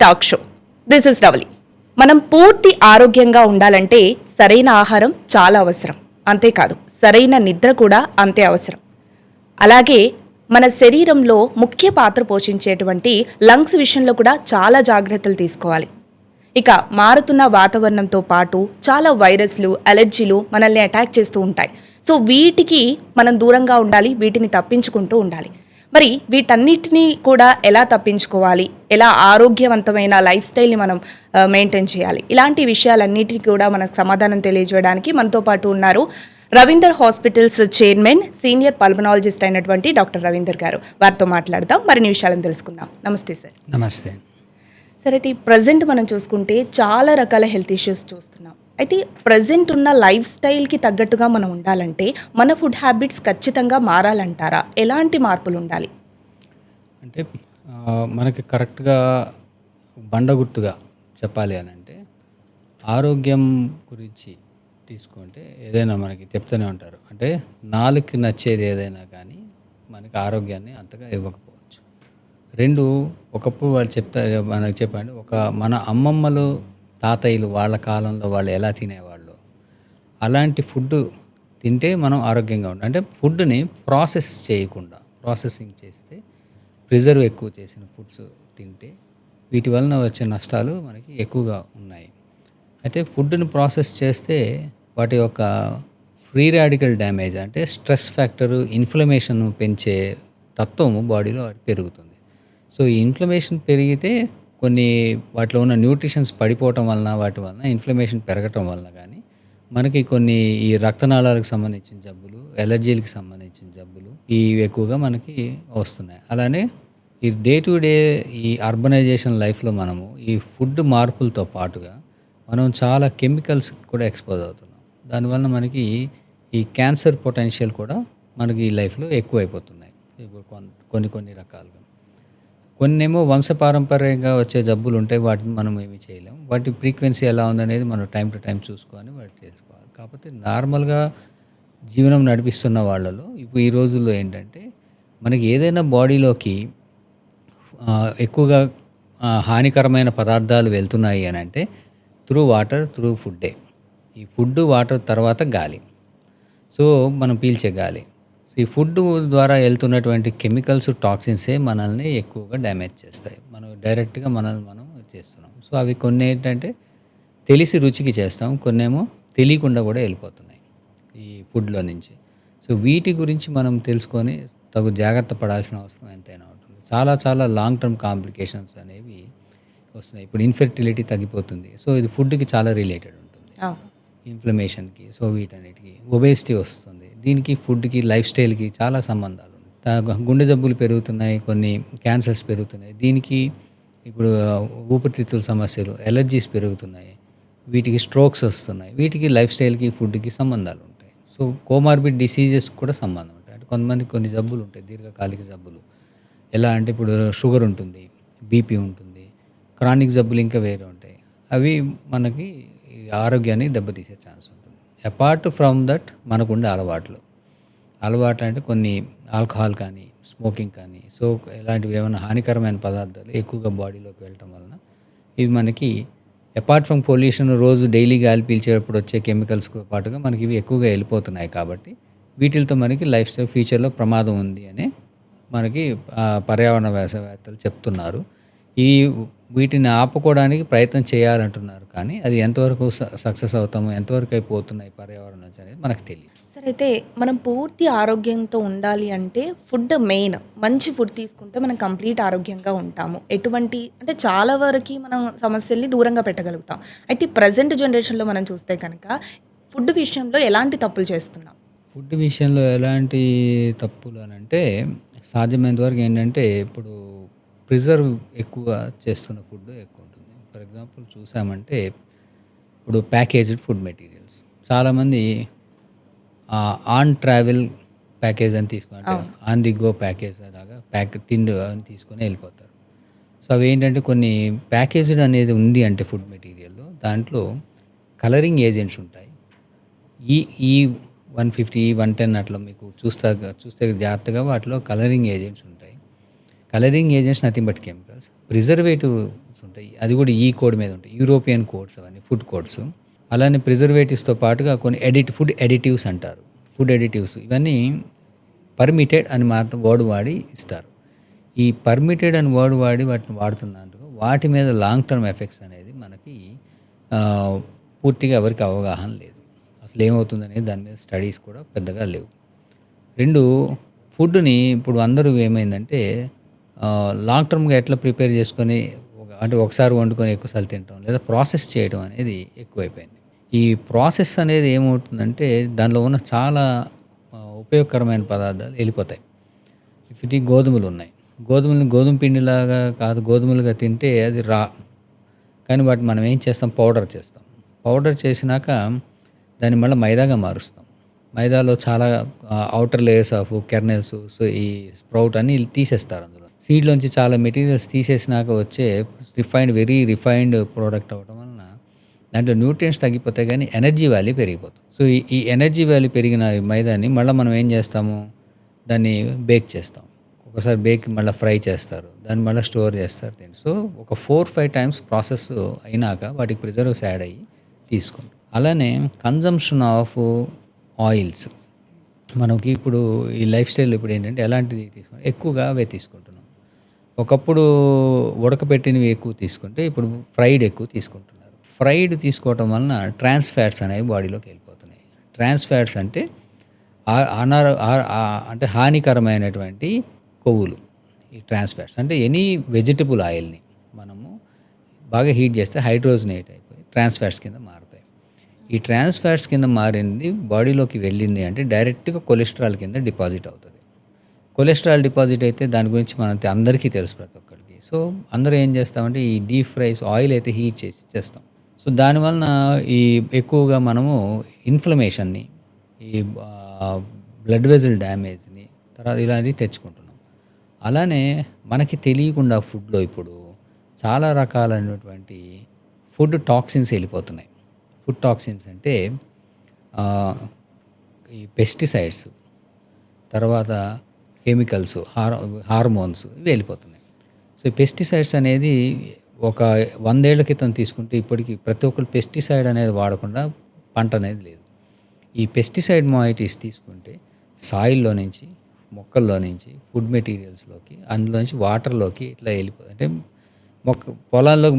Talk show. This is డవలి. మనం పూర్తి ఆరోగ్యంగా ఉండాలంటే సరైన ఆహారం చాలా అవసరం. అంతేకాదు సరైన నిద్ర కూడా అంతే అవసరం. అలాగే మన శరీరంలో ముఖ్య పాత్ర పోషించేటువంటి లంగ్స్ విషయంలో కూడా చాలా జాగ్రత్తలు తీసుకోవాలి. ఇక మారుతున్న వాతావరణంతో పాటు చాలా వైరస్లు, అలర్జీలు మనల్ని అటాక్ చేస్తూ ఉంటాయి. సో వీటికి మనం దూరంగా ఉండాలి, వీటిని తప్పించుకుంటూ ఉండాలి. మరి వీటన్నిటినీ కూడా ఎలా తప్పించుకోవాలి, ఎలా ఆరోగ్యవంతమైన లైఫ్ స్టైల్ని మనం మెయింటైన్ చేయాలి, ఇలాంటి విషయాలన్నిటికీ కూడా మనకు సమాధానం తెలియజేయడానికి మనతో పాటు ఉన్నారు Ravinder hospitals chairman, senior pulmonologist అయినటువంటి డాక్టర్ రవీందర్ గారు. వారితో మాట్లాడదాం, మరిన్ని విషయాలను తెలుసుకుందాం. నమస్తే సార్. నమస్తే సార్. అయితే ప్రజెంట్ మనం చూసుకుంటే చాలా రకాల హెల్త్ ఇష్యూస్ చూస్తున్నాం. అయితే ప్రజెంట్ ఉన్న లైఫ్ స్టైల్కి తగ్గట్టుగా మనం ఉండాలంటే మన ఫుడ్ హ్యాబిట్స్ ఖచ్చితంగా మారాలంటారా? ఎలాంటి మార్పులు ఉండాలి? అంటే మనకి కరెక్ట్గా బండగుర్తుగా చెప్పాలి అని అంటే ఆరోగ్యం గురించి తీసుకుంటే ఏదైనా మనకి చెప్తూనే ఉంటారు. అంటే నాలుగుకి నచ్చేది ఏదైనా కానీ మనకి ఆరోగ్యాన్ని అంతగా ఇవ్వకపోవచ్చు. రెండు, ఒకప్పుడు వాళ్ళు మనకు చెప్పండి, మన అమ్మమ్మలు, తాతయ్యలు వాళ్ళ కాలంలో వాళ్ళు ఎలా తినేవాళ్ళు, అలాంటి ఫుడ్ తింటే మనం ఆరోగ్యంగా ఉంటాం. అంటే ఫుడ్ని ప్రాసెస్ చేయకుండా, ప్రాసెసింగ్ చేస్తే ప్రిజర్వ్ ఎక్కువ చేసిన ఫుడ్స్ తింటే వీటి వలన వచ్చే నష్టాలు మనకి ఎక్కువగా ఉన్నాయి. అయితే ఫుడ్ని ప్రాసెస్ చేస్తే వాటి యొక్క ఫ్రీ రాడికల్ డ్యామేజ్, అంటే స్ట్రెస్ ఫ్యాక్టరు, ఇన్ఫ్లమేషన్ పెంచే తత్వము బాడీలో పెరుగుతుంది. సో ఈ ఇన్ఫ్లమేషన్ పెరిగితే కొన్ని వాటిలో ఉన్న న్యూట్రిషన్స్ పడిపోవటం వలన, వాటి వలన ఇన్ఫ్లమేషన్ పెరగటం వలన కానీ మనకి కొన్ని ఈ రక్తనాళాలకు సంబంధించిన జబ్బులు, ఎలర్జీలకు సంబంధించిన జబ్బులు ఇవి ఎక్కువగా మనకి వస్తున్నాయి. అలానే ఈ డే టు డే ఈ అర్బనైజేషన్ లైఫ్లో మనము ఈ ఫుడ్ మార్పులతో పాటుగా మనం చాలా కెమికల్స్ కూడా ఎక్స్పోజ్ అవుతున్నాం. దానివల్ల మనకి ఈ క్యాన్సర్ పొటెన్షియల్ కూడా మనకి ఈ లైఫ్లో ఎక్కువైపోతున్నాయి. ఇప్పుడు కొన్ని రకాలుగా కొన్నేమో వంశపారంపర్యంగా వచ్చే జబ్బులు ఉంటాయి, వాటిని మనం ఏమీ చేయలేము. వాటి ఫ్రీక్వెన్సీ ఎలా ఉందనేది మనం టైం టు టైం చూసుకొని వాటి తెలుసుకోవాలి. కాకపోతే నార్మల్గా జీవనం నడిపిస్తున్న వాళ్ళలో ఇప్పుడు ఈ రోజుల్లో ఏంటంటే మనకి ఏదైనా బాడీలోకి ఎక్కువగా హానికరమైన పదార్థాలు వెళ్తున్నాయి అని అంటే త్రూ వాటర్, త్రూ ఫుడ్డే. ఈ ఫుడ్, వాటర్ తర్వాత గాలి. సో మనం పీల్చే గాలి. సో ఈ ఫుడ్ ద్వారా వెళ్తున్నటువంటి కెమికల్స్, టాక్సిన్సే మనల్ని ఎక్కువగా డ్యామేజ్ చేస్తాయి. మనం డైరెక్ట్గా మనం చేస్తున్నాం. సో అవి కొన్ని ఏంటంటే తెలిసి రుచికి చేస్తాం, కొన్నేమో తెలియకుండా కూడా వెళ్ళిపోతున్నాయి ఈ ఫుడ్లో నుంచి. సో వీటి గురించి మనం తెలుసుకొని తగు జాగ్రత్త పడాల్సిన అవసరం ఎంతైనా ఉంటుంది. చాలా లాంగ్ టర్మ్ కాంప్లికేషన్స్ అనేవి వస్తున్నాయి. ఇప్పుడు ఇన్ఫెర్టిలిటీ తగ్గిపోతుంది. సో ఇది ఫుడ్కి చాలా రిలేటెడ్ ఉంటుంది, ఇన్ఫ్లమేషన్కి. సో వీటన్నిటికి ఒబేసిటీ వస్తుంది. దీనికి ఫుడ్కి, లైఫ్ స్టైల్కి చాలా సంబంధాలు ఉన్నాయి. గుండె జబ్బులు పెరుగుతున్నాయి, కొన్ని క్యాన్సర్స్ పెరుగుతున్నాయి. దీనికి ఇప్పుడు ఊపిరితిత్తుల సమస్యలు, ఎలర్జీస్ పెరుగుతున్నాయి, వీటికి స్ట్రోక్స్ వస్తున్నాయి. వీటికి లైఫ్ స్టైల్కి, ఫుడ్కి సంబంధాలు ఉంటాయి. సో కోమార్బిడ్ డిసీజెస్ కూడా సంబంధం ఉంటాయి. అంటే కొంతమంది కొన్ని జబ్బులు ఉంటాయి, దీర్ఘకాలిక జబ్బులు. ఎలా అంటే ఇప్పుడు షుగర్ ఉంటుంది, బీపీ ఉంటుంది, క్రానిక్ జబ్బులు ఇంకా వేరే ఉంటాయి. అవి మనకి ఆరోగ్యాన్ని దెబ్బతీసే ఛాన్స్ ఉంటుంది. అపార్ట్ ఫ్రమ్ దట్ మనకుండే అలవాట్లు అంటే కొన్ని ఆల్కహాల్ కానీ, స్మోకింగ్ కానీ, సో ఇలాంటివి ఏమైనా హానికరమైన పదార్థాలు ఎక్కువగా బాడీలోకి వెళ్ళటం వలన ఇవి మనకి అపార్ట్ ఫ్రమ్ పొల్యూషన్, రోజు డైలీ గాలి పీల్చేటప్పుడు వచ్చే కెమికల్స్ పాటుగా మనకి ఇవి ఎక్కువగా వెళ్ళిపోతున్నాయి. కాబట్టి వీటితో మనకి లైఫ్ స్టైల్ ఫ్యూచర్లో ప్రమాదం ఉంది అని మనకి పర్యావరణ శాస్త్రవేత్తలు చెప్తున్నారు. వీటిని ఆపుకోవడానికి ప్రయత్నం చేయాలంటున్నారు. కానీ అది ఎంతవరకు సక్సెస్ అవుతాము, ఎంతవరకు అయిపోతున్నాయి పర్యావరణం అనేది మనకు తెలియదు. సరే, అయితే మనం పూర్తి ఆరోగ్యంతో ఉండాలి అంటే ఫుడ్ మెయిన్. మంచి ఫుడ్ తీసుకుంటే మనం కంప్లీట్ ఆరోగ్యంగా ఉంటాము. ఎటువంటి అంటే చాలా వరకు మనం సమస్యల్ని దూరంగా పెట్టగలుగుతాం. అయితే ప్రజెంట్ జనరేషన్లో మనం చూస్తే కనుక ఫుడ్ విషయంలో ఎలాంటి తప్పులు చేస్తున్నాం? ఫుడ్ విషయంలో ఎలాంటి తప్పులు అని అంటే సాధ్యమైనంత వరకు ఏంటంటే ఇప్పుడు ప్రిజర్వ్ ఎక్కువ చేస్తున్న ఫుడ్ ఎక్కువ ఉంటుంది. ఫర్ ఎగ్జాంపుల్ చూసామంటే ఇప్పుడు ప్యాకేజ్డ్ ఫుడ్ మెటీరియల్స్ చాలామంది ఆన్ ట్రావెల్ ప్యాకేజ్ అని తీసుకుంటే ఆన్ ది గో ప్యాకేజ్ అలాగా టిండ్ అని తీసుకొని వెళ్ళిపోతారు. సో అవి ఏంటంటే కొన్ని ప్యాకేజ్డ్ అనేది ఉంది అంటే ఫుడ్ మెటీరియల్లో దాంట్లో కలరింగ్ ఏజెంట్స్ ఉంటాయి. ఈ 150, 110 అట్లా మీకు చూస్తే జాగ్రత్తగా వాటిలో కలరింగ్ ఏజెంట్స్ ఉంటాయి. Colouring agents nothing but chemicals. Preservatives ఉంటాయి. అది కూడా ఈ కోడ్ మీద ఉంటాయి. యూరోపియన్ కోడ్స్ అవన్నీ ఫుడ్ కోడ్స్. అలానే ప్రిజర్వేటివ్స్తో పాటుగా కొన్ని ఫుడ్ ఎడిటివ్స్ అంటారు. ఫుడ్ ఎడిటివ్స్ ఇవన్నీ పర్మిటెడ్ అని మాత్రం వర్డ్ వాడి ఇస్తారు. ఈ పర్మిటెడ్ అని వర్డ్ వాడి వాటిని వాడుతున్నందుకు వాటి మీద లాంగ్ టర్మ్ ఎఫెక్ట్స్ అనేది మనకి ఆ, పూర్తిగా ఎవరికి అవగాహన లేదు. అసలు ఏమవుతుందనేది దాని మీద స్టడీస్ కూడా పెద్దగా లేవు. రెండు, ఫుడ్ని ఇప్పుడు అందరూ ఏమైందంటే లాంగ్ టర్మ్గా ఎట్లా ప్రిపేర్ చేసుకొని అంటే ఒకసారి వండుకొని ఎక్కువసార్లు తింటాం లేదా ప్రాసెస్ చేయడం అనేది ఎక్కువైపోయింది. ఈ ప్రాసెస్ అనేది ఏమవుతుందంటే దానిలో ఉన్న చాలా ఉపయోగకరమైన పదార్థాలు వెళ్ళిపోతాయి. ఇవి గోధుమలు ఉన్నాయి. గోధుమలని గోధుమ పిండిలాగా కాదు, గోధుమలుగా తింటే అది కానీ వాటిని మనం ఏం చేస్తాం, పౌడర్ చేస్తాం. పౌడర్ చేసినాక దాన్ని మళ్ళీ మైదాగా మారుస్తాం. మైదాలో చాలా outer layers of kernels, so ఈ స్ప్రౌట్ అన్ని తీసేస్తారు. అందులో సీడ్లోంచి చాలా మెటీరియల్స్ తీసేసినాక వచ్చే వెరీ రిఫైన్డ్ ప్రోడక్ట్ అవ్వడం వలన దాంట్లో న్యూట్రియంట్స్ తగ్గిపోతాయి కానీ ఎనర్జీ వాల్యూ పెరిగిపోతుంది. సో ఈ ఎనర్జీ వాల్యూ పెరిగిన మైదాన్ని మళ్ళీ మనం ఏం చేస్తాము, దాన్ని బేక్ చేస్తాం. ఒకసారి బేక్ మళ్ళీ ఫ్రై చేస్తారు, దాన్ని మళ్ళీ స్టోర్ చేస్తారు. సో ఒక 4-5 టైమ్స్ ప్రాసెస్ అయినాక వాటికి ప్రిజర్వ్స్ యాడ్ అయ్యి తీసుకుంటాం. అలానే కన్జంప్షన్ ఆఫ్ ఆయిల్స్ మనకి ఇప్పుడు ఈ లైఫ్ స్టైల్ ఇప్పుడు ఏంటంటే ఎలాంటిది తీసుకుంటాం, ఎక్కువగా అవే తీసుకుంటున్నాం. ఒకప్పుడు ఉడకపెట్టినవి ఎక్కువ తీసుకుంటే ఇప్పుడు ఫ్రైడ్ ఎక్కువ తీసుకుంటున్నారు. ఫ్రైడ్ తీసుకోవటం వలన ట్రాన్స్ ఫ్యాట్స్ అనేవి బాడీలోకి వెళ్ళిపోతున్నాయి. ట్రాన్స్ ఫ్యాట్స్ అంటే అంటే హానికరమైనటువంటి కొవ్వులు. ఈ ట్రాన్స్ ఫ్యాట్స్ అంటే ఎనీ వెజిటబుల్ ఆయిల్ని మనము బాగా హీట్ చేస్తే హైడ్రోజనేట్ అయిపోయి ట్రాన్స్ ఫ్యాట్స్ కింద మారుతాయి. ఈ ట్రాన్స్ ఫ్యాట్స్ కింద మారింది బాడీలోకి వెళ్ళింది అంటే డైరెక్ట్గా కొలెస్ట్రాల్ కింద డిపాజిట్ అవుతుంది. కొలెస్ట్రాల్ డిపాజిట్ అయితే దాని గురించి మనకి అందరికీ తెలుసు, ప్రతి ఒక్కరికి. సో అందరూ ఏం చేస్తామంటే ఈ డీప్ ఫ్రైస్ ఆయిల్ అయితే హీట్ చేసి చేస్తాం. సో దానివలన ఈ ఎక్కువగా మనము ఇన్ఫ్లమేషన్ని, ఈ బ్లడ్ వెజల్ డ్యామేజ్ని తర్వాత ఇలాంటివి తెచ్చుకుంటున్నాం. అలానే మనకి తెలియకుండా ఫుడ్లో ఇప్పుడు చాలా రకాలైనటువంటి ఫుడ్ టాక్సిన్స్ వెళ్ళిపోతున్నాయి. ఫుడ్ టాక్సిన్స్ అంటే ఈ పెస్టిసైడ్స్, తర్వాత కెమికల్స్, హార్మోన్స్ ఇవి వెళ్ళిపోతున్నాయి. సో ఈ పెస్టిసైడ్స్ అనేది ఒక 100 ఏళ్ల క్రితం తీసుకుంటే ఇప్పటికి ప్రతి ఒక్కరు పెస్టిసైడ్ అనేది వాడకుండా పంట అనేది లేదు. ఈ పెస్టిసైడ్ మాయిటీస్ తీసుకుంటే సాయిల్లో నుంచి, మొక్కల్లో నుంచి, ఫుడ్ మెటీరియల్స్లోకి, అందులో నుంచి వాటర్లోకి ఇట్లా వెళ్ళిపోతుంది. అంటే పొలాల్లో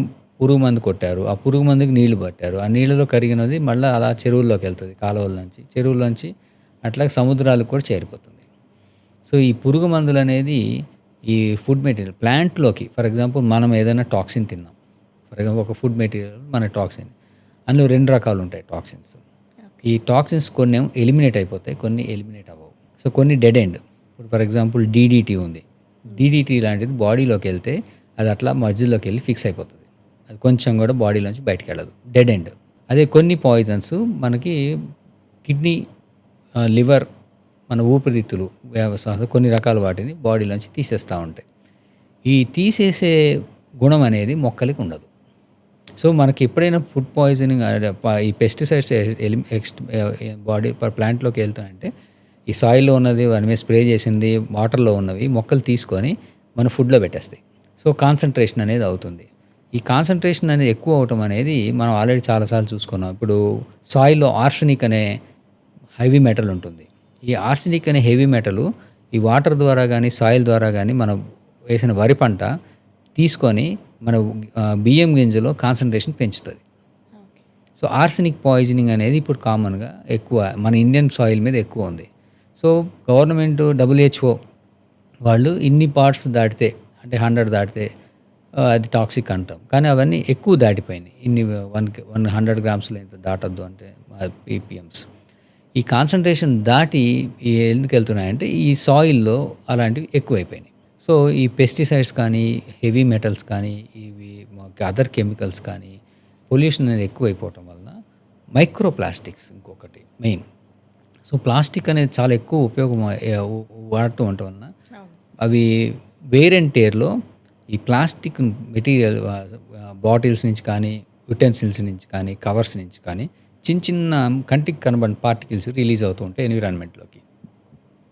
పురుగు మందు కొట్టారు, ఆ పురుగు మందుకి నీళ్లు పట్టారు, ఆ నీళ్ళలో కరిగినది మళ్ళీ అలా చెరువుల్లోకి వెళ్తుంది, కాలువల నుంచి, చెరువుల్లోంచి అట్లా సముద్రాలకు కూడా చేరిపోతుంది. సో ఈ పురుగు మందులు అనేది ఈ ఫుడ్ మెటీరియల్ ప్లాంట్లోకి, ఫర్ ఎగ్జాంపుల్ మనం ఏదైనా టాక్సిన్ తిన్నాం, ఫర్ ఎగ్జాంపుల్ ఒక ఫుడ్ మెటీరియల్ మన టాక్సిన్, అందులో 2 రకాలు ఉంటాయి టాక్సిన్స్. ఈ టాక్సిన్స్ కొన్ని ఎలిమినేట్ అయిపోతాయి, కొన్ని ఎలిమినేట్ అవ్వవు. సో కొన్ని డెడ్ ఎండ్. ఇప్పుడు ఫర్ ఎగ్జాంపుల్ DDT ఉంది. DDT లాంటిది బాడీలోకి వెళ్తే అది అట్లా మధ్యలోకి వెళ్ళి ఫిక్స్ అయిపోతుంది, అది కొంచెం కూడా బాడీలోంచి బయటకు వెళ్ళదు, డెడ్ ఎండ్. అదే కొన్ని పాయిజన్స్ మనకి కిడ్నీ, లివర్, మన ఊపిరితిత్తులు, కొన్ని రకాల వాటిని బాడీలోంచి తీసేస్తూ ఉంటాయి. ఈ తీసేసే గుణం అనేది మొక్కలకి ఉండదు. సో మనకి ఎప్పుడైనా ఫుడ్ పాయిజనింగ్, ఈ పెస్టిసైడ్స్ బాడీ ప్లాంట్లోకి వెళ్తాయంటే ఈ సాయిల్లో ఉన్నది వాని మీద స్ప్రే చేసింది, వాటర్లో ఉన్నవి మొక్కలు తీసుకొని మన ఫుడ్లో పెట్టేస్తాయి. సో కాన్సన్ట్రేషన్ అనేది అవుతుంది. ఈ కాన్సన్ట్రేషన్ అనేది ఎక్కువ అవటం అనేది మనం ఆల్రెడీ చాలాసార్లు చూసుకున్నాం. ఇప్పుడు సాయిల్లో ఆర్సెనిక్ అనే హెవీ మెటల్ ఉంటుంది. ఈ ఆర్సెనిక్ అనే హెవీ మెటల్ ఈ వాటర్ ద్వారా కానీ సాయిల్ ద్వారా కానీ మనం వేసిన వరి పంట తీసుకొని మన బియ్యం గింజలో కాన్సన్ట్రేషన్ పెంచుతుంది. సో ఆర్సెనిక్ పాయిజనింగ్ అనేది ఇప్పుడు కామన్గా ఎక్కువ మన ఇండియన్ సాయిల్ మీద ఎక్కువ ఉంది. సో గవర్నమెంట్ WHO వాళ్ళు ఇన్ని పార్ట్స్ దాటితే, అంటే 100 దాటితే అది టాక్సిక్ అంటాం, కానీ అవన్నీ ఎక్కువ దాటిపోయినాయి. ఇన్ని 100 గ్రామ్స్లో ఇంత దాటద్దు అంటే ppms. ఈ కాన్సన్ట్రేషన్ దాటి ఎందుకు వెళ్తున్నాయంటే ఈ సాయిల్లో అలాంటివి ఎక్కువైపోయినాయి. సో ఈ పెస్టిసైడ్స్ కానీ, హెవీ మెటల్స్ కానీ, ఇవి అదర్ కెమికల్స్ కానీ, పొల్యూషన్ అనేది ఎక్కువైపోవటం వలన మైక్రో ప్లాస్టిక్స్ ఇంకొకటి మెయిన్. సో ప్లాస్టిక్ అనేది చాలా ఎక్కువ ఉపయోగం వాడుతూ ఉండటం వలన అవి వేర్ అండ్ టేర్లో ఈ ప్లాస్టిక్ మెటీరియల్ బాటిల్స్ నుంచి కానీ, యుటెన్సిల్స్ నుంచి కానీ, కవర్స్ నుంచి కానీ చిన్న చిన్న కంటికి కనబడిన పార్టికల్స్ రిలీజ్ అవుతూ ఉంటాయి ఎన్విరాన్మెంట్లోకి.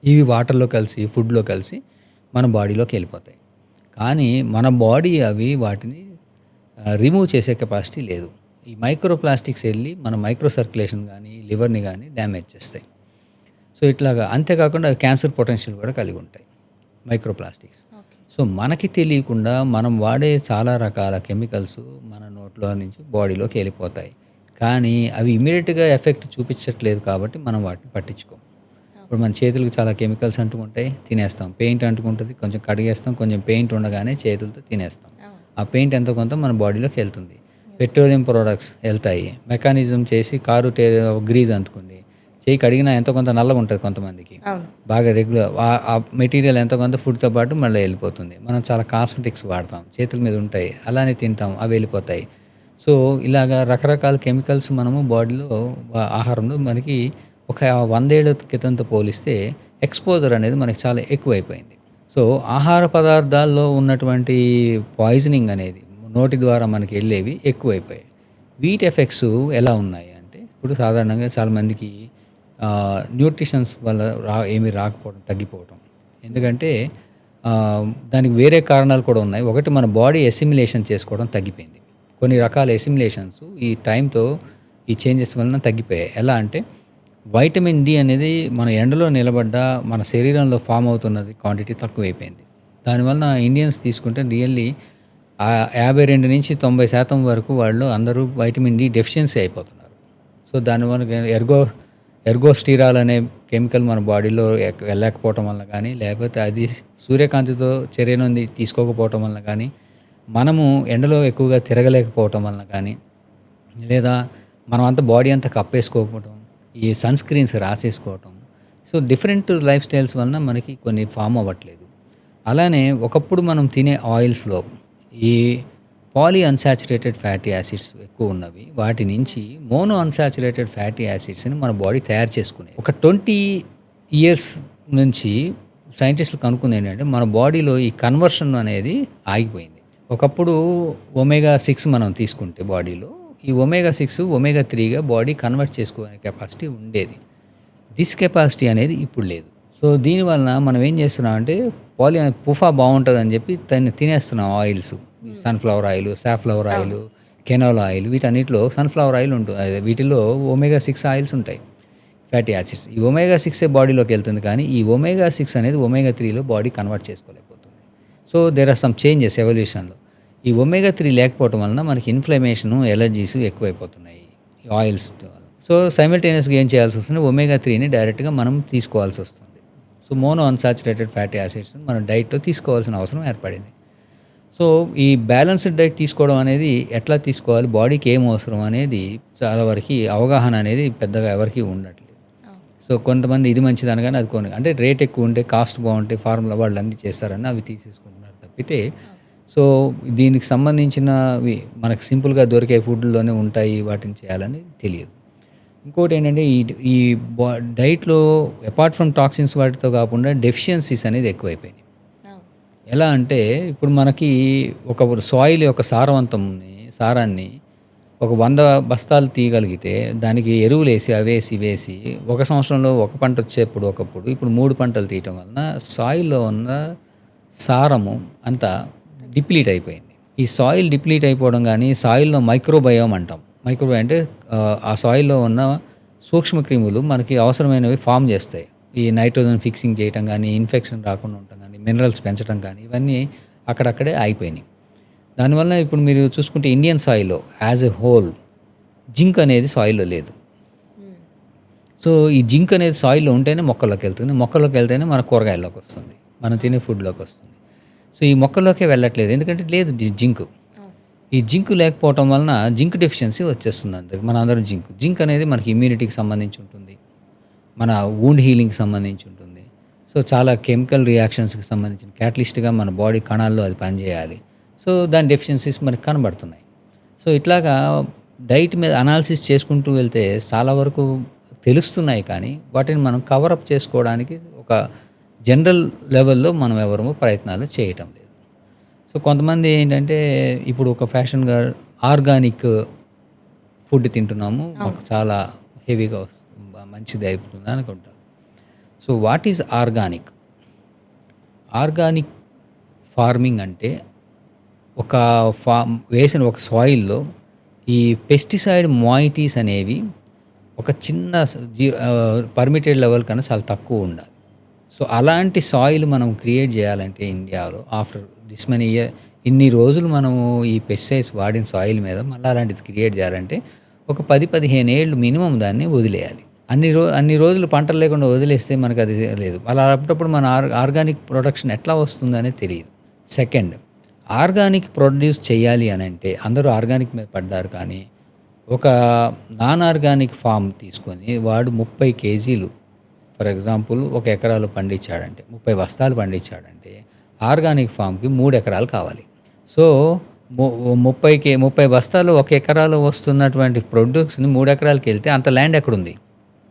ఇవి వాటర్లో కలిసి, ఫుడ్లో కలిసి మన బాడీలోకి వెళ్ళిపోతాయి. కానీ మన బాడీ అవి వాటిని రిమూవ్ చేసే కెపాసిటీ లేదు. ఈ మైక్రో ప్లాస్టిక్స్ వెళ్ళి మన మైక్రో సర్క్యులేషన్ కానీ లివర్ని కానీ డ్యామేజ్ చేస్తాయి. సో ఇట్లాగా అంతేకాకుండా అవి క్యాన్సర్ పొటెన్షియల్ కూడా కలిగి ఉంటాయి మైక్రో ప్లాస్టిక్స్. సో మనకి తెలియకుండా మనం వాడే చాలా రకాల కెమికల్స్ మన నోట్లో నుంచి బాడీలోకి వెళ్ళిపోతాయి. కానీ అవి ఇమీడియట్గా ఎఫెక్ట్ చూపించట్లేదు కాబట్టి మనం వాటిని పట్టించుకోం. ఇప్పుడు మన చేతులకు చాలా కెమికల్స్ అంటుకుంటాయి, తినేస్తాం. పెయింట్ అంటుకుంటుంది, కొంచెం కడిగేస్తాం, కొంచెం పెయింట్ ఉండగానే చేతులతో తినేస్తాం. ఆ పెయింట్ ఎంతో కొంత మన బాడీలోకి వెళ్తుంది. పెట్రోలియం ప్రోడక్ట్స్ వెళ్తాయి, మెకానిజం చేసి కారు గ్రీజ్ అంటుకోండి, చేయి కడిగినా ఎంతో కొంత నల్లగా ఉంటుంది కొంతమందికి, బాగా రెగ్యులర్ ఆ మెటీరియల్ ఎంతో కొంత ఫుడ్తో పాటు మళ్ళీ వెళ్ళిపోతుంది. మనం చాలా కాస్మెటిక్స్ వాడతాం, చేతుల మీద ఉంటాయి, అలానే తింటాం, అవి వెళ్ళిపోతాయి. సో ఇలాగా రకరకాల కెమికల్స్ మనము బాడీలో ఆహారంలో మనకి ఒక 100 ఏళ్ల క్రితంతో పోలిస్తే ఎక్స్పోజర్ అనేది మనకి చాలా ఎక్కువైపోయింది. సో ఆహార పదార్థాల్లో ఉన్నటువంటి పాయిజనింగ్ అనేది నోటి ద్వారా మనకి వెళ్ళేవి ఎక్కువైపోయాయి. వీటి ఎఫెక్ట్స్ ఎలా ఉన్నాయి అంటే, ఇప్పుడు సాధారణంగా చాలామందికి న్యూట్రిషన్స్ వల్ల ఏమీ రాకపోవడం, తగ్గిపోవడం. ఎందుకంటే దానికి వేరే కారణాలు కూడా ఉన్నాయి. ఒకటి, మన బాడీ ఎసిమిలేషన్ చేసుకోవడం తగ్గిపోయింది. కొన్ని రకాల ఎసిమిలేషన్స్ ఈ టైంతో ఈ చేంజెస్ వలన తగ్గిపోయాయి. ఎలా అంటే వైటమిన్ డి అనేది మన ఎండలో నిలబడ్డ మన శరీరంలో ఫామ్ అవుతున్నది క్వాంటిటీ తక్కువైపోయింది. దానివల్ల ఇండియన్స్ తీసుకుంటే రియల్లీ 52 నుంచి 90% వరకు వాళ్ళు అందరూ వైటమిన్ డి డెఫిషియన్సీ అయిపోతున్నారు. సో దానివల్ల ఎర్గోస్టిరాల్ అనే కెమికల్ మన బాడీలో వెళ్ళకపోవటం వల్ల కానీ, లేకపోతే అది సూర్యకాంతితో చర్యనొంది తీసుకోకపోవటం వల్ల కానీ, మనము ఎండలో ఎక్కువగా తిరగలేకపోవటం వల్ల కానీ, లేదా మనం అంతా బాడీ అంతా కప్పేసుకోకపోవటం, ఈ సన్ స్క్రీన్స్ రాసేసుకోవటం. సో డిఫరెంట్ లైఫ్ స్టైల్స్ వలన మనకి కొన్ని ఫామ్ అవ్వట్లేదు. అలానే ఒకప్పుడు మనం తినే ఆయిల్స్లో ఈ పాలీ అన్సాచురేటెడ్ ఫ్యాటీ యాసిడ్స్ ఎక్కువ ఉన్నవి. వాటి నుంచి మోనో అన్సాచురేటెడ్ ఫ్యాటీ యాసిడ్స్ని మన బాడీ తయారు చేసుకునేది. ఒక 20 years నుంచి సైంటిస్టులు కనుక్కుంది ఏంటంటే, మన బాడీలో ఈ కన్వర్షన్ అనేది ఆగిపోయింది. ఒకప్పుడు omega-6 మనం తీసుకుంటే బాడీలో ఈ omega-6 omega-3గా బాడీ కన్వర్ట్ చేసుకునే కెపాసిటీ ఉండేది. దిస్ కెపాసిటీ అనేది ఇప్పుడు లేదు. సో దీనివలన మనం ఏం చేస్తున్నాం అంటే, పుఫా బాగుంటుందని చెప్పి తినేస్తున్నాం oils. Sunflower oil, safflower oil, canola oil, వీటన్నిటిలో సన్ఫ్లవర్ ఆయిల్ ఉంటుంది. వీటిలో omega-6 ఆయిల్స్ ఉంటాయి, ఫ్యాటీ యాసిడ్స్. ఈ omega-6 బాడీలోకి వెళ్తుంది, కానీ ఈ omega-6 అనేది omega-3లో బాడీ కన్వర్ట్ చేసుకోలేకపోతుంది. So there are some changes ఎవల్యూషన్లో. ఈ omega-3 లేకపోవడం వలన మనకి ఇన్ఫ్లమేషను, ఎలర్జీస్ ఎక్కువైపోతున్నాయి ఈ ఆయిల్స్ వల్ల. సో సైమల్టేనియస్గా ఏం చేయాల్సి వస్తుంది, omega-3ని డైరెక్ట్గా మనం తీసుకోవాల్సి వస్తుంది. So mono unsaturated fatty acids మనం డైట్లో తీసుకోవాల్సిన అవసరం ఏర్పడింది. సో ఈ బ్యాలెన్స్డ్ డైట్ తీసుకోవడం అనేది ఎట్లా తీసుకోవాలి, బాడీకి ఏం అవసరం అనేది చాలా వరకు అవగాహన అనేది పెద్దగా ఎవరికి ఉండట్లేదు. సో కొంతమంది ఇది మంచిది అనగానే అది అంటే రేట్ ఎక్కువ ఉంటే, కాస్ట్ బాగుంటే ఫార్ములా వాళ్ళు అన్నీ చేస్తారని అవి తీసేసుకుంటున్నారు తప్పితే, సో దీనికి సంబంధించినవి మనకు సింపుల్గా దొరికే ఫుడ్లోనే ఉంటాయి, వాటిని చేయాలని తెలియదు. ఇంకోటి ఏంటంటే, ఈ డైట్లో అపార్ట్ ఫ్రమ్ టాక్సిన్స్ వాటితో కాకుండా డెఫిషియన్సీస్ అనేది ఎక్కువైపోయినాయి. ఎలా అంటే, ఇప్పుడు మనకి ఒక సాయిల్ యొక్క సారాన్ని ఒక 100 బస్తాలు తీయగలిగితే దానికి ఎరువులు వేసి అవేసి ఒక సంవత్సరంలో ఒక పంట వచ్చేప్పుడు ఇప్పుడు 3 పంటలు తీయటం వలన సాయిల్లో ఉన్న సారము అంతా డిప్లీట్ అయిపోయింది. ఈ సాయిల్ డిప్లీట్ అయిపోవడం కానీ, సాయిల్లో మైక్రోబయోమ్ అంటాం. మైక్రోబయోమ్ అంటే ఆ సాయిల్లో ఉన్న సూక్ష్మక్రిములు మనకి అవసరమైనవి ఫామ్ చేస్తాయి. ఈ నైట్రోజన్ ఫిక్సింగ్ చేయటం కానీ, ఇన్ఫెక్షన్ రాకుండా ఉండటం కానీ, మినరల్స్ పెంచడం కానీ, ఇవన్నీ అక్కడక్కడే ఆగిపోయినాయి. దానివల్ల ఇప్పుడు మీరు చూసుకుంటే ఇండియన్ సాయిల్లో యాజ్ ఎ హోల్ జింక్ అనేది సాయిల్లో లేదు. సో ఈ జింక్ అనేది సాయిల్లో ఉంటేనే మొక్కల్లోకి వెళ్తుంది, మొక్కల్లోకి వెళ్తేనే మన కూరగాయల్లోకి వస్తుంది, మనం తినే ఫుడ్లోకి వస్తుంది. సో ఈ మొక్కల్లోకే వెళ్ళట్లేదు, ఎందుకంటే లేదు జింక్. ఈ జింక్ లేకపోవటం వలన జింక్ డెఫిషియన్సీ వచ్చేస్తుంది అందరికి. మన అందరం జింక్ అనేది మనకి ఇమ్యూనిటీకి సంబంధించి ఉంటుంది, మన వూండ్ హీలింగ్కి సంబంధించి ఉంటుంది. సో చాలా కెమికల్ రియాక్షన్స్కి సంబంధించిన క్యాటలిస్ట్గా మన బాడీ కణాల్లో అది పనిచేయాలి. సో దాని డెఫిషియన్సీస్ మనకి కనబడుతున్నాయి. సో ఇట్లాగా డైట్ మీద అనాలిసిస్ చేసుకుంటూ వెళ్తే చాలా వరకు తెలుస్తున్నాయి, కానీ వాటిని మనం కవరప్ చేసుకోవడానికి ఒక జనరల్ లెవెల్లో మనం ఎవరూ ప్రయత్నాలు చేయటం లేదు. సో కొంతమంది ఏంటంటే, ఇప్పుడు ఒక ఫ్యాషన్గా ఆర్గానిక్ ఫుడ్ తింటున్నాము, మాకు చాలా హెవీగా వస్తుంది, మంచిది అయిపోతుంది అనుకుంటారు. So what is organic farming అంటే ఒక వేసిన ఒక సాయిల్లో ఈ పెస్టిసైడ్ మాయిటీస్ అనేవి ఒక చిన్న పర్మిటెడ్ లెవెల్ కన్నా చాలా తక్కువ ఉండాలి. సో అలాంటి సాయిల్ మనం క్రియేట్ చేయాలంటే ఇండియాలో ఆఫ్టర్ దిస్ మనీ ఇయర్ ఇన్ని రోజులు మనము ఈ పెస్టిసైడ్స్ వాడిన సాయిల్ మీద మళ్ళీ అలాంటిది క్రియేట్ చేయాలంటే ఒక 10-15 ఏళ్ళు మినిమం దాన్ని వదిలేయాలి. అన్ని రోజులు పంటలు లేకుండా వదిలేస్తే మనకు అది లేదు. అలా అప్పుడప్పుడు మన ఆర్గానిక్ ప్రొడక్షన్ ఎట్లా వస్తుంది అనేది తెలియదు. సెకండ్, ఆర్గానిక్ ప్రొడ్యూస్ చేయాలి అని అంటే అందరూ ఆర్గానిక్ మీద పడ్డారు, కానీ ఒక నాన్ ఆర్గానిక్ ఫామ్ తీసుకొని వాడు 30 కేజీలు ఫర్ ఎగ్జాంపుల్ 1 ఎకరాలో పండించాడంటే 30 బస్తాలు పండించాడంటే ఆర్గానిక్ ఫామ్కి 3 ఎకరాలు కావాలి. సో 30 బస్తాలు 1 ఎకరాలో వస్తున్నటువంటి ప్రొడ్యూస్ని 3 ఎకరాలకి వెళ్తే అంత ల్యాండ్ ఎక్కడుంది?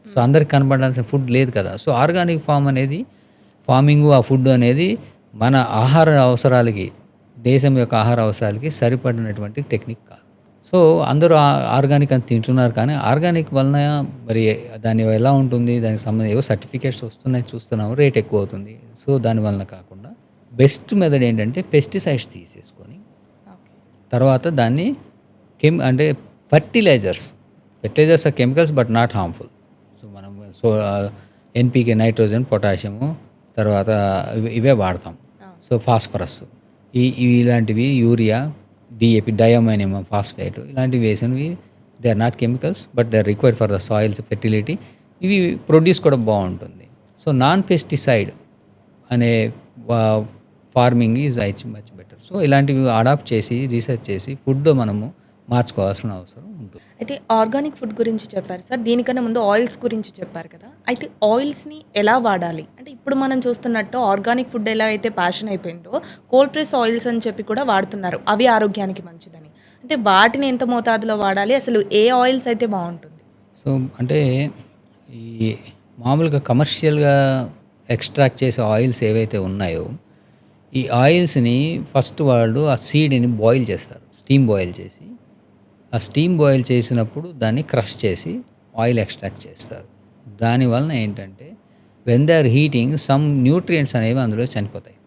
సో అందరికి కనపడాల్సిన ఫుడ్ లేదు కదా. సో ఆర్గానిక్ ఫామ్ అనేది ఫార్మింగ్ ఆ ఫుడ్ అనేది మన ఆహార అవసరాలకి, దేశం యొక్క ఆహార అవసరాలకి సరిపడినటువంటి టెక్నిక్ కాదు. సో అందరూ ఆర్గానిక్ అని తింటున్నారు, కానీ ఆర్గానిక్ వలన మరి దాని ఎలా ఉంటుంది, దానికి సంబంధించి ఏవో సర్టిఫికేట్స్ వస్తున్నాయి చూస్తున్నాము, రేట్ ఎక్కువ అవుతుంది. సో దానివలన కాకుండా బెస్ట్ మెథడ్ ఏంటంటే పెస్టిసైడ్స్ తీసేసుకొని తర్వాత దాన్ని అంటే fertilizers are chemicals but not harmful. So మనం ఎన్పికే, నైట్రోజన్, పొటాషియము, తర్వాత ఇవే వాడతాం. సో ఫాస్ఫరస్ ఇలాంటివి, యూరియా, డిఏపి, డయామైనియం ఫాస్ఫేట్ ఇలాంటివి వేసినవి they are not chemicals but they are required for the soil's fertility. ఇవి ప్రొడ్యూస్ కూడా బాగుంటుంది. సో నాన్ పెస్టిసైడ్ అనే farming is much better. So ఇలాంటివి అడాప్ట్ చేసి రీసెర్చ్ చేసి ఫుడ్ మనము మార్చుకోవాల్సిన అవసరం ఉంటుంది. అయితే ఆర్గానిక్ ఫుడ్ గురించి చెప్పారు సార్, దీనికన్నా ముందు ఆయిల్స్ గురించి చెప్పారు కదా. అయితే ఆయిల్స్ని ఎలా వాడాలి అంటే ఇప్పుడు మనం చూస్తున్నట్టు ఆర్గానిక్ ఫుడ్ ఎలా అయితే ప్యాషన్ అయిపోయిందో కోల్డ్ ప్రెస్ ఆయిల్స్ అని చెప్పి కూడా వాడుతున్నారు, అవి ఆరోగ్యానికి మంచిదని. అంటే వాటిని ఎంత మోతాదులో వాడాలి, అసలు ఏ ఆయిల్స్ అయితే బాగుంటుంది? సో అంటే ఈ మామూలుగా కమర్షియల్గా ఎక్స్ట్రాక్ట్ చేసే ఆయిల్స్ ఏవైతే ఉన్నాయో ఈ ఆయిల్స్ని ఫస్ట్ వాళ్ళు ఆ సీడ్ని బాయిల్ చేస్తారు, స్టీమ్ బాయిల్ చేసి. ఆ స్టీమ్ బాయిల్ చేసినప్పుడు దాన్ని క్రష్ చేసి ఆయిల్ ఎక్స్ట్రాక్ట్ చేస్తారు. దానివలన ఏంటంటే when they are heating some nutrients అనేవి అందులో చనిపోతాయి.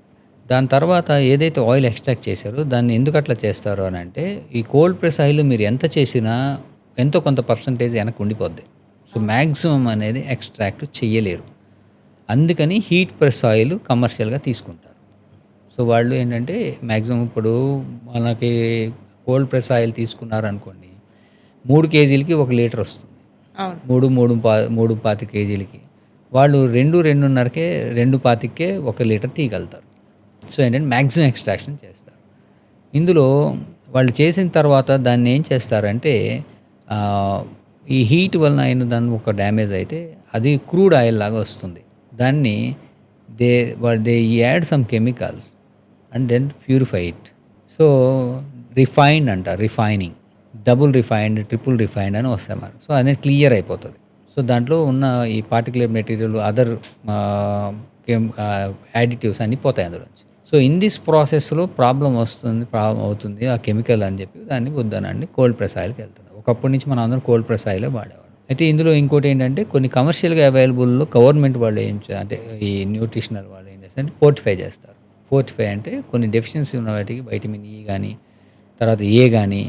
దాని తర్వాత ఏదైతే ఆయిల్ ఎక్స్ట్రాక్ట్ చేశారో దాన్ని ఎందుకు అట్లా చేస్తారు అని అంటే ఈ కోల్డ్ ప్రెస్ ఆయిల్ మీరు ఎంత చేసినా ఎంతో కొంత పర్సంటేజ్ వెనక్కి ఉండిపోద్ది. సో మ్యాక్సిమం అనేది ఎక్స్ట్రాక్ట్ చేయలేరు. అందుకని హీట్ ప్రెస్ ఆయిల్ కమర్షియల్గా తీసుకుంటారు. సో వాళ్ళు ఏంటంటే మ్యాక్సిమం ఇప్పుడు మనకి కోల్డ్ ప్రెస్ ఆయిల్ తీసుకున్నారు అనుకోండి, 3 కేజీలకి 1 లీటర్ వస్తుంది. 3-3.5 కేజీలకి వాళ్ళు 2-2.5కే 2.25కే 1 లీటర్ తీయగలుగుతారు. సో ఏంటంటే మ్యాక్సిమం ఎక్స్ట్రాక్షన్ చేస్తారు. ఇందులో వాళ్ళు చేసిన తర్వాత దాన్ని ఏం చేస్తారంటే ఈ హీట్ వలన అయిన దాన్ని ఒక డ్యామేజ్ అయితే అది క్రూడ్ ఆయిల్ లాగా వస్తుంది. దాన్ని they add some chemicals and then purify it. So refined అంట, refining, double refined, triple refined అని వస్తాయి మరి. సో అనేది క్లియర్ అయిపోతుంది. సో దాంట్లో ఉన్న ఈ పార్టికులర్ మెటీరియల్, అదర్ యాడిటివ్స్ అన్నీ పోతాయి అందులోంచి. సో ఇన్ దిస్ ప్రాసెస్లో ప్రాబ్లం అవుతుంది ఆ కెమికల్ అని చెప్పి దాన్ని వద్దనండి కోల్డ్ ప్రెస్ ఆయిల్కి వెళ్తుంది. ఒకప్పటి నుంచి మనం అందరం కోల్డ్ ప్రెస్ ఆయిలే వాడేవాళ్ళం. అయితే ఇందులో ఇంకోటి ఏంటంటే కొన్ని కమర్షియల్గా అవైలబుల్లో గవర్నమెంట్ వాళ్ళు అంటే ఈ న్యూట్రిషనల్ వాళ్ళు ఏం చేస్తారంటే ఫోర్టిఫై చేస్తారు. ఫోర్టిఫై అంటే కొన్ని డెఫిషియన్సీ ఉన్న వాటికి వైటమిన్ ఈ కానీ, తర్వాత ఏ కానీ,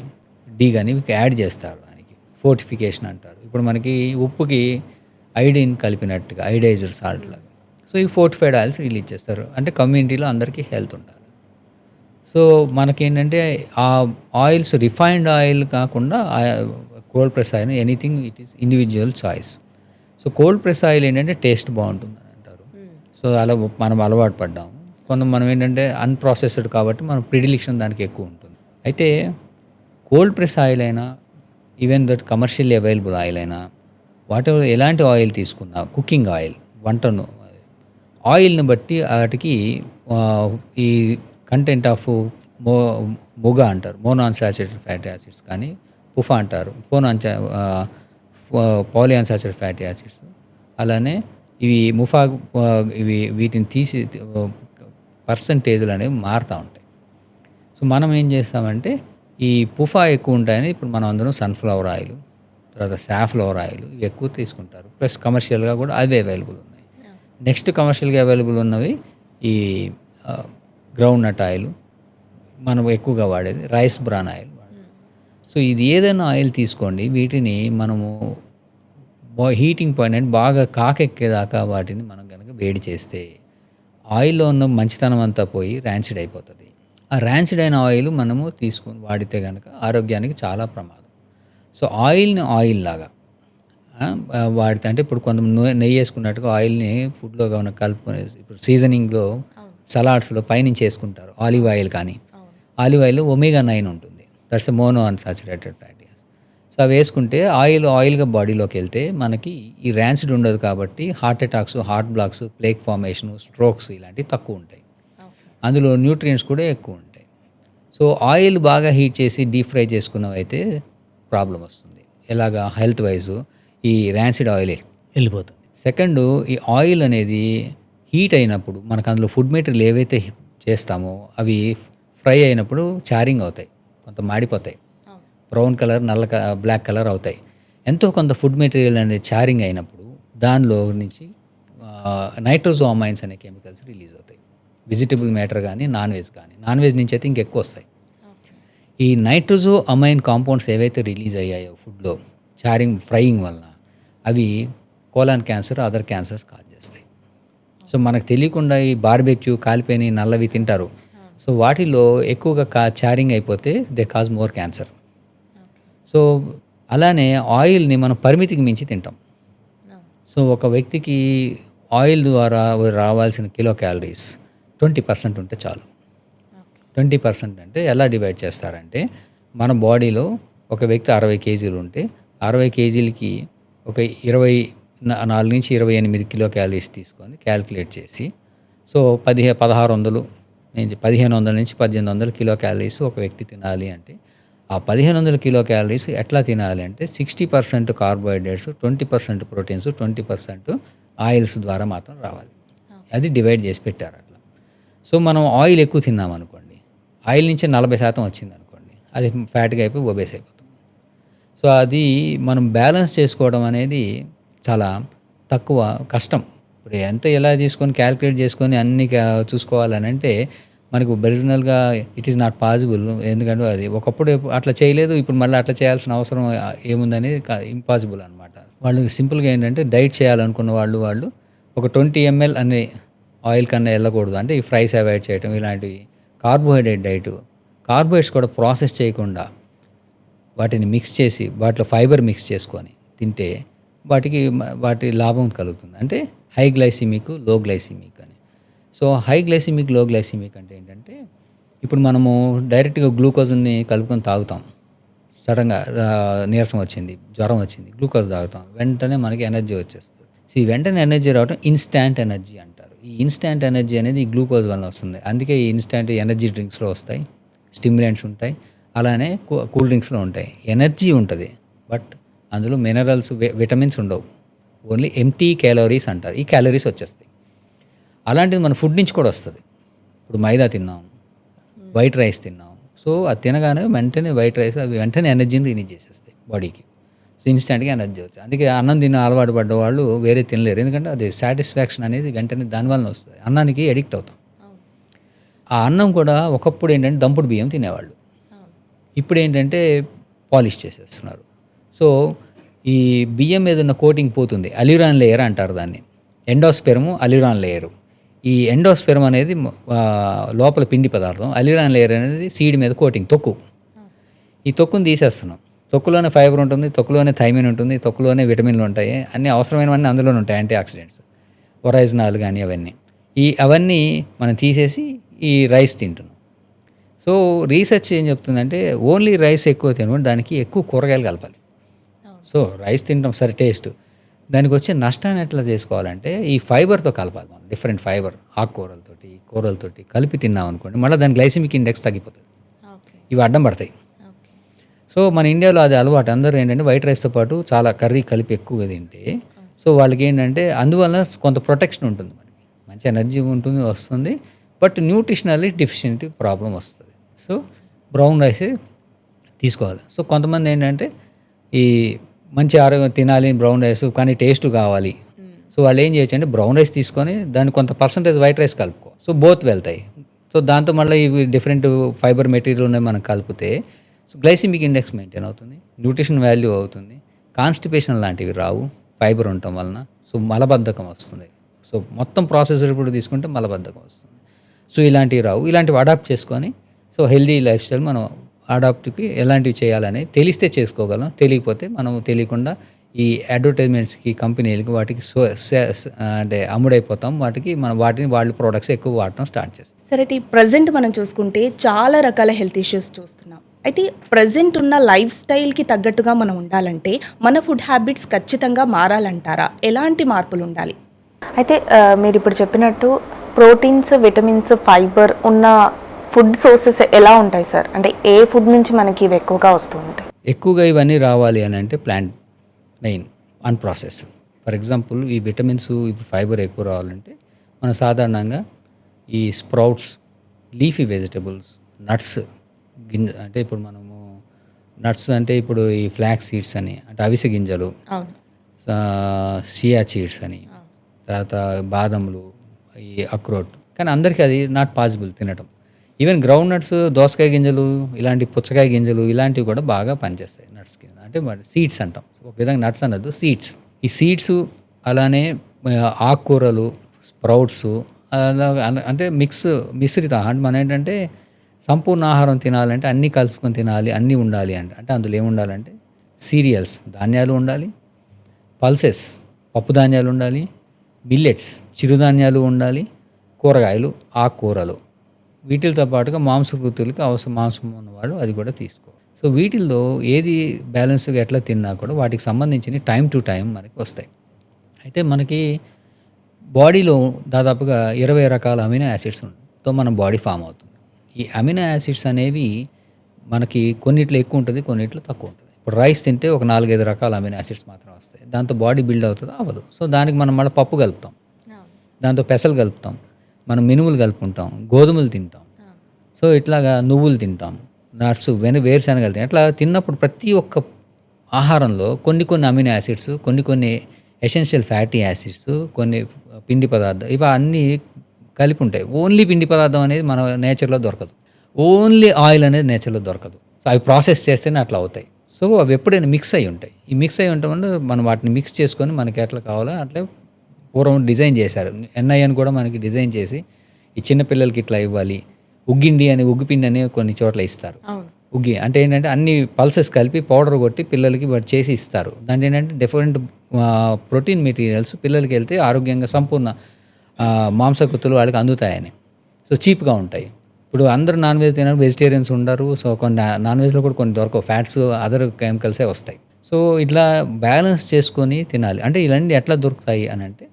డి కానీ యాడ్ చేస్తారు. దానికి ఫోర్టిఫికేషన్ అంటారు. ఇప్పుడు మనకి ఉప్పుకి ఐడిన్ కలిపినట్టుగా ఐడైజర్ సాల్ట్ లాగా. సో ఈ ఫోర్టిఫైడ్ ఆయిల్స్ రిలీజ్ చేస్తారు. అంటే కమ్యూనిటీలో అందరికీ హెల్త్ ఉండాలి. సో మనకేంటంటే ఆ ఆయిల్స్ రిఫైన్డ్ ఆయిల్ కాకుండా cold press oil anything it is individual choice. So cold press oil ఏంటంటే టేస్ట్ బాగుంటుందని అంటారు. సో అలా మనం అలవాటు పడ్డాము. మనం ఏంటంటే అన్ప్రాసెస్డ్ కాబట్టి మన ప్రిడిలిక్షన్ దానికి ఎక్కువ ఉంటుంది. అయితే కోల్డ్ ప్రెస్ ఆయిల్ అయినా even that commercially available oil అయినా వాటెవర్ ఎలాంటి ఆయిల్ తీసుకున్నా, కుకింగ్ ఆయిల్, వంటను ఆయిల్ని బట్టి వాటికి ఈ కంటెంట్ ఆఫ్ మొగ అంటారు, మోనోఅన్సాచురేటెడ్ ఫ్యాటీ యాసిడ్స్, కానీ పుఫా అంటారు, పాలిఅన్సాచురేటెడ్ ఫ్యాటీ యాసిడ్స్. అలానే వీటిని తీసి పర్సంటేజ్లు అనేవి మారుతూ ఉంటాయి. సో మనం ఏం చేస్తామంటే ఈ పుఫా ఎక్కువ ఉంటాయని ఇప్పుడు మనం అందరం సన్ఫ్లవర్ ఆయిల్, తర్వాత సాఫ్లవర్ ఆయిల్ ఇవి ఎక్కువ తీసుకుంటారు. ప్లస్ కమర్షియల్గా కూడా అవి అవైలబుల్ ఉన్నాయి. నెక్స్ట్ కమర్షియల్గా అవైలబుల్ ఉన్నవి ఈ గ్రౌండ్ నట్ ఆయిల్, మనం ఎక్కువగా వాడేది రైస్ బ్రాన్ ఆయిల్. సో ఇది ఏదైనా ఆయిల్ తీసుకోండి, వీటిని మనము హీటింగ్ పాయింట్ బాగా కాకెక్కేదాకా వాటిని మనం కనుక వేడి చేస్తే ఆయిల్లో ఉన్న మంచితనం అంతా పోయి ర్యాన్సిడ్ అయిపోతుంది. ఆ ర్యాన్సిడ్ అయిన ఆయిల్ మనము తీసుకొని వాడితే కనుక ఆరోగ్యానికి చాలా ప్రమాదం. సో ఆయిల్ని ఆయిల్ లాగా వాడితే, అంటే ఇప్పుడు కొంత నెయ్యి వేసుకున్నట్టుగా ఆయిల్ని ఫుడ్లో మనం కలుపుకునేసి, ఇప్పుడు సీజనింగ్లో సలాడ్స్లో పైనుంచి వేసుకుంటారు ఆలివ్ ఆయిల్. కానీ ఆలివ్ ఆయిల్ ఒమేగా-9 ఉంటుంది, that's a mono unsaturated fatty acid. So అవి వేసుకుంటే ఆయిల్గా బాడీలోకి వెళ్తే మనకి ఈ ర్యాన్సిడ్ ఉండదు, కాబట్టి heart attacks, heart blocks, plaque formation, strokes ఇలాంటివి తక్కువ ఉంటాయి. అందులో న్యూట్రియంట్స్ కూడా ఎక్కువ ఉంటాయి. సో ఆయిల్ బాగా హీట్ చేసి డీప్ ఫ్రై చేసుకున్నవైతే ప్రాబ్లం వస్తుంది. ఎలాగా హెల్త్ వైజ్ ఈ ర్యాన్సిడ్ ఆయిల్ వెళ్ళిపోతుంది. సెకండ్, ఈ ఆయిల్ అనేది హీట్ అయినప్పుడు మనకు అందులో ఫుడ్ మెటీరియల్ ఏవైతే చేస్తామో అవి ఫ్రై అయినప్పుడు చారింగ్ అవుతాయి, కొంత మాడిపోతాయి, బ్రౌన్ కలర్, బ్లాక్ కలర్ అవుతాయి. ఎంతో కొంత ఫుడ్ మెటీరియల్ అనేది చారింగ్ అయినప్పుడు దానిలో నుంచి నైట్రోజోమైన్స్ అనే కెమికల్స్ రిలీజ్ అవుతాయి. వెజిటబుల్ మ్యాటర్ కానీ నాన్ వెజ్ నుంచి అయితే ఇంకెక్కువ వస్తాయి. ఈ నైట్రోజోమైన్ కాంపౌండ్స్ ఏవైతే రిలీజ్ అయ్యాయో ఫుడ్లో ఫ్రైయింగ్ వలన అవి colon cancer, other cancers cause చేస్తాయి. సో మనకు తెలియకుండా ఈ బార్బెక్యూ, కాలిపోయిన నల్లవి తింటారు. సో వాటిలో ఎక్కువగా చారింగ్ అయిపోతే they cause more cancer. So అలానే ఆయిల్ని మనం పరిమితికి మించి తింటాం. సో ఒక వ్యక్తికి ఆయిల్ ద్వారా రావాల్సిన కిలో క్యాలరీస్ 20% ఉంటే చాలు. 20% అంటే ఎలా డివైడ్ చేస్తారంటే, మన బాడీలో ఒక వ్యక్తి 60 కేజీలు ఉంటే 60 కేజీలకి ఒక 24 నుంచి 28 కిలో క్యాలరీస్ తీసుకొని క్యాల్కులేట్ చేసి, సో 1500 నుంచి 1800 కిలో క్యాలరీస్ ఒక వ్యక్తి తినాలి అంటే, ఆ 1500 కిలో క్యాలరీస్ ఎట్లా తినాలి అంటే 60% కార్బోహైడ్రేట్స్, 20% ప్రోటీన్స్, 20% ఆయిల్స్ ద్వారా మాత్రం రావాలి. అది డివైడ్ చేసి పెట్టారు అట్లా. సో మనం ఆయిల్ ఎక్కువ తిన్నాం అనుకోండి, ఆయిల్ నుంచి 40% వచ్చింది అనుకోండి, అది ఫ్యాట్గా అయిపోయి ఒబేస్ అయిపోతుంది. సో అది మనం బ్యాలెన్స్ చేసుకోవడం అనేది చాలా తక్కువ కష్టం. ఇప్పుడు ఎంత ఎలా తీసుకొని క్యాల్కులేట్ చేసుకొని అన్ని చూసుకోవాలని అంటే మనకు ఒరిజినల్గా ఇట్ ఈస్ నాట్ పాసిబుల్. ఎందుకంటే అది ఒకప్పుడు అట్లా చేయలేదు, ఇప్పుడు మళ్ళీ అట్లా చేయాల్సిన అవసరం ఏముందనేది ఇంపాసిబుల్ అనమాట. వాళ్ళు సింపుల్గా ఏంటంటే డైట్ చేయాలనుకున్న వాళ్ళు ఒక 20 ml అనే ఆయిల్ కన్నా వెళ్ళకూడదు. అంటే ఈ ఫ్రైస్ అవాయిడ్ చేయటం, ఇలాంటివి. కార్బోహైడ్రేట్ డైట్, కార్బోహైడ్రేట్స్ కూడా ప్రాసెస్ చేయకుండా వాటిని మిక్స్ చేసి వాటిలో ఫైబర్ మిక్స్ చేసుకొని తింటే వాటి లాభం కలుగుతుంది. అంటే హై గ్లైసిమిక్, లో గ్లైసిమిక్ అని. So high glycemic, low glycemic అంటే ఏంటంటే, ఇప్పుడు మనము డైరెక్ట్గా గ్లూకోజ్ని కలుపుకొని తాగుతాం. సడన్గా నీరసం వచ్చింది, జ్వరం వచ్చింది, గ్లూకోజ్ తాగుతాం, వెంటనే మనకి ఎనర్జీ వచ్చేస్తుంది. సో ఈ వెంటనే ఎనర్జీ రావడం ఇన్స్టాంట్ ఎనర్జీ అంటారు. ఈ ఇన్స్టాంట్ ఎనర్జీ అనేది ఈ గ్లూకోజ్ వల్ల వస్తుంది. అందుకే ఈ ఇన్స్టాంట్ ఎనర్జీ డ్రింక్స్లో వస్తాయి, స్టిమ్యులెంట్స్ ఉంటాయి, అలానే కూల్ డ్రింక్స్లో ఉంటాయి. ఎనర్జీ ఉంటుంది, బట్ అందులో మినరల్స్, విటమిన్స్ ఉండవు. ఓన్లీ ఎంటీ క్యాలరీస్ అంటారు. ఈ క్యాలరీస్ వచ్చేస్తాయి. అలాంటిది మన ఫుడ్ నుంచి కూడా వస్తుంది. ఇప్పుడు మైదా తిన్నాం, వైట్ రైస్ తిన్నాం, సో అది తినగానే వెంటనే వైట్ రైస్ అవి వెంటనే ఎనర్జీని రిలీజ్ చేసేస్తాయి బాడీకి. సో ఇన్స్టెంట్గా ఎనర్జీ వచ్చింది. అందుకే అన్నం తిన్న అలవాటు పడ్డ వాళ్ళు వేరే తినలేరు, ఎందుకంటే అది సాటిస్ఫాక్షన్ అనేది వెంటనే దానివల్ల వస్తుంది. అన్నానికి అడిక్ట్ అవుతాం. ఆ అన్నం కూడా ఒకప్పుడు ఏంటంటే దంపుడు బియ్యం తినేవాళ్ళు, ఇప్పుడు ఏంటంటే పాలిష్ చేసేస్తున్నారు. సో ఈ బియ్యం మీద ఉన్న కోటింగ్ పోతుంది. అల్యూరాన్ లేయర్ అంటారు దాన్ని, ఎండోస్పెర్మ్, అల్యూరాన్ లేయరు. ఈ ఎండోస్పెర్మ్ అనేది లోపల పిండి పదార్థం, అల్యూరాన్ లేయర్ అనేది సీడ్ మీద కోటింగ్, తొక్కు. ఈ తొక్కును తీసేస్తున్నాం. తొక్కులోనే ఫైబర్ ఉంటుంది, తొక్కులోనే థైమిన్ ఉంటుంది, తొక్కులోనే విటమిన్లు ఉంటాయి, అన్నీ అవసరమైనవన్నీ అందులోనే ఉంటాయి, యాంటీ ఆక్సిడెంట్స్, ఒరైజినాల్ కానీ అవన్నీ మనం తీసేసి ఈ రైస్ తింటున్నాం. సో రీసెర్చ్ ఏం చెప్తుందంటే, ఓన్లీ రైస్ ఎక్కువ తినడం, దానికి ఎక్కువ కూరగాయలు కలపాలి. సో రైస్ తింటాం సరే టేస్ట్, దానికి వచ్చే నష్టాన్ని ఎట్లా చేసుకోవాలంటే ఈ ఫైబర్తో కలపాలి. మనం డిఫరెంట్ ఫైబర్, ఆకుకూరలతోటి, కూరలతోటి కలిపి తిన్నాం అనుకోండి, మళ్ళీ దాని గ్లైసిమిక్ ఇండెక్స్ తగ్గిపోతుంది. ఇవి అడ్డం పడతాయి. సో మన ఇండియాలో అది అలవాటు. అందరూ ఏంటంటే వైట్ రైస్తో పాటు చాలా కర్రీ కలిపి ఎక్కువగా తింటే, సో వాళ్ళకి ఏంటంటే అందువల్ల కొంత ప్రొటెక్షన్ ఉంటుంది, మనకి మంచి ఎనర్జీ ఉంటుంది, వస్తుంది, బట్ న్యూట్రిషనల్లీ డెఫిషియెంట్ ప్రాబ్లం వస్తుంది. సో బ్రౌన్ రైసే తీసుకోవాలి. సో కొంతమంది ఏంటంటే ఈ మంచి ఆరోగ్యం తినాలి బ్రౌన్ రైస్, కానీ టేస్ట్ కావాలి. సో వాళ్ళు ఏం చేయొచ్చు అంటే బ్రౌన్ రైస్ తీసుకొని దాన్ని కొంత పర్సంటేజ్ వైట్ రైస్ కలుపుకో, సో బోత్ వెళ్తాయి. సో సో దాంతో మళ్ళీ ఇవి డిఫరెంట్ ఫైబర్ మెటీరియల్ ఉన్నాయి మనం కలిపితే సో గ్లైసిమిక్ ఇండెక్స్ మెయింటైన్ అవుతుంది, న్యూట్రిషన్ వాల్యూ అవుతుంది, కాన్స్టిపేషన్ లాంటివి రావు ఫైబర్ ఉండటం వలన. సో మలబద్ధకం వస్తుంది. సో మొత్తం ప్రాసెసర్ కూడా తీసుకుంటే మలబద్ధకం వస్తుంది. సో ఇలాంటివి రావు. ఇలాంటివి అడాప్ట్ చేసుకొని సో హెల్దీ లైఫ్ స్టైల్ మనం అడాప్ట్కి ఎలాంటివి చేయాలని తెలిస్తే చేసుకోగలం. తెలియకపోతే మనం తెలియకుండా ఈ అడ్వర్టైజ్మెంట్స్కి కంపెనీలకి వాటికి అంటే అమ్ముడైపోతాం. వాటిని వాళ్ళ ప్రోడక్ట్స్ ఎక్కువ వాడటం స్టార్ట్ చేస్తాం. సరే, అయితే ప్రజెంట్ మనం చూసుకుంటే చాలా రకాల హెల్త్ ఇష్యూస్ చూస్తున్నాం. అయితే ప్రజెంట్ ఉన్న లైఫ్ స్టైల్కి తగ్గట్టుగా మనం ఉండాలంటే మన ఫుడ్ హ్యాబిట్స్ ఖచ్చితంగా మారాలంటారా? ఎలాంటి మార్పులు ఉండాలి? అయితే మీరు ఇప్పుడు చెప్పినట్టు ప్రోటీన్స్, విటమిన్స్, ఫైబర్ ఉన్న ఫుడ్ సోర్సెస్ ఎలా ఉంటాయి సార్? అంటే ఏ ఫుడ్ నుంచి మనకి ఇవి ఎక్కువగా వస్తూ ఉంటాయి? ఎక్కువగా ఇవన్నీ రావాలి అని అంటే ప్లాంట్ మెయిన్ అన్ప్రాసెస్. ఫర్ ఎగ్జాంపుల్ ఈ విటమిన్స్, ఫైబర్ ఎక్కువ రావాలంటే మనం సాధారణంగా ఈ స్ప్రౌట్స్, లీఫీ వెజిటబుల్స్, నట్స్ అంటే ఇప్పుడు మనము నట్స్ అంటే ఇప్పుడు ఈ ఫ్లాక్స్ సీడ్స్ అని అంటే అవిసె గింజలు, సియా సీడ్స్ అని, తర్వాత బాదంలు, ఈ అక్రోట్. కానీ అందరికీ అది నాట్ పాసిబుల్ తినటం. ఈవెన్ గ్రౌండ్ నట్స్, దోసకాయ గింజలు, ఇలాంటి పుచ్చకాయ గింజలు ఇలాంటివి కూడా బాగా పనిచేస్తాయి నట్స్ కింద. అంటే సీడ్స్ అంటాం. ఒక విధంగా నట్స్ అనద్దు, సీడ్స్. ఈ సీడ్స్ అలానే ఆకుకూరలు, స్ప్రౌట్స్ అంటే మిశ్రిత అంటే మనం ఏంటంటే సంపూర్ణ ఆహారం తినాలంటే అన్నీ కలుపుకొని తినాలి, అన్నీ ఉండాలి అంటే అందులో ఏముండాలంటే సీరియల్స్, ధాన్యాలు ఉండాలి, పల్సెస్, పప్పు ధాన్యాలు ఉండాలి, మిల్లెట్స్, చిరుధాన్యాలు ఉండాలి, కూరగాయలు, ఆకుకూరలు. వీటితో పాటుగా మాంసకృతులకి మాంసం ఉన్నవాళ్ళు అది కూడా తీసుకో. సో వీటిల్లో ఏది బ్యాలెన్స్గా ఎట్లా తిన్నా కూడా వాటికి సంబంధించిన టైం టు టైం మనకి వస్తాయి. అయితే మనకి బాడీలో దాదాపుగా 20 రకాల అమినో యాసిడ్స్తో మన బాడీ ఫామ్ అవుతుంది. ఈ అమినో యాసిడ్స్ అనేవి మనకి కొన్నిట్లో ఎక్కువ ఉంటుంది, కొన్నిట్లో తక్కువ ఉంటుంది. ఇప్పుడు రైస్ తింటే ఒక 4-5 రకాల అమినో యాసిడ్స్ మాత్రం వస్తాయి. దాంతో బాడీ బిల్డ్ అవుతుంది అవ్వదు. సో దానికి మనం మళ్ళీ పప్పు కలుపుతాం, దాంతో పెసలు కలుపుతాం, మనం మినుములు కలుపుకుంటాం, గోధుమలు తింటాం, సో ఇట్లాగా నువ్వులు తింటాం, నట్స్, వేరుశనగలు తింటాం. అట్లా తిన్నప్పుడు ప్రతి ఒక్క ఆహారంలో కొన్ని అమినో యాసిడ్స్, కొన్ని ఎసెన్షియల్ ఫ్యాటీ యాసిడ్స్, కొన్ని పిండి పదార్థాలు ఇవి అన్నీ కలిపి ఉంటాయి. ఓన్లీ పిండి పదార్థం అనేది మన నేచర్లో దొరకదు, ఓన్లీ ఆయిల్ అనేది నేచర్లో దొరకదు. సో అవి ప్రాసెస్ చేస్తేనే అట్లా అవుతాయి. సో అవి ఎప్పుడైనా మిక్స్ అయి ఉంటాయి. ఈ మిక్స్ అయి ఉండటం వల్ల మనం వాటిని మిక్స్ చేసుకొని మనకి ఎట్లా కావాలో అట్లా పూర్వం డిజైన్ చేశారు. ఎన్ఐఎన్ కూడా మనకి డిజైన్ చేసి ఈ చిన్నపిల్లలకి ఇట్లా ఇవ్వాలి, ఉగ్గిపిండి అని కొన్ని చోట్ల ఇస్తారు. ఉగ్గి అంటే ఏంటంటే అన్ని పల్సెస్ కలిపి పౌడర్ కొట్టి పిల్లలకి వాటి చేసి ఇస్తారు. దాంట్లో ఏంటంటే డిఫరెంట్ ప్రోటీన్ మెటీరియల్స్ పిల్లలకి వెళ్తే ఆరోగ్యంగా సంపూర్ణ మాంసకృతులు వాళ్ళకి అందుతాయని. సో చీప్గా ఉంటాయి. ఇప్పుడు అందరూ నాన్ వెజ్ తినరు, వెజిటేరియన్స్ ఉండరు. సో కొన్ని నాన్ వెజ్లో కూడా కొన్ని దొరకవు, ఫ్యాట్స్, అదర్ కెమికల్సే వస్తాయి. సో ఇట్లా బ్యాలెన్స్ చేసుకొని తినాలి. అంటే ఇలాంటి ఎట్లా దొరుకుతాయి అని అంటే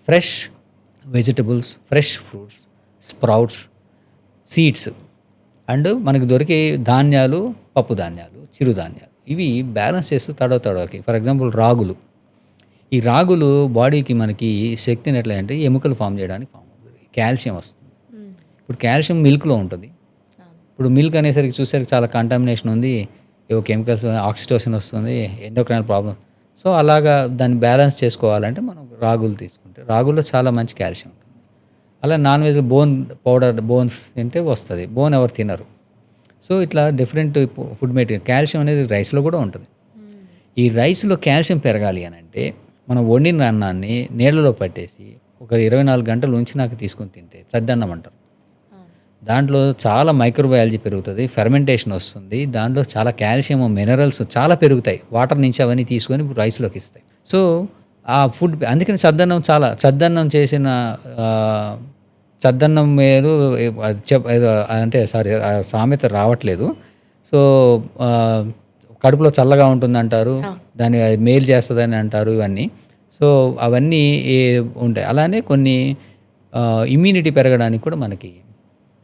fresh vegetables, fresh fruits, sprouts, seeds and మనకి దొరికే ధాన్యాలు, పప్పు ధాన్యాలు, చిరుధాన్యాలు ఇవి బ్యాలెన్స్ చేస్తూ తడవకి. ఫర్ ఎగ్జాంపుల్ రాగులు. ఈ రాగులు బాడీకి మనకి శక్తిని ఎట్లా అంటే ఎముకలు ఫామ్ చేయడానికి ఫామ్ అవుతుంది. కాల్షియం వస్తుంది. ఇప్పుడు కాల్షియం మిల్క్లో ఉంటుంది. ఇప్పుడు మిల్క్ అనేసరికి చూసేసరికి చాలా కంటామినేషన్ ఉంది, ఏవో కెమికల్స్, ఆక్సిటోసిన్ వస్తుంది, ఎండోక్రైనల్ ప్రాబ్లమ్. సో అలాగా దాన్ని బ్యాలెన్స్ చేసుకోవాలంటే మనం రాగులు తీసుకుంటే రాగుల్లో చాలా మంచి కాల్షియం ఉంటుంది. అలా నాన్ వెజ్ బోన్స్ తింటే వస్తుంది. బోన్ ఎవరు తినరు. సో ఇట్లా డిఫరెంట్ ఫుడ్ మెటీరియల్. కాల్షియం అనేది రైస్లో కూడా ఉంటుంది. ఈ రైస్లో కాల్షియం పెరగాలి అని అంటే మనం వండిన అన్నాన్ని నీళ్ళలో పట్టేసి ఒక 24 గంటలు ఉంచినాక తీసుకొని తింటే సద్దన్నం అంటారు. దాంట్లో చాలా మైక్రోబయాలజీ పెరుగుతుంది, ఫెర్మెంటేషన్ వస్తుంది, దాంట్లో చాలా కాల్షియం, మినరల్స్ చాలా పెరుగుతాయి. వాటర్ నుంచి అవన్నీ తీసుకొని రైస్లోకి ఇస్తాయి. సో ఆ ఫుడ్ అందుకని సద్దన్నం చేసిన సద్దన్నం మీరు ఏదో అంటే సామెత రావట్లేదు. సో కడుపులో చల్లగా ఉంటుంది అంటారు, దాన్ని మేలు చేస్తుందని అంటారు, ఇవన్నీ. సో అవన్నీ ఉంటాయి. అలానే కొన్ని ఇమ్యూనిటీ పెరగడానికి కూడా మనకి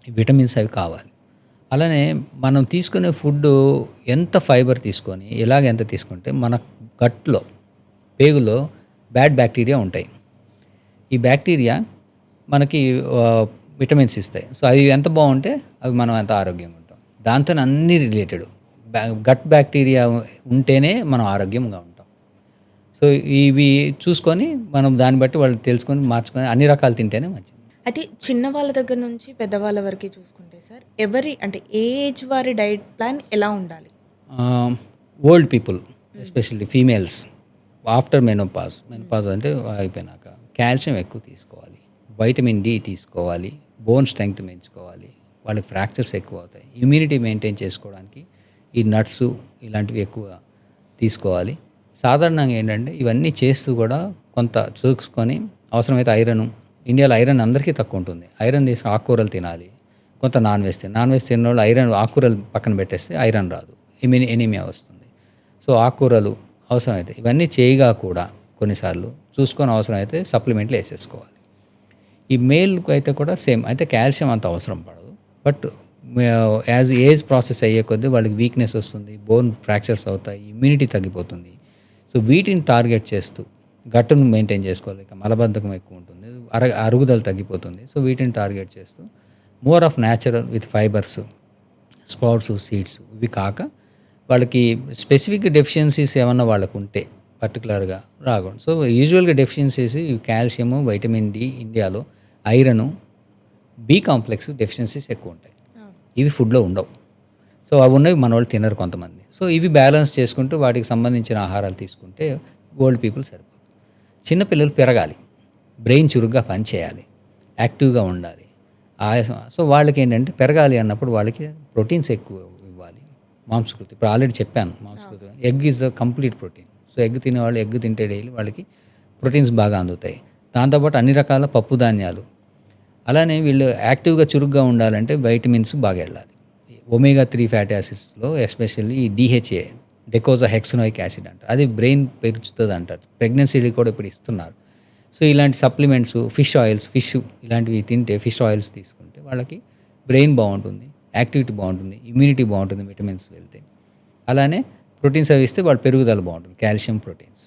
విటమిన్స్ అవి కావాలి. అలానే మనం తీసుకునే ఫుడ్ ఎంత ఫైబర్ తీసుకొని ఎంత తీసుకుంటే మన గట్లో, పేగులో బ్యాడ్ బ్యాక్టీరియా ఉంటాయి. ఈ బ్యాక్టీరియా మనకి విటమిన్స్ ఇస్తాయి. సో అవి ఎంత బాగుంటే అవి మనం ఎంత ఆరోగ్యంగా ఉంటాం. దాంతో అన్నీ రిలేటెడ్. గట్ బ్యాక్టీరియా ఉంటేనే మనం ఆరోగ్యంగా ఉంటాం. సో ఇవి చూసుకొని మనం దాన్ని బట్టి వాళ్ళు తెలుసుకొని మార్చుకొని అన్ని రకాలు తింటేనే మంచిది. అయితే చిన్న వాళ్ళ దగ్గర నుంచి పెద్దవాళ్ళ వరకు చూసుకుంటే సార్ ఎవరి అంటే ఏ ఏజ్ వారి డైట్ ప్లాన్ ఎలా ఉండాలి? Old people especially females after menopause అంటే అయిపోయినాక కాల్షియం ఎక్కువ తీసుకోవాలి, వైటమిన్ డి తీసుకోవాలి, బోన్ స్ట్రెంగ్త్ పెంచుకోవాలి, వాళ్ళకి ఫ్రాక్చర్స్ ఎక్కువ అవుతాయి, ఇమ్యూనిటీ మెయింటైన్ చేసుకోవడానికి ఈ నట్స్ ఇలాంటివి ఎక్కువ తీసుకోవాలి. సాధారణంగా ఏంటంటే ఇవన్నీ చేస్తూ కూడా కొంత చూసుకొని అవసరమైతే ఐరన్, ఇండియాలో ఐరన్ అందరికీ తక్కువ ఉంటుంది, ఐరన్ తీసి ఆకుకూరలు తినాలి, కొంత నాన్ వెజ్ తిన్న వాళ్ళు ఐరన్ ఆకుకూరలు పక్కన పెట్టేస్తే ఐరన్ రాదు, ఎనీమియా వస్తుంది. సో ఆకుకూరలు అవసరమైతే ఇవన్నీ చేయగా కూడా కొన్నిసార్లు చూసుకొని అవసరమైతే సప్లిమెంట్లు వేసేసుకోవాలి. ఈ మేల్కు అయితే కూడా సేమ్, అయితే కాల్షియం అంత అవసరం పడదు, బట్ యాజ్ ఏజ్ ప్రాసెస్ అయ్యే కొద్దీ వాళ్ళకి వీక్నెస్ వస్తుంది, బోన్ ఫ్రాక్చర్స్ అవుతాయి, ఇమ్యూనిటీ తగ్గిపోతుంది. సో వీటిని టార్గెట్ చేస్తూ గట్టును మెయింటైన్ చేసుకోవాలి, ఇక మలబద్ధకం ఎక్కువ ఉంటుంది, అరుగుదల తగ్గిపోతుంది. సో వీటిని టార్గెట్ చేస్తూ more of natural with fibres, sprouts, seeds ఇవి కాక వాళ్ళకి స్పెసిఫిక్ డెఫిషియన్సీస్ ఏమన్నా వాళ్ళకు ఉంటే పర్టికులర్గా రాకూడదు. సో యూజువల్గా డెఫిషియన్సీస్ వైటమిన్ వైటమిన్ డి, ఇండియాలో ఐరను, బి కాంప్లెక్స్ డెఫిషియన్సీస్ ఎక్కువ ఉంటాయి, ఇవి ఫుడ్లో ఉండవు. సో అవి ఉన్నవి మన వాళ్ళు తినరు కొంతమంది. సో ఇవి బ్యాలెన్స్ చేసుకుంటూ వాటికి సంబంధించిన ఆహారాలు తీసుకుంటే ఓల్డ్ పీపుల్ సరిపోతుంది. చిన్నపిల్లలు పెరగాలి, బ్రెయిన్ చురుగ్గా పనిచేయాలి, యాక్టివ్గా ఉండాలి, ఆయాసం. సో వాళ్ళకి ఏంటంటే పెరగాలి అన్నప్పుడు వాళ్ళకి ప్రోటీన్స్ ఎక్కువ ఇవ్వాలి. మాంసకృతి ఇప్పుడు ఆల్రెడీ చెప్పాను, మాంసకృతి egg is the complete protein. So egg తినేవాళ్ళు ఎగ్ తింటే డైలీ వాళ్ళకి ప్రోటీన్స్ బాగా అందుతాయి. దాంతోపాటు అన్ని రకాల పప్పు ధాన్యాలు. అలానే వీళ్ళు యాక్టివ్గా చురుగ్గా ఉండాలంటే వైటమిన్స్ బాగా వెళ్ళాలి. ఒమేగా 3 ఫ్యాటీ యాసిడ్స్లో ఎస్పెషల్లీ ఈ డిహెచ్ఏ, డెకోజా హెక్సనోయిక్ యాసిడ్ అంటారు, అది బ్రెయిన్ పెంచుతుంది అంటారు. ప్రెగ్నెన్సీలు కూడా ఇప్పుడు ఇస్తున్నారు. సో ఇలాంటి సప్లిమెంట్స్, ఫిష్ ఇలాంటివి తింటే, ఫిష్ ఆయిల్స్ తీసుకుంటే వాళ్ళకి బ్రెయిన్ బాగుంటుంది, యాక్టివిటీ బాగుంటుంది, ఇమ్యూనిటీ బాగుంటుంది, విటమిన్స్ వెళ్తే. అలానే ప్రోటీన్స్ అవి ఇస్తే వాళ్ళ పెరుగుదల బాగుంటుంది, కాల్షియం, ప్రోటీన్స్.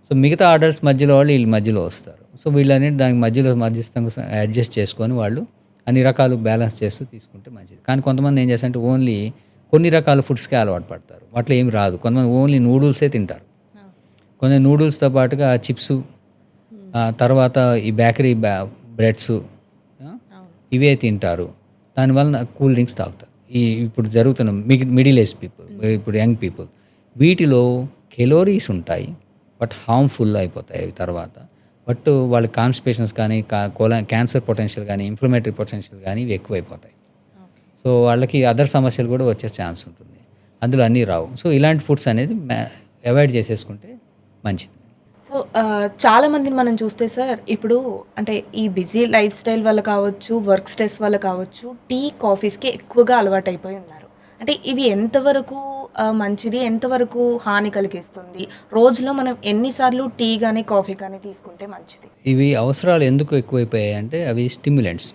సో మిగతా ఆర్డర్స్ మధ్యలో వాళ్ళు వీళ్ళు మధ్యలో వస్తారు. సో వీళ్ళని దానికి మధ్యస్థంగా అడ్జస్ట్ చేసుకొని వాళ్ళు అన్ని రకాలు బ్యాలెన్స్ చేస్తూ తీసుకుంటే మంచిది. కానీ కొంతమంది ఏం చేస్తారంటే ఓన్లీ కొన్ని రకాల ఫుడ్స్కే అలవాటు పడతారు, వాటిలో ఏమి రాదు. కొంతమంది ఓన్లీ నూడిల్సే తింటారు, కొంచెం నూడిల్స్తో పాటుగా చిప్స్, తర్వాత ఈ బేకరీ బ్రెడ్స్ ఇవే తింటారు. దానివల్ల కూల్ డ్రింక్స్ తాగుతారు. ఇప్పుడు జరుగుతున్న మిడిల్ ఏజ్ పీపుల్, ఇప్పుడు యంగ్ పీపుల్, వీటిలో కెలోరీస్ ఉంటాయి బట్ హార్మ్ఫుల్ అయిపోతాయి అవి తర్వాత. బట్ వాళ్ళ కాన్స్టిపేషన్స్ కానీ, క్యాన్సర్ పొటెన్షియల్ కానీ, ఇన్ఫ్లమేటరీ పొటెన్షియల్ కానీ ఇవి ఎక్కువైపోతాయి. సో వాళ్ళకి అదర్ సమస్యలు కూడా వచ్చే ఛాన్స్ ఉంటుంది, అందులో అన్నీ రావు. సో ఇలాంటి ఫుడ్స్ అనేది అవాయిడ్ చేసేసుకుంటే మంచిది. సో చాలా మందిని మనం చూస్తే సార్ ఇప్పుడు అంటే ఈ బిజీ లైఫ్ స్టైల్ వల్ల కావచ్చు, వర్క్ స్ట్రెస్ వల్ల కావచ్చు, టీ కాఫీస్కి ఎక్కువగా అలవాటు అయిపోయి ఉన్నారు. అంటే ఇవి ఎంతవరకు మంచిది, ఎంతవరకు హాని కలిగిస్తుంది? రోజులో మనం ఎన్నిసార్లు టీ కానీ కాఫీ కానీ తీసుకుంటే మంచిది? ఇవి అవసరాలు ఎందుకు ఎక్కువైపోయాయి అంటే అవి స్టిమ్యులెంట్స్.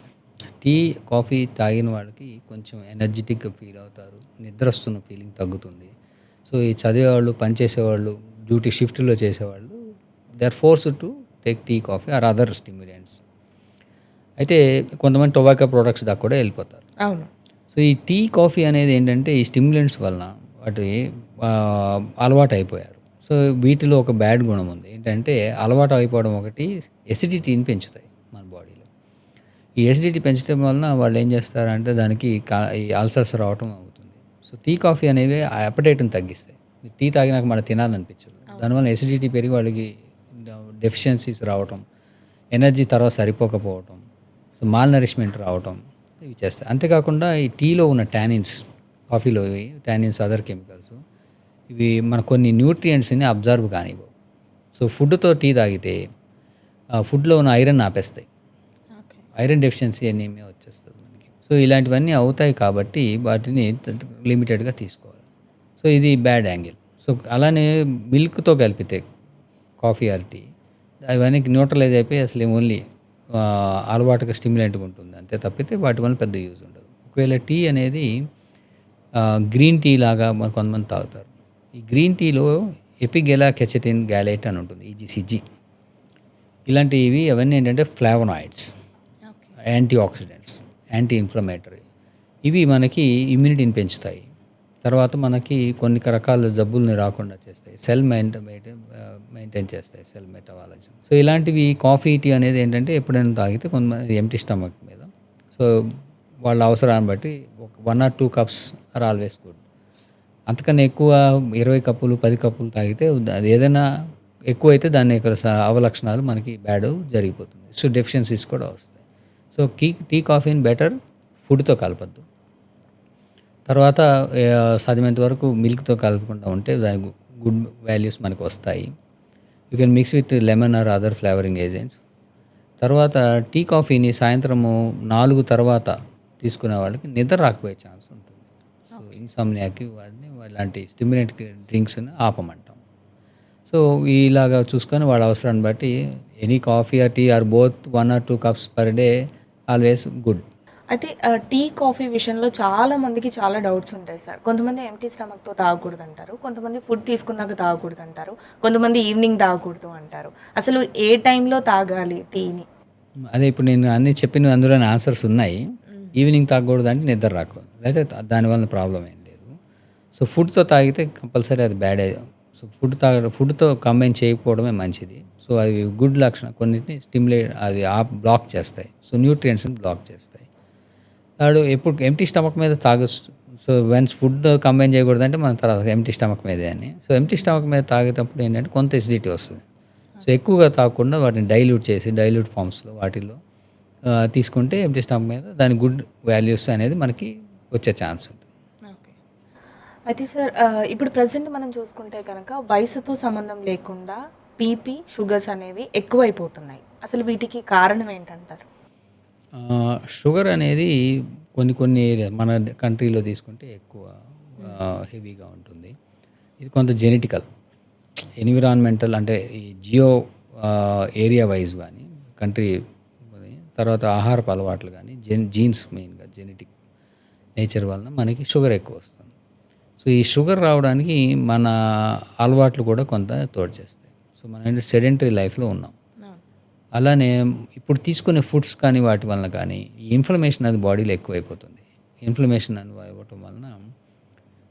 టీ కాఫీ తాగిన వాళ్ళకి కొంచెం ఎనర్జెటిక్గా ఫీల్ అవుతారు, నిద్ర వస్తున్న ఫీలింగ్ తగ్గుతుంది. సో ఈ చదివేవాళ్ళు, పనిచేసేవాళ్ళు, డ్యూటీ షిఫ్ట్లో చేసేవాళ్ళు they are forced to take tea, coffee or other stimulants. అయితే కొంతమంది టొబాకో ప్రోడక్ట్స్ దాకా కూడా వెళ్ళిపోతారు. అవును. సో ఈ టీ, కాఫీ అనేది ఏంటంటే ఈ స్టిమ్యులెంట్స్ వలన వాటి అలవాటు అయిపోయారు. సో వీటిలో ఒక బ్యాడ్ గుణం ఉంది ఏంటంటే అలవాటు అయిపోవడం ఒకటి, ఎసిడిటీని పెంచుతాయి మన బాడీలో. ఈ ఎసిడిటీ పెంచడం వలన వాళ్ళు ఏం చేస్తారంటే దానికి ఈ అల్సర్స్ రావటం అవుతుంది. సో టీ, కాఫీ అనేవి అపటైట్ని తగ్గిస్తాయి. టీ తాగినాక మనకు తినాలనిపించదు, దానివల్ల ఎసిడిటీ పెరిగి వాళ్ళకి డెఫిషియన్సీస్ రావటం, ఎనర్జీ తర్వాత సరిపోకపోవటం, సో మాల్ నరిష్మెంట్ రావటం ఇవి చేస్తాయి. అంతేకాకుండా ఈ టీలో ఉన్న టానిన్స్, కాఫీలో టానిన్స్, అదర్ కెమికల్స్ ఇవి మన కొన్ని న్యూట్రియంట్స్ని అబ్జర్వ్ కానివ్వవు. సో ఫుడ్తో టీ తాగితే ఆ ఫుడ్లో ఉన్న ఐరన్ ఆపేస్తాయి, ఐరన్ డెఫిషియన్సీ అనేమి వచ్చేస్తుంది మనకి. సో ఇలాంటివన్నీ అవుతాయి కాబట్టి వాటిని లిమిటెడ్గా తీసుకోవాలి. సో ఇది బ్యాడ్ యాంగిల్. సో అలానే మిల్క్తో కలిపితే కాఫీ ఆర్ టీ అవన్నీ న్యూట్రలైజ్ అయిపోయి అసలు ఓన్లీ అలవాటుగా స్టిమ్యులెంట్గా ఉంటుంది అంతే తప్పితే వాటి వల్ల పెద్ద యూజ్ ఉండదు. ఒకవేళ టీ అనేది గ్రీన్ టీ లాగా మరి కొంతమంది తాగుతారు. ఈ గ్రీన్ టీలో ఎపిగెలా కెచెటిన్ గ్యాలైట్ అని ఉంటుంది, ఈజీసీజీ. ఇలాంటివి అవన్నీ ఏంటంటే flavonoids, antioxidants, anti inflammatory. ఇవి మనకి ఇమ్యూనిటీని పెంచుతాయి, తర్వాత మనకి కొన్ని రకాల జబ్బుల్ని రాకుండా చేస్తాయి. మెయింటైన్ చేస్తాయి సెల్ మెటబాలిజం. సో ఇలాంటివి కాఫీ, టీ అనేది ఏంటంటే ఎప్పుడైనా తాగితే కొంతమంది ఎంప్టీ స్టమక్ మీద, సో వాళ్ళ అవసరాన్ని బట్టి 1 or 2 cups are always good. అంతకన్నా ఎక్కువ 20 కప్పులు 10 కప్పులు తాగితే అది ఏదైనా ఎక్కువైతే దాని యొక్క అవలక్షణాలు మనకి బ్యాడ్ జరిగిపోతుంది. సో డెఫిషియన్సీస్ కూడా వస్తాయి. సో టీ కాఫీని బెటర్ ఫుడ్తో కలపద్దు. తర్వాత సాధ్యమైనంత వరకు మిల్క్తో కలపకుండా ఉంటే దానికి గుడ్ వాల్యూస్ మనకు వస్తాయి. You can mix with lemon or other flavouring agents. తర్వాత టీ కాఫీని సాయంత్రము 4 తర్వాత తీసుకునే వాళ్ళకి నిద్ర రాకపోయే ఛాన్స్ ఉంటుంది. సో ఇన్సామ్నియాకి వాటిని ఇలాంటి స్టిమ్యులేట్ డ్రింక్స్ని ఆపమంటాం. సో ఇలాగా చూసుకొని వాళ్ళ అవసరాన్ని బట్టి any coffee or tea or both 1 or 2 cups per day always good. అయితే టీ కాఫీ విషయంలో చాలా మందికి చాలా డౌట్స్ ఉంటాయి సార్. కొంతమంది ఎంటీ స్టమక్తో తాగకూడదు అంటారు, కొంతమంది ఫుడ్ తీసుకున్నాక తాగకూడదు అంటారు, కొంతమంది ఈవినింగ్ తాగకూడదు అంటారు. అసలు ఏ టైంలో తాగాలి టీని? అదే ఇప్పుడు నేను అన్నీ చెప్పిన అందులోని ఆన్సర్స్ ఉన్నాయి. ఈవినింగ్ తాగకూడదు అంటే నిద్ర రాకూడదు, లేకపోతే దానివల్ల ప్రాబ్లం ఏం లేదు. సో ఫుడ్తో తాగితే కంపల్సరీ అది బ్యాడ్. సో ఫుడ్తో కంబైన్ చేయకపోవడమే మంచిది. సో అవి గుడ్ లక్షణం, కొన్నిటిని స్టిమ్యులేట్ అది బ్లాక్ చేస్తాయి. సో న్యూట్రియంట్స్ని బ్లాక్ చేస్తాయి. వాడు ఎప్పుడు ఎంటీ స్టమక్ మీద తాగొచ్చు. సో వన్స్ ఫుడ్ కంబైన్ చేయకూడదు అంటే మన తర్వాత ఎంటీ స్టమక్ మీదే అని. సో ఎంటీ స్టమక్ మీద తాగేటప్పుడు ఏంటంటే కొంత ఎసిడిటీ వస్తుంది. సో ఎక్కువగా తాగకుండా వాటిని డైల్యూట్ ఫామ్స్లో వాటిల్లో తీసుకుంటే ఎంటీ స్టమక్ మీద దాని గుడ్ వాల్యూస్ అనేది మనకి వచ్చే ఛాన్స్ ఉంటుంది. ఓకే. అయితే సార్ ఇప్పుడు ప్రజెంట్ మనం చూసుకుంటే కనుక వయసుతో సంబంధం లేకుండా బీపీ, షుగర్స్ అనేవి ఎక్కువైపోతున్నాయి. అసలు వీటికి కారణం ఏంటంటారు? షుగర్ అనేది కొన్ని మన కంట్రీలో తీసుకుంటే ఎక్కువ హెవీగా ఉంటుంది. ఇది కొంత జెనెటికల్, ఎన్విరాన్మెంటల్ అంటే ఈ ఏరియా వైజ్ కానీ కంట్రీ, తర్వాత ఆహారపు అలవాట్లు కానీ జీన్స్ మెయిన్గా జెనెటిక్ నేచర్ వలన మనకి షుగర్ ఎక్కువ వస్తుంది. సో ఈ షుగర్ రావడానికి మన అలవాట్లు కూడా కొంత తోడు చేస్తాయి. సో మనం సెడెంటరీ లైఫ్లో ఉన్నాం. అలానే ఇప్పుడు తీసుకునే ఫుడ్స్ కానీ వాటి వలన కానీ ఈ ఇన్ఫ్లమేషన్ అది బాడీలో ఎక్కువైపోతుంది. ఇన్ఫ్లమేషన్ అని అవ్వటం వలన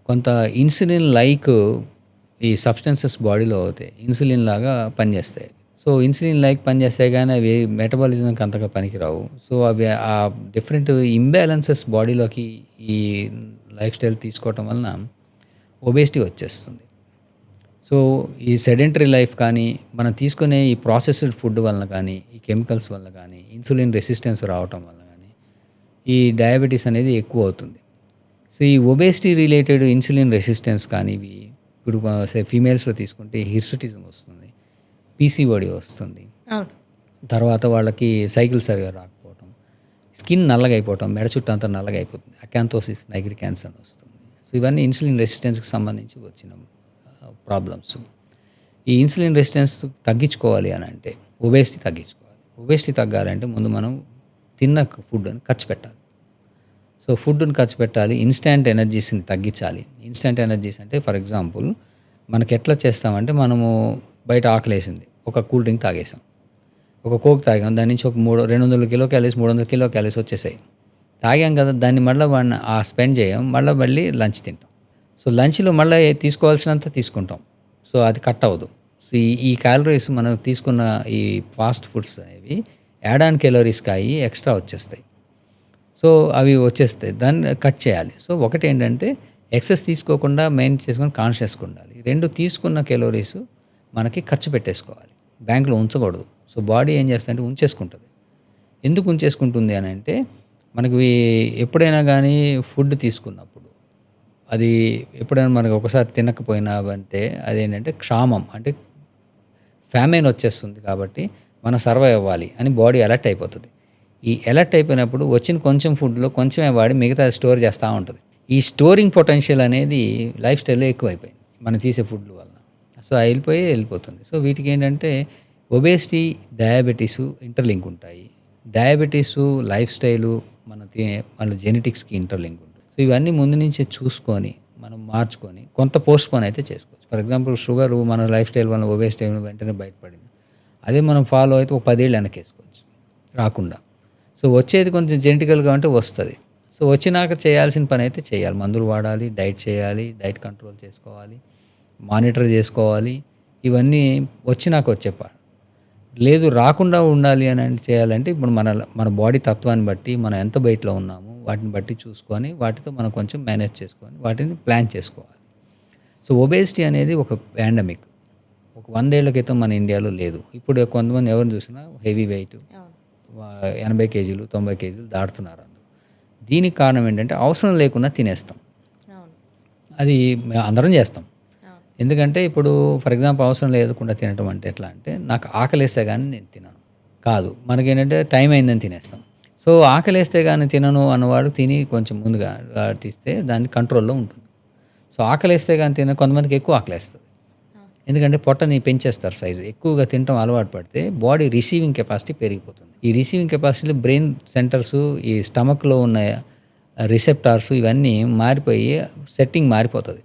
కొంత ఇన్సులిన్ లైక్ ఈ సబ్స్టెన్సెస్ బాడీలో అవుతాయి, ఇన్సులిన్ లాగా పనిచేస్తాయి. సో ఇన్సులిన్ లైక్ పనిచేస్తాయి కానీ అవి మెటబాలిజంకి అంతగా పనికిరావు. సో అవి ఆ డిఫరెంట్ ఇంబ్యాలెన్సెస్ బాడీలోకి ఈ లైఫ్ స్టైల్ తీసుకోవటం వలన ఒబేసిటీ వచ్చేస్తుంది. సో ఈ సెడెంటరీ లైఫ్ కానీ మనం తీసుకునే ఈ ప్రాసెస్డ్ ఫుడ్ వలన కానీ ఈ కెమికల్స్ వల్ల కానీ ఇన్సులిన్ రెసిస్టెన్స్ రావటం వల్ల కానీ ఈ డయాబెటీస్ అనేది ఎక్కువ అవుతుంది. సో ఈ ఒబేసిటీ రిలేటెడ్ ఇన్సులిన్ రెసిస్టెన్స్ కానీ ఇవి ఇప్పుడు ఫీమేల్స్లో తీసుకుంటే హిర్సుటిజం వస్తుంది, పీసీఓడి వస్తుంది, తర్వాత వాళ్ళకి సైకిల్ సరిగా రాకపోవటం, స్కిన్ నల్లగా అయిపోవటం, మెడ చుట్టూ అంతా నల్లగా అయిపోతుంది, అకాంతోసిస్ నైగ్రికాన్స్ అని వస్తుంది. సో ఇవన్నీ ఇన్సులిన్ రెసిస్టెన్స్కి సంబంధించి వచ్చిన ప్రాబ్లమ్స్. ఈ ఇన్సులిన్ రెసిస్టెన్స్ తగ్గించుకోవాలి అని అంటే ఒబేసిటీ తగ్గించుకోవాలి. ఒబేసిటీ తగ్గాలంటే ముందు మనం తిన్న ఫుడ్ని ఖర్చు పెట్టాలి. సో ఫుడ్ని ఖర్చు పెట్టాలి, ఇన్స్టెంట్ ఎనర్జీస్ని తగ్గించాలి. ఇన్స్టెంట్ ఎనర్జీస్ అంటే ఫర్ ఎగ్జాంపుల్ మనకి ఎట్లా చేస్తామంటే మనము బయట ఆకలేసింది, ఒక కూల్ డ్రింక్ తాగేసాం, ఒక కోక్ తాగాం, దాని నుంచి ఒక 200 కిలో క్యాలరీస్ 300 కిలో క్యాలరీస్ వచ్చేసాయి. తాగాం కదా, దాన్ని మళ్ళీ స్పెండ్ చేయం, మళ్ళీ లంచ్ తింటాం. సో లంచ్లో మళ్ళీ తీసుకోవాల్సినంత తీసుకుంటాం. సో అది కట్ అవ్వదు. సో ఈ క్యాలరీస్ మనం తీసుకున్న ఈ ఫాస్ట్ ఫుడ్స్ అనేవి యాడ్ ఆన్ క్యాలరీస్ కాయి ఎక్స్ట్రా వచ్చేస్తాయి. సో అవి వచ్చేస్తాయి, దాన్ని కట్ చేయాలి. సో ఒకటి ఏంటంటే ఎక్సెస్ తీసుకోకుండా మెయింటైన్ చేసుకొని కాన్షియస్గా ఉండాలి. 2 తీసుకున్న క్యాలరీస్ మనకి ఖర్చు పెట్టేసుకోవాలి, బ్యాంకులో ఉంచకూడదు. సో బాడీ ఏం చేస్తుందంటే ఉంచేసుకుంటుంది. ఎందుకు ఉంచేసుకుంటుంది అని అంటే మనకి ఎప్పుడైనా కానీ ఫుడ్ తీసుకున్నప్పుడు అది ఎప్పుడైనా మనకు ఒకసారి తినకపోయినా అంటే అదేంటంటే క్షామం అంటే ఫ్యామైన్ వచ్చేస్తుంది. కాబట్టి మనం సర్వైవ్ అవ్వాలి అని బాడీ అలర్ట్ అయిపోతుంది. ఈ అలర్ట్ అయిపోయినప్పుడు వచ్చిన కొంచెం ఫుడ్లో కొంచెమే వాడి మిగతా స్టోర్ చేస్తూ ఉంటుంది. ఈ స్టోరింగ్ పొటెన్షియల్ అనేది లైఫ్ స్టైల్లో ఎక్కువైపోయింది మనం తీసే ఫుడ్ వల్ల. సో వెళ్ళిపోతుంది. సో వీటికి ఏంటంటే ఒబేసిటీ, డయాబెటీసు ఇంటర్లింక్ ఉంటాయి. డయాబెటీసు లైఫ్ స్టైలు మన జెనెటిక్స్కి ఇంటర్లింక్ ఉంటుంది. సో ఇవన్నీ ముందు నుంచే చూసుకొని మనం మార్చుకొని కొంత పోస్ట్పోన్ అయితే చేసుకోవచ్చు. ఫర్ ఎగ్జాంపుల్ షుగర్ మన లైఫ్ స్టైల్ వల్ల ఒబేసిటీ వెంటనే బయటపడింది, అదే మనం ఫాలో అయితే ఒక 10 ఏళ్ళు వెనకేసుకోవచ్చు రాకుండా. సో వచ్చేది కొంచెం జెనెటికల్గా ఉంటే వస్తుంది. సో వచ్చినాక చేయాల్సిన పని అయితే చేయాలి, మందులు వాడాలి, డైట్ చేయాలి, డైట్ కంట్రోల్ చేసుకోవాలి, మానిటర్ చేసుకోవాలి. ఇవన్నీ వచ్చినాక వచ్చే పని. లేదు రాకుండా ఉండాలి అని చేయాలంటే ఇప్పుడు మన బాడీ తత్వాన్ని బట్టి మనం ఎంత వెయిట్లో ఉన్నాము వాటిని బట్టి చూసుకొని వాటితో మనం కొంచెం మేనేజ్ చేసుకొని వాటిని ప్లాన్ చేసుకోవాలి. సో ఒబేసిటీ అనేది ఒక పాండమిక్. ఒక 100 ఏళ్ల క్రితం మన ఇండియాలో లేదు. ఇప్పుడు కొంతమంది ఎవరిని చూసినా హెవీ వెయిట్, 80 కేజీలు 90 కేజీలు దాటుతున్నారు అందరూ. దీనికి కారణం ఏంటంటే అవసరం లేకుండా తినేస్తాం. అది అందరం చేస్తాం. ఎందుకంటే ఇప్పుడు ఫర్ ఎగ్జాంపుల్ అవసరం లేకుండా తినటం అంటే ఎట్లా అంటే నాకు ఆకలేస్తే కానీ నేను తినను కాదు, మనకేంటంటే టైం అయిందని తినేస్తాం. సో ఆకలేస్తే కానీ తినను అన్నవాడు తిని కొంచెం ముందుగా తీస్తే దాన్ని కంట్రోల్లో ఉంటుంది. సో ఆకలేస్తే కానీ కొంతమందికి ఎక్కువ ఆకలేస్తుంది, ఎందుకంటే పొట్టని పెంచేస్తారు సైజు. ఎక్కువగా తినటం అలవాటు పడితే బాడీ రిసీవింగ్ కెపాసిటీ పెరిగిపోతుంది. ఈ రిసీవింగ్ కెపాసిటీలో బ్రెయిన్ సెంటర్స్, ఈ స్టమక్లో ఉన్న రిసెప్టార్స్ ఇవన్నీ మారిపోయి సెట్టింగ్ మారిపోతుంది.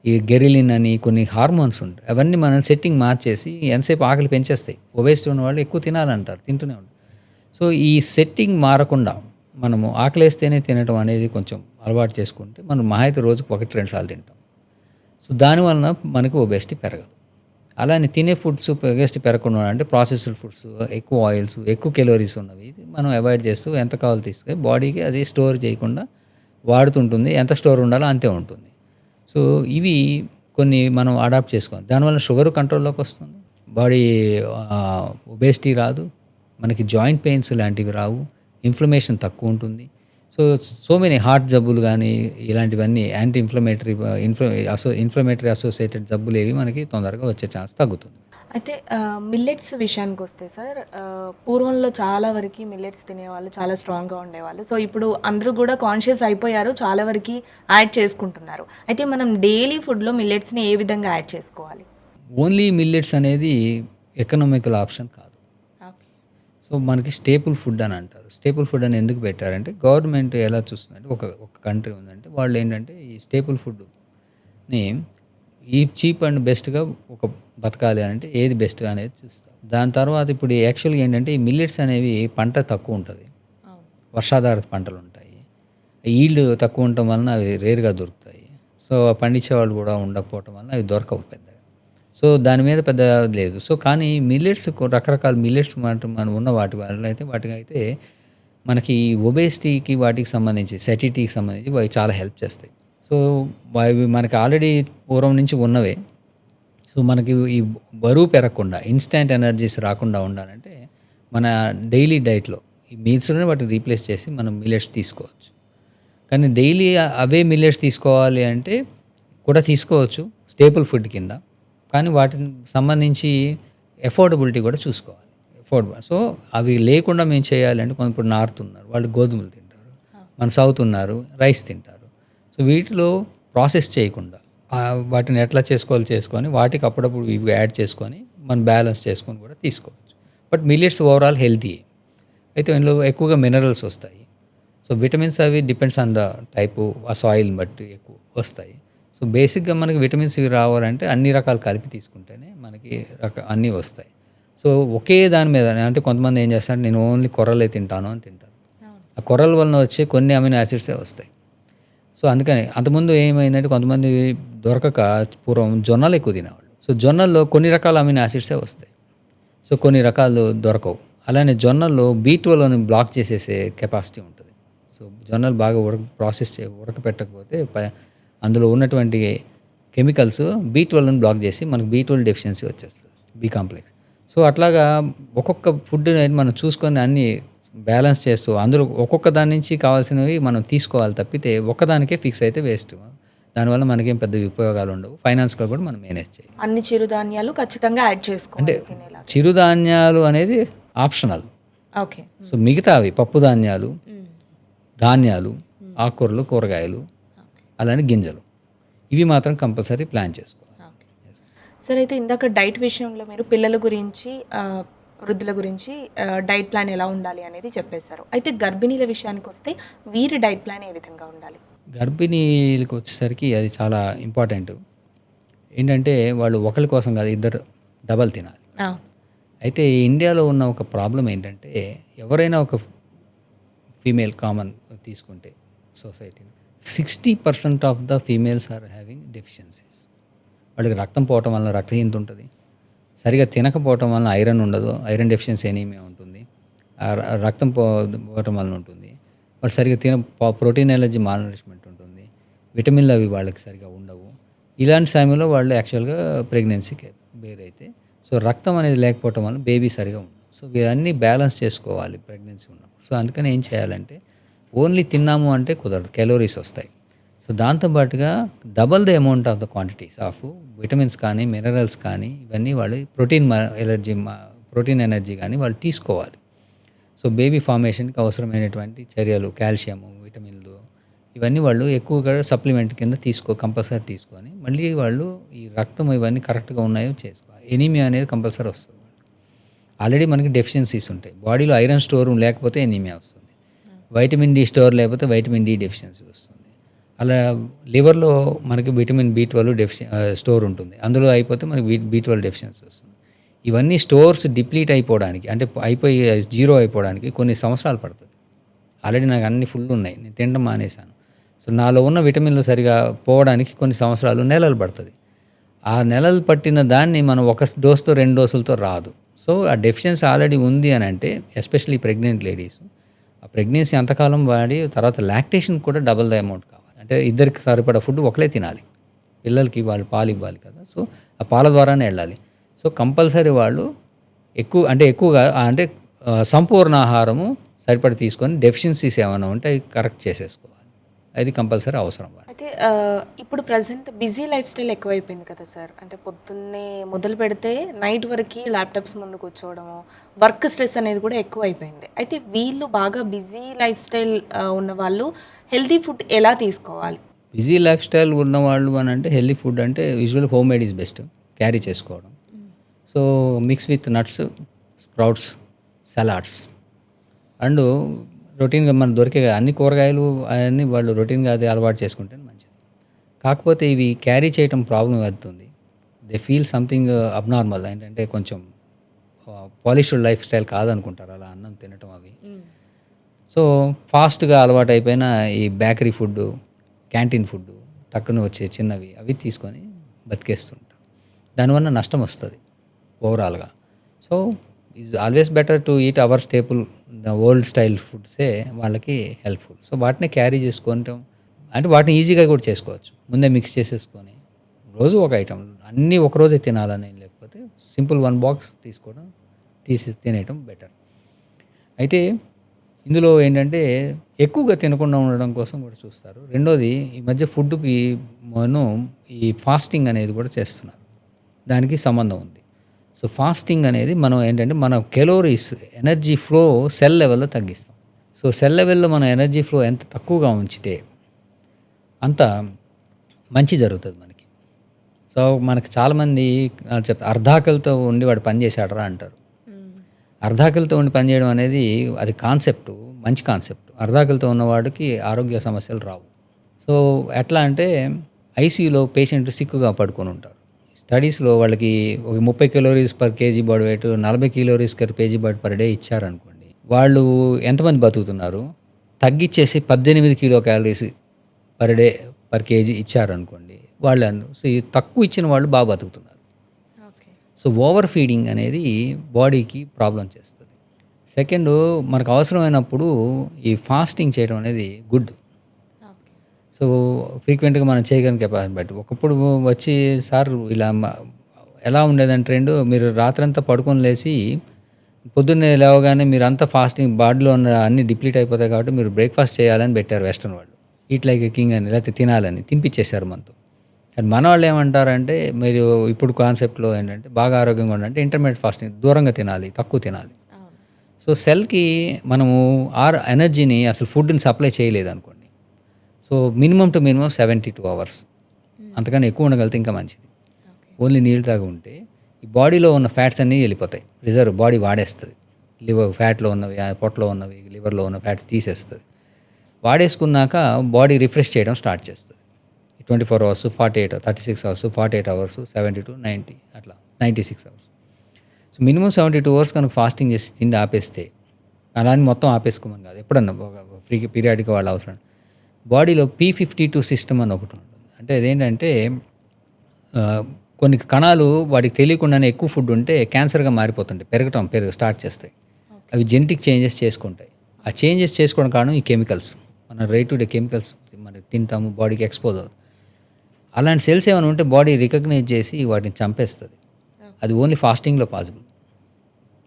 ఈ గెరిలిన్ అని కొన్ని హార్మోన్స్ ఉంటాయి, అవన్నీ మనం సెట్టింగ్ మార్చేసి ఎంతసేపు ఆకలి పెంచేస్తాయి. ఒబేసిటీ ఉన్న వాళ్ళు ఎక్కువ తినాలంటారు, తింటూనే ఉంటారు. సో ఈ సెట్టింగ్ మారకుండా మనము ఆకలేస్తేనే తినడం అనేది కొంచెం అలవాటు చేసుకుంటే మనం మహా అయితే రోజుకు 1-2 సార్లు తింటాం. సో దానివలన మనకు ఒబేసిటీ పెరగదు. అలానే తినే ఫుడ్స్ ఒబేసిటీ పెరగకుండా అంటే ప్రాసెస్డ్ ఫుడ్స్, ఎక్కువ ఆయిల్స్, ఎక్కువ కెలోరీస్ ఉన్నవి మనం అవాయిడ్ చేస్తూ ఎంత కావాలో తీసుకొని బాడీకి అది స్టోర్ చేయకుండా వాడుతుంటుంది. ఎంత స్టోర్ ఉండాలో అంతే ఉంటుంది. సో ఇవి కొన్ని మనం అడాప్ట్ చేసుకోవాలి. దానివల్ల షుగర్ కంట్రోల్లోకి వస్తుంది, బాడీ ఒబేసిటీ రాదు, మనకి జాయింట్ పెయిన్స్ లాంటివి రావు, ఇన్ఫ్లమేషన్ తక్కువ ఉంటుంది. సో మెనీ హార్ట్ జబ్బులు కానీ ఇలాంటివన్నీ యాంటీ ఇన్ఫ్లమేటరీ అసోసియేటెడ్ జబ్బులు ఏవి మనకి తొందరగా వచ్చే ఛాన్స్ తగ్గుతుంది. అయితే మిల్లెట్స్ విషయానికి వస్తే సార్, పూర్వంలో చాలా వరకు మిల్లెట్స్ తినేవాళ్ళు, చాలా స్ట్రాంగ్గా ఉండేవాళ్ళు. సో ఇప్పుడు అందరూ కూడా కాన్షియస్ అయిపోయారు, చాలా వరకు యాడ్ చేసుకుంటున్నారు. అయితే మనం డైలీ ఫుడ్లో మిల్లెట్స్ని ఏ విధంగా యాడ్ చేసుకోవాలి? ఓన్లీ మిల్లెట్స్ అనేది ఎకనామికల్ ఆప్షన్ కాదు. సో మనకి స్టేపుల్ ఫుడ్ అని అంటారు. స్టేపుల్ ఫుడ్ అని ఎందుకు పెట్టారంటే గవర్నమెంట్ ఎలా చూస్తుందంటే ఒక కంట్రీ ఉందంటే వాళ్ళు ఏంటంటే ఈ స్టేపుల్ ఫుడ్ని ఈ చీప్ అండ్ బెస్ట్గా ఒక బతకాలి అంటే ఏది బెస్ట్ అనేది చూస్తారు. దాని తర్వాత ఇప్పుడు యాక్చువల్గా ఏంటంటే ఈ మిల్లెట్స్ అనేవి పంట తక్కువ ఉంటుంది, వర్షాధారిత పంటలు ఉంటాయి, ఈల్డ్ తక్కువ ఉండటం వలన అవి రేర్గా దొరుకుతాయి. సో పండించే వాళ్ళు కూడా ఉండకపోవటం వలన అవి దొరకవు పెద్దగా. సో దాని మీద పెద్ద లేదు. సో కానీ మిల్లెట్స్ రకరకాల మిల్లెట్స్ మనం ఉన్న వాటికైతే మనకి ఒబేసిటీకి వాటికి సంబంధించి సెటిటీకి సంబంధించి అవి చాలా హెల్ప్ చేస్తాయి. సో అవి మనకి ఆల్రెడీ పూర్వం నుంచి ఉన్నవే. సో మనకి ఈ బరువు పెరగకుండా ఇన్స్టెంట్ ఎనర్జీస్ రాకుండా ఉండాలంటే మన డైలీ డైట్లో ఈ మీల్స్లోనే వాటిని రీప్లేస్ చేసి మనం మిల్లెట్స్ తీసుకోవచ్చు. కానీ డైలీ అవే మిల్లెట్స్ తీసుకోవాలి అంటే కూడా తీసుకోవచ్చు స్టేపుల్ ఫుడ్ కింద. కానీ వాటిని సంబంధించి ఎఫోర్డబిలిటీ కూడా చూసుకోవాలి. సో అవి లేకుండా మేము చేయాలంటే కొంత ఇప్పుడు నార్త్ ఉన్నారు, వాళ్ళు గోధుమలు తింటారు, మన సౌత్ ఉన్నారు రైస్ తింటారు. సో వీటిలో ప్రాసెస్ చేయకుండా వాటిని ఎట్లా చేసుకొని వాటికి అప్పుడప్పుడు ఇవి యాడ్ చేసుకొని మనం బ్యాలెన్స్ చేసుకొని కూడా తీసుకోవచ్చు. But millets overall healthy. అయితే ఇందులో ఎక్కువగా మినరల్స్ వస్తాయి. సో విటమిన్స్ అవి డిపెండ్స్ ఆన్ ద టైపు ఆ సాయిల్ని బట్టి ఎక్కువ వస్తాయి. సో బేసిక్గా మనకి విటమిన్స్ ఇవి రావాలంటే అన్ని రకాలు కలిపి తీసుకుంటేనే మనకి అన్నీ వస్తాయి. సో ఒకే దాని మీద అంటే కొంతమంది ఏం చేస్తారు, నేను ఓన్లీ కొర్రలే తింటాను అని తింటారు. ఆ కొర్రల వలన వచ్చే కొన్ని అమినో యాసిడ్సే వస్తాయి. సో అందుకని అంతకుముందు ఏమైందంటే కొంతమంది దొరకక పూర్వం జొన్నలు ఎక్కువ తినేవాళ్ళు. సో జొన్నల్లో కొన్ని రకాల అమినో యాసిడ్సే వస్తాయి, సో కొన్ని రకాలు దొరకవు. అలానే జొన్నల్లో B12 బ్లాక్ చేసేసే కెపాసిటీ ఉంటుంది. సో జొన్నలు బాగా ఉడకపెట్టకపోతే అందులో ఉన్నటువంటి కెమికల్స్ B12 బ్లాక్ చేసి మనకు B12 డెఫిషియన్సీ వచ్చేస్తుంది, బి కాంప్లెక్స్. సో అట్లాగా ఒక్కొక్క ఫుడ్ మనం చూసుకొని అన్నీ బ్యాలెన్స్ చేస్తూ అందులో ఒక్కొక్క దాని నుంచి కావాల్సినవి మనం తీసుకోవాలి తప్పితే ఒక్కదానికే ఫిక్స్ అయితే వేస్ట్. దానివల్ల మనకేం పెద్ద ఉపయోగాలు ఉండవు, ఫైనాన్స్గా కూడా మనం మేనేజ్ చేయాలి. అన్ని చిరుధాన్యాలు ఖచ్చితంగా యాడ్ చేసుకోవాలి. అంటే చిరుధాన్యాలు అనేది ఆప్షనల్. ఓకే. సో మిగతావి పప్పు ధాన్యాలు, ధాన్యాలు, ఆకుకూరలు, కూరగాయలు, అలానే గింజలు, ఇవి మాత్రం కంపల్సరీ ప్లాన్ చేసుకోవాలి. సరే, అయితే ఇందాక డైట్ విషయంలో మీరు పిల్లల గురించి, వృద్ధుల గురించి డైట్ ప్లాన్ ఎలా ఉండాలి అనేది చెప్పేశారు. అయితే గర్భిణీల విషయానికి వస్తే వీరి డైట్ ప్లాన్ ఏ విధంగా ఉండాలి? గర్భిణీలకు వచ్చేసరికి అది చాలా ఇంపార్టెంట్. ఏంటంటే వాళ్ళు ఒకరి కోసం కాదు, ఇద్దరు డబల్ తినాలి. అయితే ఇండియాలో ఉన్న ఒక ప్రాబ్లం ఏంటంటే ఎవరైనా ఒక ఫీమేల్ కామన్ తీసుకుంటే సొసైటీని 60% of the females are having deficiencies. వాళ్ళకి రక్తం పోవటం వల్ల రక్తహీనత ఉంటుంది, సరిగా తినకపోవటం వలన ఐరన్ ఉండదు, ఐరన్ డెఫిషియన్సీ ఎనీమియా ఉంటుంది, రక్తం పోవటం వలన ఉంటుంది, వాళ్ళు సరిగా ప్రోటీన్ ఎలర్జీ మాల్నరిష్మెంట్ ఉంటుంది, విటమిన్లు అవి వాళ్ళకి సరిగా ఉండవు. ఇలాంటి సమయంలో వాళ్ళు యాక్చువల్గా ప్రెగ్నెన్సీకి బేరైతే సో రక్తం అనేది లేకపోవటం వల్ల బేబీ సరిగా ఉండదు. సో ఇవన్నీ బ్యాలెన్స్ చేసుకోవాలి ప్రెగ్నెన్సీ ఉన్నప్పుడు. సో అందుకని ఏం చేయాలంటే ఓన్లీ తిన్నాము అంటే కుదరదు, క్యాలోరీస్ వస్తాయి. సో దాంతోపాటుగా double the amount of the quantities of vitamins కానీ మినరల్స్ కానీ ఇవన్నీ వాళ్ళు ప్రోటీన్ ఎనర్జీ కానీ వాళ్ళు తీసుకోవాలి. సో బేబీ ఫార్మేషన్కి అవసరమైనటువంటి చర్యలు, కాల్షియము, విటమిన్లు ఇవన్నీ వాళ్ళు ఎక్కువగా సప్లిమెంట్ కింద కంపల్సరీ తీసుకొని మళ్ళీ వాళ్ళు ఈ రక్తం ఇవన్నీ కరెక్ట్గా ఉన్నాయో చేసుకోవాలి. ఎనీమియా అనేది కంపల్సరీ వస్తుంది. ఆల్రెడీ మనకి డెఫిషియన్సీస్ ఉంటాయి, బాడీలో ఐరన్ స్టోర్ లేకపోతే ఎనీమియా వస్తుంది, వైటమిన్ డి స్టోర్ లేకపోతే వైటమిన్ డి డెఫిషియన్సీ వస్తుంది. అలా లివర్లో మనకి విటమిన్ B12 స్టోర్ ఉంటుంది, అందులో అయిపోతే మనకి B12 డెఫిషియన్సీ వస్తుంది. ఇవన్నీ స్టోర్స్ డిప్లీట్ అయిపోవడానికి అంటే జీరో అయిపోవడానికి కొన్ని సంవత్సరాలు పడుతుంది. ఆల్రెడీ నాకు అన్ని ఫుల్ ఉన్నాయి, నేను తినడం మానేశాను. సో నాలో ఉన్న విటమిన్లు సరిగా పోవడానికి కొన్ని సంవత్సరాలు, నెలలు పడుతుంది. ఆ నెలలు పట్టిన దాన్ని మనం ఒక డోస్తో 2 డోసులతో రాదు. సో ఆ డెఫిషియన్సీ ఆల్రెడీ ఉంది అని అంటే ఎస్పెషల్లీ ప్రెగ్నెంట్ లేడీస్ ఆ ప్రెగ్నెన్సీ అంతకాలం వాడి తర్వాత లాక్టేషన్ కూడా డబల్ ద అమౌంట్ కావాలి. అంటే ఇద్దరికి సరిపడా ఫుడ్ ఒకలే తినాలి, పిల్లలకి వాళ్ళు పాలు ఇవ్వాలి కదా, సో ఆ పాల ద్వారానే వెళ్ళాలి. సో కంపల్సరీ వాళ్ళు ఎక్కువగా సంపూర్ణ ఆహారము సరిపడి తీసుకొని డెఫిషియన్సీస్ ఏమైనా ఉంటే అవి కరెక్ట్ చేసేసుకోవాలి. అది కంపల్సరీ అవసరం. అయితే ఇప్పుడు ప్రజెంట్ బిజీ లైఫ్ స్టైల్ ఎక్కువైపోయింది కదా సార్. అంటే పొద్దున్నే మొదలు పెడితే నైట్ వరకు ల్యాప్టాప్స్ ముందు కూర్చోవడము, వర్క్ స్ట్రెస్ అనేది కూడా ఎక్కువైపోయింది. అయితే వీళ్ళు బాగా బిజీ లైఫ్ స్టైల్ ఉన్న వాళ్ళు హెల్తీ ఫుడ్ ఎలా తీసుకోవాలి? బిజీ లైఫ్ స్టైల్ ఉన్నవాళ్ళు అని అంటే హెల్తీ ఫుడ్ అంటే usual homemade is best, carry చేసుకోవడం. So mix with nuts, sprouts, salads and రొటీన్గా మనకు దొరికే అన్ని కూరగాయలు అవన్నీ వాళ్ళు రొటీన్గా అది అలవాటు చేసుకుంటే మంచిది. కాకపోతే ఇవి క్యారీ చేయటం ప్రాబ్లం అవుతుంది. దే ఫీల్ సంథింగ్ అబ్నార్మల్, ఏంటంటే కొంచెం పాలిష్డ్ లైఫ్ స్టైల్ కాదనుకుంటారు అలా అన్నం తినటం అవి. సో ఫాస్ట్గా అలవాటు అయిపోయిన ఈ బేకరీ ఫుడ్, క్యాంటీన్ ఫుడ్, టక్కున వచ్చే చిన్నవి అవి తీసుకొని బతికేస్తుంటారు. దానివల్ల నష్టం వస్తుంది ఓవరాల్గా. So is always better to eat our staple the old style ఫుడ్సే వాళ్ళకి హెల్ప్ఫుల్. సో వాటిని క్యారీ చేసుకోవటం అంటే వాటిని ఈజీగా కూడా చేసుకోవచ్చు. ముందే మిక్స్ చేసేసుకొని రోజు ఒక ఐటమ్ అన్నీ ఒకరోజే తినాలని లేకపోతే సింపుల్ 1 బాక్స్ తినేయటం బెటర్. అయితే ఇందులో ఏంటంటే ఎక్కువగా తినకుండా ఉండడం కోసం కూడా చూస్తారు. రెండోది ఈ మధ్య ఫుడ్కి ఈ ఫాస్టింగ్ అనేది కూడా చేస్తున్నారు, దానికి సంబంధం ఉంది. సో ఫాస్టింగ్ అనేది మనం ఏంటంటే మన కెలోరీస్ ఎనర్జీ ఫ్లో సెల్ లెవెల్లో తగ్గిస్తాం. సో సెల్ లెవెల్లో మన ఎనర్జీ ఫ్లో ఎంత తక్కువగా ఉంచితే అంత మంచి జరుగుతుంది మనకి. సో మనకి చాలామంది చెప్తారు అర్ధాకలితో ఉండి వాడు పని చేశాడరా అంటారు. అర్ధాకలితో ఉండి పనిచేయడం అనేది అది కాన్సెప్ట్, మంచి కాన్సెప్ట్. అర్ధాకలితో ఉన్నవాడికి ఆరోగ్య సమస్యలు రావు. సో ఎట్లా అంటే ఐసీయూలో పేషెంట్ సిక్కుగా పడుకొని ఉంటారు. స్టడీస్లో వాళ్ళకి ఒక 30 calories per kg body weight, 40 calories per kg body per day ఇచ్చారనుకోండి, వాళ్ళు ఎంతమంది బతుకుతున్నారు? తగ్గించేసి 18 kilocalories per day per kg ఇచ్చారనుకోండి, వాళ్ళు సో తక్కువ ఇచ్చిన వాళ్ళు బాగా బతుకుతున్నారు. సో ఓవర్ ఫీడింగ్ అనేది బాడీకి ప్రాబ్లం చేస్తుంది. సెకండ్, మనకు అవసరమైనప్పుడు ఈ ఫాస్టింగ్ చేయడం అనేది గుడ్. సో ఫ్రీక్వెంట్గా మనం చేయగలిగిన కెపాసిటీ బట్టి. ఒకప్పుడు వచ్చి సార్ ఇలా ఎలా ఉండేదంటే ట్రెండ్, మీరు రాత్రంతా పడుకొని లేచి పొద్దున్నే లేవగానే మీరు అంతా ఫాస్టింగ్ బాడీలో ఉన్న అన్ని డిప్లీట్ అయిపోతాయి కాబట్టి మీరు బ్రేక్ఫాస్ట్ చేయాలని పెట్టారు వెస్టర్న్ వాళ్ళు. ఈట్ లైక్ ఎ కింగ్ అని, లేకపోతే తినాలని తినిపించేశారు మనతో. కానీ మన వాళ్ళు ఏమంటారంటే మీరు ఇప్పుడు కాన్సెప్ట్లో ఏంటంటే బాగా ఆరోగ్యంగా ఉండాలంటే ఇంటర్మీడియట్ ఫాస్టింగ్, దూరంగా తినాలి, తక్కువ తినాలి. సో సెల్కి మనము ఎనర్జీని అసలు ఫుడ్ని సప్లై చేయలేదు అనుకోండి. సో మినిమం 72 hours, అంతకన్నా ఎక్కువ ఉండగలిగితే ఇంకా మంచిది. ఓన్లీ నీళ్ళు తాగి ఉంటే ఈ బాడీలో ఉన్న ఫ్యాట్స్ అన్నీ వెళ్ళిపోతాయి, రిజర్వ్ బాడీ వాడేస్తుంది. లివర్ ఫ్యాట్లో ఉన్నవి, పొట్టలో ఉన్నవి, లివర్లో ఉన్న ఫ్యాట్స్ తీసేస్తుంది. వాడేసుకున్నాక బాడీ రిఫ్రెష్ చేయడం స్టార్ట్ చేస్తుంది. 24 hours, 48, 36 hours, 48 hours, 72, 90 అట్లా 96 hours. సో మినిమం 72 hours కనుక ఫాస్టింగ్ చేసి తిండి ఆపేస్తే, అలా అని మొత్తం ఆపేసుకోమని కాదు, ఎప్పుడన్నా పీరియాడిక్ వాళ్ళు అవసరం. బాడీలో P52 సిస్టమ్ అని ఒకటి ఉంటుంది. అంటే అదేంటంటే కొన్ని కణాలు వాటికి తెలియకుండానే ఎక్కువ ఫుడ్ ఉంటే క్యాన్సర్గా మారిపోతుంటాయి, పెరుగు స్టార్ట్ చేస్తాయి. అవి జెనెటిక్ చేంజెస్ చేసుకుంటాయి. ఆ చేంజెస్ చేసుకోవడం కారణం ఈ కెమికల్స్. మన డే టు డే కెమికల్స్ మనం తింటాము, బాడీకి ఎక్స్పోజ్ అవుతుంది. అలాంటి సెల్స్ ఏమైనా ఉంటే బాడీ రికగ్నైజ్ చేసి వాటిని చంపేస్తుంది. అది ఓన్లీ ఫాస్టింగ్లో పాసిబుల్.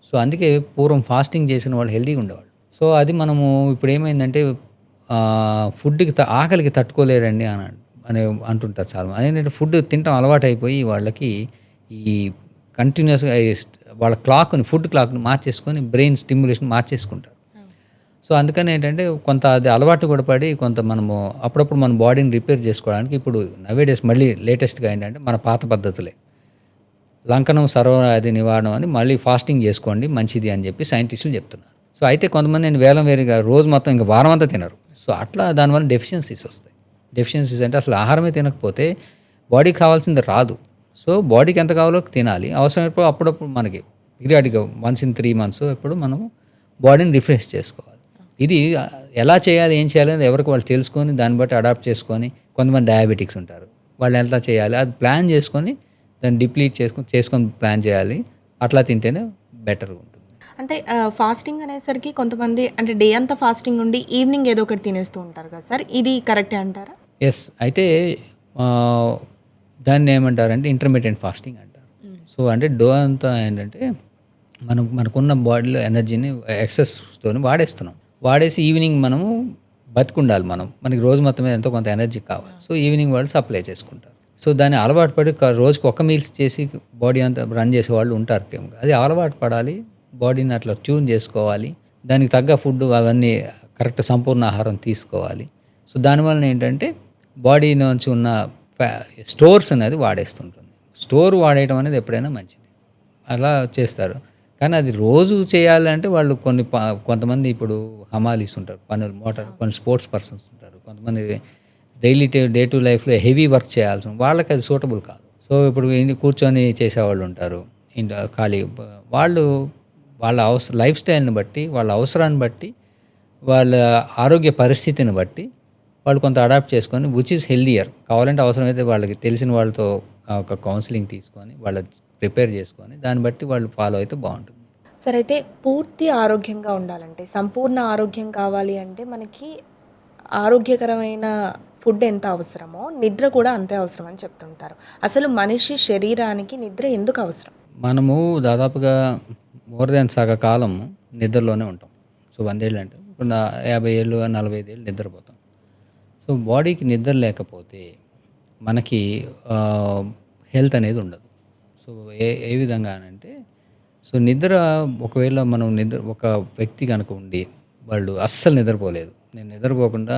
సో అందుకే పూర్వం ఫాస్టింగ్ చేసిన వాళ్ళు హెల్తీగా ఉండేవాళ్ళు. సో అది మనము ఇప్పుడు ఏమైందంటే ఫుడ్కి ఆకలికి తట్టుకోలేరండి అని అంటుంటారు చాలా. అదేంటంటే ఫుడ్ తినడం అలవాటు అయిపోయి వాళ్ళకి ఈ కంటిన్యూస్గా వాళ్ళ ఫుడ్ క్లాక్ని మార్చేసుకొని బ్రెయిన్ స్టిమ్యులేషన్ మార్చేసుకుంటారు. సో అందుకని ఏంటంటే కొంత అది అలవాటు కూడా పడి కొంత మనము అప్పుడప్పుడు మన బాడీని రిపేర్ చేసుకోవడానికి ఇప్పుడు నవేడేస్ మళ్ళీ లేటెస్ట్గా ఏంటంటే మన పాత పద్ధతులే లంకనం సర్వవ్యాధి నివారణ అని మళ్ళీ ఫాస్టింగ్ చేసుకోండి మంచిది అని చెప్పి సైంటిస్టులు చెప్తున్నారు. సో అయితే కొంతమంది నేను వేరుగా రోజు మొత్తం ఇంకా వారం అంతా తినరు. సో అట్లా దానివల్ల డెఫిషియన్సీస్ వస్తాయి. డెఫిషియన్సీస్ అంటే అసలు ఆహారమే తినకపోతే బాడీకి కావాల్సింది రాదు. సో బాడీకి ఎంత కావాలో తినాలి. అవసరమైనప్పుడు అప్పుడప్పుడు మనకి పీరియాడిక్గా వన్స్ ఇన్ 3 months ఎప్పుడు మనం బాడీని రిఫ్రెష్ చేసుకోవాలి. ఇది ఎలా చేయాలి, ఏం చేయాలి అనేది ఎవరికి వాళ్ళు తెలుసుకొని దాన్ని బట్టి అడాప్ట్ చేసుకొని, కొంతమంది డయాబెటిక్స్ ఉంటారు, వాళ్ళు ఎలా చేయాలి అది ప్లాన్ చేసుకొని దాన్ని డిప్లీట్ చేసుకొని ప్లాన్ చేయాలి. అట్లా తింటేనే బెటర్గా ఉంటుంది. అంటే ఫాస్టింగ్ అనేసరికి కొంతమంది అంటే డే అంతా ఫాస్టింగ్ ఉండి ఈవినింగ్ ఏదో ఒకటి తినేస్తూ ఉంటారు కదా సార్, ఇది కరెక్టే అంటారా? ఎస్. అయితే దాన్ని ఏమంటారంటే ఇంటర్మీడియట్ ఫాస్టింగ్ అంటారు. సో అంటే డో అంతా ఏంటంటే మనకున్న బాడీలో ఎనర్జీని ఎక్సెస్తో వాడేసి ఈవినింగ్ మనము బతికుండాలి. మనకి రోజు మొత్తం మీద ఎంతో కొంత ఎనర్జీ కావాలి. సో ఈవినింగ్ వాళ్ళు సప్లై చేసుకుంటారు. సో దాన్ని అలవాటు పడి రోజుకి ఒక మీల్స్ చేసి బాడీ అంతా రన్ చేసే వాళ్ళు ఉంటారు. అది అలవాటు పడాలి, బాడీని అట్లా ట్యూన్ చేసుకోవాలి, దానికి తగ్గ ఫుడ్ అవన్నీ కరెక్ట్ సంపూర్ణ ఆహారం తీసుకోవాలి. సో దానివల్ల ఏంటంటే బాడీ నుంచి ఉన్న స్టోర్స్ అనేది వాడేస్తుంటుంది. స్టోర్ వాడేయడం అనేది ఎప్పుడైనా మంచిది. అలా చేస్తారు. కానీ అది రోజు చేయాలంటే వాళ్ళు కొంతమంది ఇప్పుడు హమాలీస్ ఉంటారు, కొన్ని స్పోర్ట్స్ పర్సన్స్ ఉంటారు, కొంతమంది డే టు లైఫ్లో హెవీ వర్క్ చేయాల్సి వాళ్ళకి అది సూటబుల్ కాదు. సో ఇప్పుడు కూర్చొని చేసేవాళ్ళు ఉంటారు, ఖాళీ వాళ్ళు వాళ్ళ లైఫ్ స్టైల్ని బట్టి, వాళ్ళ అవసరాన్ని బట్టి, వాళ్ళ ఆరోగ్య పరిస్థితిని బట్టి వాళ్ళు కొంత అడాప్ట్ చేసుకొని విచ్ ఈజ్ హెల్దియర్. కావాలంటే అవసరమైతే వాళ్ళకి తెలిసిన వాళ్ళతో ఒక కౌన్సిలింగ్ తీసుకొని వాళ్ళ ప్రిపేర్ చేసుకొని దాన్ని బట్టి వాళ్ళు ఫాలో అయితే బాగుంటుంది. సరే, అయితే పూర్తి ఆరోగ్యంగా ఉండాలంటే, సంపూర్ణ ఆరోగ్యం కావాలి అంటే మనకి ఆరోగ్యకరమైన ఫుడ్ ఎంత అవసరమో నిద్ర కూడా అంతే అవసరం అని చెప్తుంటారు. అసలు మనిషి శరీరానికి నిద్ర ఎందుకు అవసరం? మనము దాదాపుగా మోర్ దాన్ సగ కాలం నిద్రలోనే ఉంటాం. సో 100 ఏళ్ళు అంటే ఇప్పుడు 50 ఏళ్ళు 45 ఏళ్ళు నిద్రపోతాం. సో బాడీకి నిద్ర లేకపోతే మనకి హెల్త్ అనేది ఉండదు. సో ఏ విధంగా అంటే, సో నిద్ర ఒకవేళ ఒక వ్యక్తి కనుక ఉండి వాళ్ళు అస్సలు నిద్రపోలేదు, నేను నిద్రపోకుండా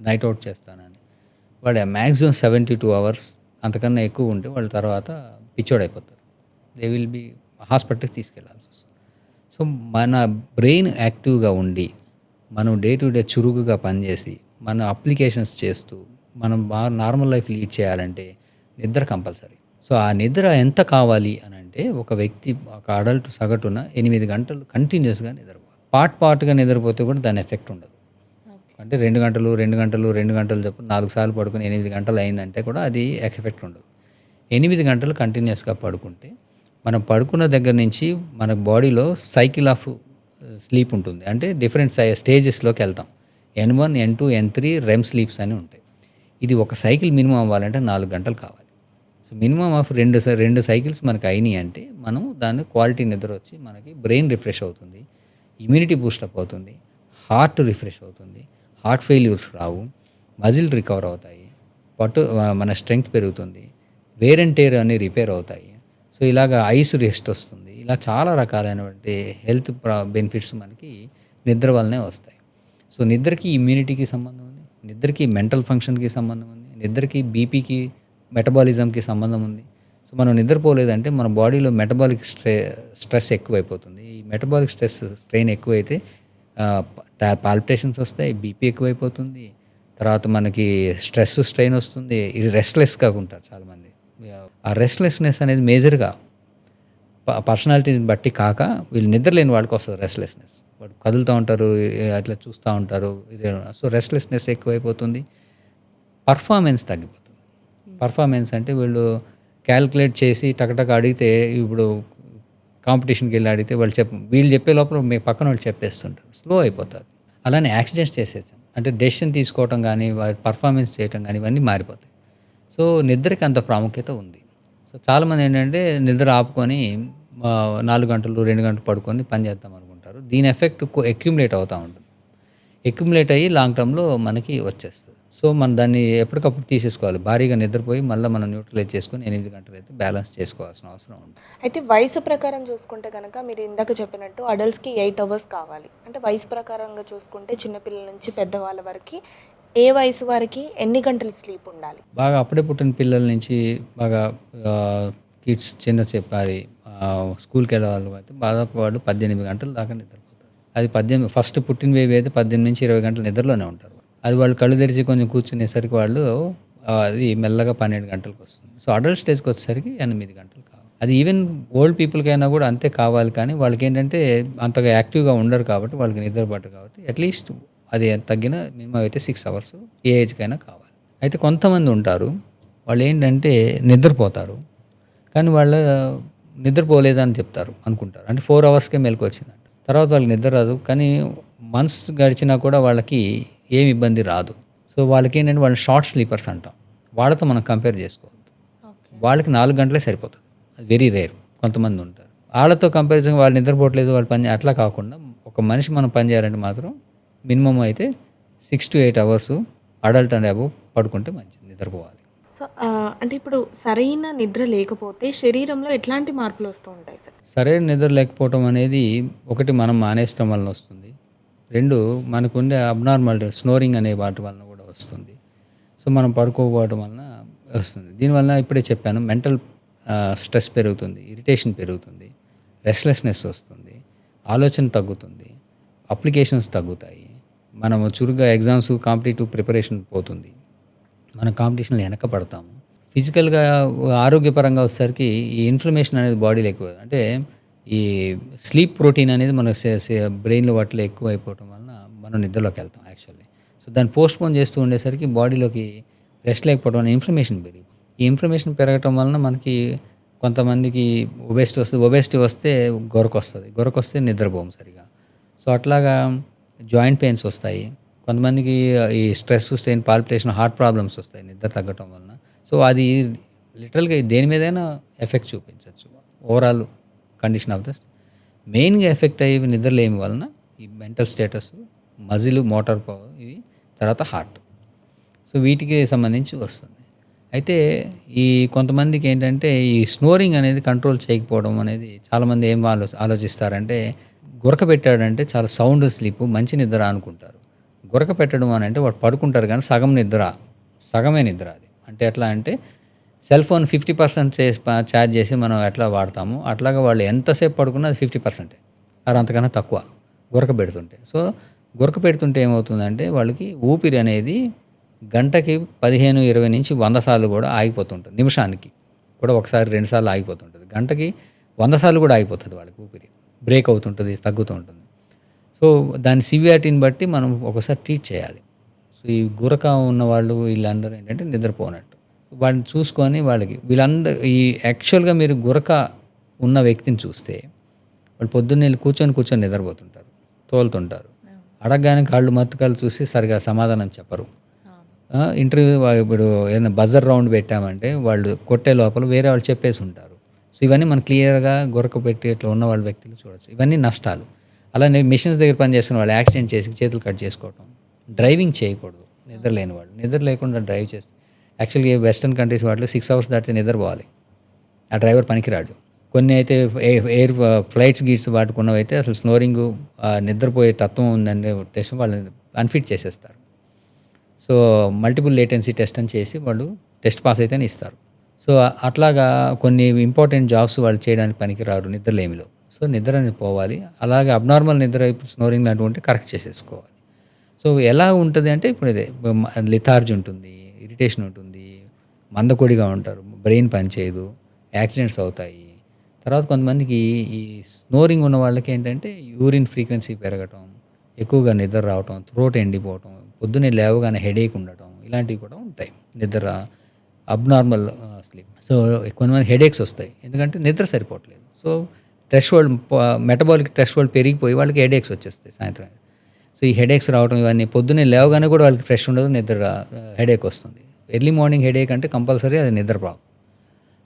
నైట్ అవుట్ చేస్తానని, వాళ్ళు మ్యాక్సిమం 72 hours అంతకన్నా ఎక్కువ ఉంటే వాళ్ళ తర్వాత పిచ్చోడైపోతారు. దే విల్ బి హాస్పిటల్కి తీసుకెళ్లాల్సి వస్తుంది. సో మన బ్రెయిన్ యాక్టివ్గా ఉండి మనం డే టు డే చురుకుగా పనిచేసి మన అప్లికేషన్స్ చేస్తూ మనం బాగా నార్మల్ లైఫ్ లీడ్ చేయాలంటే నిద్ర కంపల్సరీ. సో ఆ నిద్ర ఎంత కావాలి అని అంటే, ఒక వ్యక్తి ఒక అడల్ట్ సగటున 8 గంటలు కంటిన్యూస్గా నిద్రపోవాలి. పార్ట్గా నిద్రపోతే కూడా దాని ఎఫెక్ట్ ఉండదు. అంటే 2 గంటలు చెప్పు 4 సార్లు పడుకుని 8 గంటలు అయిందంటే కూడా అది ఎఫెక్ట్ ఉండదు. 8 గంటలు కంటిన్యూస్గా పడుకుంటే మనం పడుకున్న దగ్గర నుంచి మన బాడీలో సైకిల్ ఆఫ్ స్లీప్ ఉంటుంది. అంటే డిఫరెంట్ స్టేజెస్లోకి వెళ్తాం. N1, N2, N3 REM sleeps అని ఉంటాయి. ఇది ఒక సైకిల్ మినిమం అవ్వాలంటే 4 గంటలు కావాలి. సో మినిమం ఆఫ్ 2 సైకిల్స్ మనకు అయినాయి అంటే మనం దాన్ని క్వాలిటీ నిద్ర వచ్చి మనకి బ్రెయిన్ రిఫ్రెష్ అవుతుంది, ఇమ్యూనిటీ బూస్టప్ అవుతుంది, హార్ట్ రిఫ్రెష్ అవుతుంది, హార్ట్ ఫెయిల్యూర్స్ రావు, మజిల్ రికవర్ అవుతాయి, మన స్ట్రెంగ్త్ పెరుగుతుంది, వేర్ అండ్ టేర్ అన్ని రిపేర్ అవుతాయి. సో ఇలాగ ఐస్ రెస్ట్ వస్తుంది. ఇలా చాలా రకాలైనటువంటి హెల్త్ బెనిఫిట్స్ మనకి నిద్ర వల్లనే వస్తాయి. సో నిద్రకి ఇమ్యూనిటీకి సంబంధం ఉంది, నిద్రకి మెంటల్ ఫంక్షన్కి సంబంధం ఉంది, నిద్రకి బీపీకి మెటబాలిజంకి సంబంధం ఉంది. సో మనం నిద్రపోలేదంటే మన బాడీలో మెటబాలిక్ స్ట్రెస్ ఎక్కువైపోతుంది. ఈ మెటబాలిక్ స్ట్రెయిన్ ఎక్కువైతే పాల్పిటేషన్స్ వస్తాయి, బీపీ ఎక్కువైపోతుంది, తర్వాత మనకి స్ట్రెయిన్ వస్తుంది, ఇది రెస్ట్లెస్గా ఉంటారు చాలామంది. ఆ రెస్ట్లెస్నెస్ అనేది మేజర్గా పర్సనాలిటీని బట్టి కాక వీళ్ళు నిద్ర లేని వాళ్ళకి వస్తుంది రెస్ట్లెస్నెస్. వాడు కదులుతూ ఉంటారు, అట్లా చూస్తూ ఉంటారు. సో రెస్ట్లెస్నెస్ ఎక్కువైపోతుంది, పర్ఫార్మెన్స్ తగ్గిపోతుంది. పర్ఫార్మెన్స్ అంటే వీళ్ళు క్యాల్కులేట్ చేసి టకటక అడిగితే, ఇప్పుడు కాంపిటీషన్కి వెళ్ళి అడిగితే వీళ్ళు చెప్పే లోపల మీ పక్కన వాళ్ళు చెప్పేస్తుంటారు, స్లో అయిపోతారు. అలానే యాక్సిడెంట్స్ చేసేసాం అంటే డెసిషన్ తీసుకోవటం కానీ పర్ఫార్మెన్స్ చేయటం కానీ ఇవన్నీ మారిపోతాయి. సో నిద్రకి అంత ప్రాముఖ్యత ఉంది. సో చాలామంది ఏంటంటే నిద్ర ఆపుకొని 4 గంటలు 2 గంటలు పడుకొని పని చేద్దాం అనుకుంటారు. దీని ఎఫెక్ట్ అక్యుములేట్ అవుతూ ఉంటుంది. అక్యుములేట్ అయ్యి లాంగ్ టర్మ్లో మనకి వచ్చేస్తుంది. సో మనం దాన్ని ఎప్పటికప్పుడు తీసేసుకోవాలి. భారీగా నిద్రపోయి మళ్ళీ మనం న్యూట్రలైజ్ చేసుకొని 8 గంటలు అయితే బ్యాలెన్స్ చేసుకోవాల్సిన అవసరం ఉంది. అయితే వయసు ప్రకారం చూసుకుంటే కనుక మీరు ఇందాక చెప్పినట్టు అడల్ట్స్కి 8 అవర్స్ కావాలి. అంటే వయసు ప్రకారంగా చూసుకుంటే చిన్నపిల్లల నుంచి పెద్దవాళ్ళ వరకు ఏ వయసు వారికి ఎన్ని గంటలు స్లీప్ ఉండాలి? బాగా అప్పుడే పుట్టిన పిల్లల నుంచి బాగా కిడ్స్ చిన్న చెప్పాలి స్కూల్కి వెళ్ళే వాళ్ళు అయితే దాదాపు వాళ్ళు 18 గంటల దాకా నిద్రపోతారు. అది ఫస్ట్ పుట్టిన బేబీ అయితే 18 నుంచి 20 గంటల నిద్రలోనే ఉంటారు. అది వాళ్ళు కళ్ళు తెరిచి కొంచెం కూర్చునేసరికి వాళ్ళు అది మెల్లగా 12 గంటలకు వస్తుంది. సో అడల్ట్ స్టేజ్కి వచ్చేసరికి 8 గంటలు కావాలి. అది ఈవెన్ ఓల్డ్ పీపుల్కైనా కూడా అంతే కావాలి. కానీ వాళ్ళకి ఏంటంటే అంతగా యాక్టివ్గా ఉండరు కాబట్టి వాళ్ళకి నిద్ర పట్టరు కాబట్టి అట్లీస్ట్ అది తగ్గిన మినిమం అయితే 6 అవర్స్ ఏ ఏజ్కైనా కావాలి. అయితే కొంతమంది ఉంటారు వాళ్ళు ఏంటంటే నిద్రపోతారు కానీ వాళ్ళు నిద్రపోలేదని చెప్తారు అనుకుంటారు. అంటే 4 అవర్స్కే మెలకు వచ్చిందంట. తర్వాత వాళ్ళకి నిద్ర రాదు. కానీ మంత్స్ గడిచినా కూడా వాళ్ళకి ఏమి ఇబ్బంది రాదు. సో వాళ్ళకి ఏంటంటే వాళ్ళు షార్ట్ స్లీపర్స్ అంటాం. వాళ్ళతో మనం కంపేర్ చేసుకోవద్దు. వాళ్ళకి 4 గంటలే సరిపోతుంది. అది వెరీ రేర్. కొంతమంది ఉంటారు వాళ్ళతో కంపారిజన్ వాళ్ళు నిద్రపోవట్లేదు వాళ్ళు పని అట్లా కాకుండా ఒక మనిషి మనం పని చేయాలంటే మాత్రం మినిమం అయితే 6 to 8 hours adult and above పడుకుంటే మంచిది, నిద్రపోవాలి. సో అంటే ఇప్పుడు సరైన నిద్ర లేకపోతే శరీరంలో ఎట్లాంటి మార్పులు వస్తూ ఉంటాయి సార్? సరైన నిద్ర లేకపోవటం అనేది ఒకటి మనం మానేయడం వలన వస్తుంది. 2 మనకుండే అబ్నార్మల్ స్నోరింగ్ అనే వాటి వలన కూడా వస్తుంది. సో మనం పడుకోకపోవడం వలన వస్తుంది. దీనివల్ల ఇప్పుడే చెప్పాను మెంటల్ స్ట్రెస్ పెరుగుతుంది, ఇరిటేషన్ పెరుగుతుంది, రెస్ట్లెస్నెస్ వస్తుంది, ఆలోచన తగ్గుతుంది, అప్లికేషన్స్ తగ్గుతాయి, మనము చురుగ్గా ఎగ్జామ్స్ కాంపిటేటివ్ ప్రిపరేషన్ పోతుంది, మనం కాంపిటీషన్లో వెనక పడతాము. ఫిజికల్గా ఆరోగ్యపరంగా వచ్చేసరికి ఈ ఇన్ఫ్లమేషన్ అనేది బాడీలో ఎక్కువ అంటే ఈ స్లీప్ ప్రోటీన్ అనేది మన బ్రెయిన్లో వాటిలో ఎక్కువ అయిపోవటం వలన మనం నిద్రలోకి వెళ్తాం యాక్చువల్లీ. సో దాన్ని పోస్ట్పోన్ చేస్తూ ఉండేసరికి బాడీలోకి రెస్ట్ లేకపోవడం వల్ల ఇన్ఫ్లమేషన్ పెరిగి ఈ ఇన్ఫ్లమేషన్ పెరగటం వలన మనకి కొంతమందికి ఒబేసిటీ వస్తే గొరకొస్తే నిద్రపోము సరిగా. సో అట్లాగా జాయింట్ పెయిన్స్ వస్తాయి. కొంతమందికి ఈ stress strain palpitation heart problems వస్తాయి నిద్ర తగ్గటం వలన. సో అది లిటరల్గా దేని మీదైనా ఎఫెక్ట్ చూపించవచ్చు. ఓవరాల్ కండిషన్ ఆఫ్ ద మెయిన్గా ఎఫెక్ట్ అయ్యేవి నిద్రలేమి వలన ఈ mental status, muscle, motor power, ఇవి తర్వాత హార్ట్. సో వీటికి సంబంధించి వస్తుంది. అయితే ఈ కొంతమందికి ఏంటంటే ఈ స్నోరింగ్ అనేది కంట్రోల్ చేయకపోవడం అనేది చాలామంది ఏం ఆలోచిస్తారంటే గురక పెట్టాడంటే చాలా సౌండ్ స్లీప్ మంచి నిద్ర అనుకుంటారు. గురక పెట్టడం అని అంటే వాడు పడుకుంటారు కానీ సగమే నిద్ర అది. అంటే ఎట్లా అంటే సెల్ ఫోన్ 50% ఛార్జ్ చేసి మనం ఎట్లా వాడతాము అట్లాగా వాళ్ళు ఎంతసేపు పడుకున్నా అది 50%, అది అంతకన్నా తక్కువ గురక పెడుతుంటే. సో గురక పెడుతుంటే ఏమవుతుందంటే వాళ్ళకి ఊపిరి అనేది గంటకి 15-20 నుంచి 100 సార్లు కూడా ఆగిపోతుంటుంది. నిమిషానికి కూడా 1-2 సార్లు ఆగిపోతుంటుంది. గంటకి 100 సార్లు కూడా ఆగిపోతుంది వాళ్ళకి ఊపిరి, బ్రేక్ అవుతుంటుంది, తగ్గుతూ ఉంటుంది. సో దాని సివియారిటీని బట్టి మనం ఒకసారి ట్రీట్ చేయాలి. సో ఈ గురక ఉన్న వాళ్ళు వీళ్ళందరూ ఏంటంటే నిద్రపోనట్టు వాళ్ళని చూసుకొని వీళ్ళందరూ ఈ యాక్చువల్గా మీరు గురక ఉన్న వ్యక్తిని చూస్తే వాళ్ళు పొద్దున్నే కూర్చొని నిద్రపోతుంటారు, తోలుతుంటారు. అడగగానే కాళ్ళు మత్తుకాళ్ళు చూసి సరిగా సమాధానం చెప్పరు. ఇంటర్వ్యూ ఇప్పుడు ఏదైనా బజర్ రౌండ్ పెట్టామంటే వాళ్ళు కొట్టే లోపల వేరే వాళ్ళు చెప్పేసి ఉంటారు. సో ఇవన్నీ మనం క్లియర్గా గురక పెట్టి ఇట్లా ఉన్న వాళ్ళ వ్యక్తులు చూడవచ్చు. ఇవన్నీ నష్టాలు. అలానే మిషన్స్ దగ్గర పనిచేస్తున్న వాళ్ళు యాక్సిడెంట్ చేసి చేతులు కట్ చేసుకోవటం, డ్రైవింగ్ చేయకూడదు నిద్ర లేని వాళ్ళు. నిద్ర లేకుండా డ్రైవ్ చేస్తే యాక్చువల్గా వెస్టర్న్ కంట్రీస్ వాటిలో 6 అవర్స్ దాటితే నిద్రపోవాలి, ఆ డ్రైవర్ పనికిరాడు. కొన్ని అయితే ఎయిర్ ఫ్లైట్స్ గీట్స్ వాటికున్నవి అయితే అసలు స్నోరింగ్ నిద్రపోయే తత్వం ఉందనే ఉద్దేశం వాళ్ళని అన్ఫిట్ చేసేస్తారు. సో మల్టిపుల్ లేటెన్సీ టెస్ట్ అని చేసి వాళ్ళు టెస్ట్ పాస్ అయితేనే ఇస్తారు. సో అట్లాగా కొన్ని ఇంపార్టెంట్ జాబ్స్ వాళ్ళు చేయడానికి పనికిరారు నిద్రలేమిలో. సో నిద్ర అనేది పోవాలి. అలాగే అబ్నార్మల్ నిద్ర స్నోరింగ్ లాంటివి ఉంటే కరెక్ట్ చేసేసుకోవాలి. సో ఎలా ఉంటుంది అంటే ఇప్పుడు ఇదే లిథార్జీ ఉంటుంది, ఇరిటేషన్ ఉంటుంది, మందకొడిగా ఉంటారు, బ్రెయిన్ పనిచేయదు, యాక్సిడెంట్స్ అవుతాయి. తర్వాత కొంతమందికి ఈ స్నోరింగ్ ఉన్న వాళ్ళకి ఏంటంటే యూరిన్ ఫ్రీక్వెన్సీ పెరగటం, ఎక్కువగా నిద్ర రావటం, థ్రోట్ ఎండిపోవటం, పొద్దున్నే లేవగానే హెడేక్ ఉండటం, ఇలాంటివి కూడా ఉంటాయి. నిద్ర అబ్నార్మల్ స్లీప్. సో కొంతమంది హెడేక్స్ వస్తాయి, ఎందుకంటే నిద్ర సరిపోవట్లేదు. సో థ్రెషోల్డ్ మెటబాలిక్ థ్రెషోల్డ్ పెరిగిపోయి వాళ్ళకి హెడేక్స్ వచ్చేస్తాయి సాయంత్రం. సో ఈ హెడేక్స్ రావడం ఇవన్నీ పొద్దున్నే లేవగానే కూడా వాళ్ళకి ఫ్రెష్ ఉండదు, నిద్ర హెడేక్ వస్తుంది. ఎర్లీ మార్నింగ్ హెడేక్ అంటే కంపల్సరీ అది నిద్ర ప్రాబ్లం.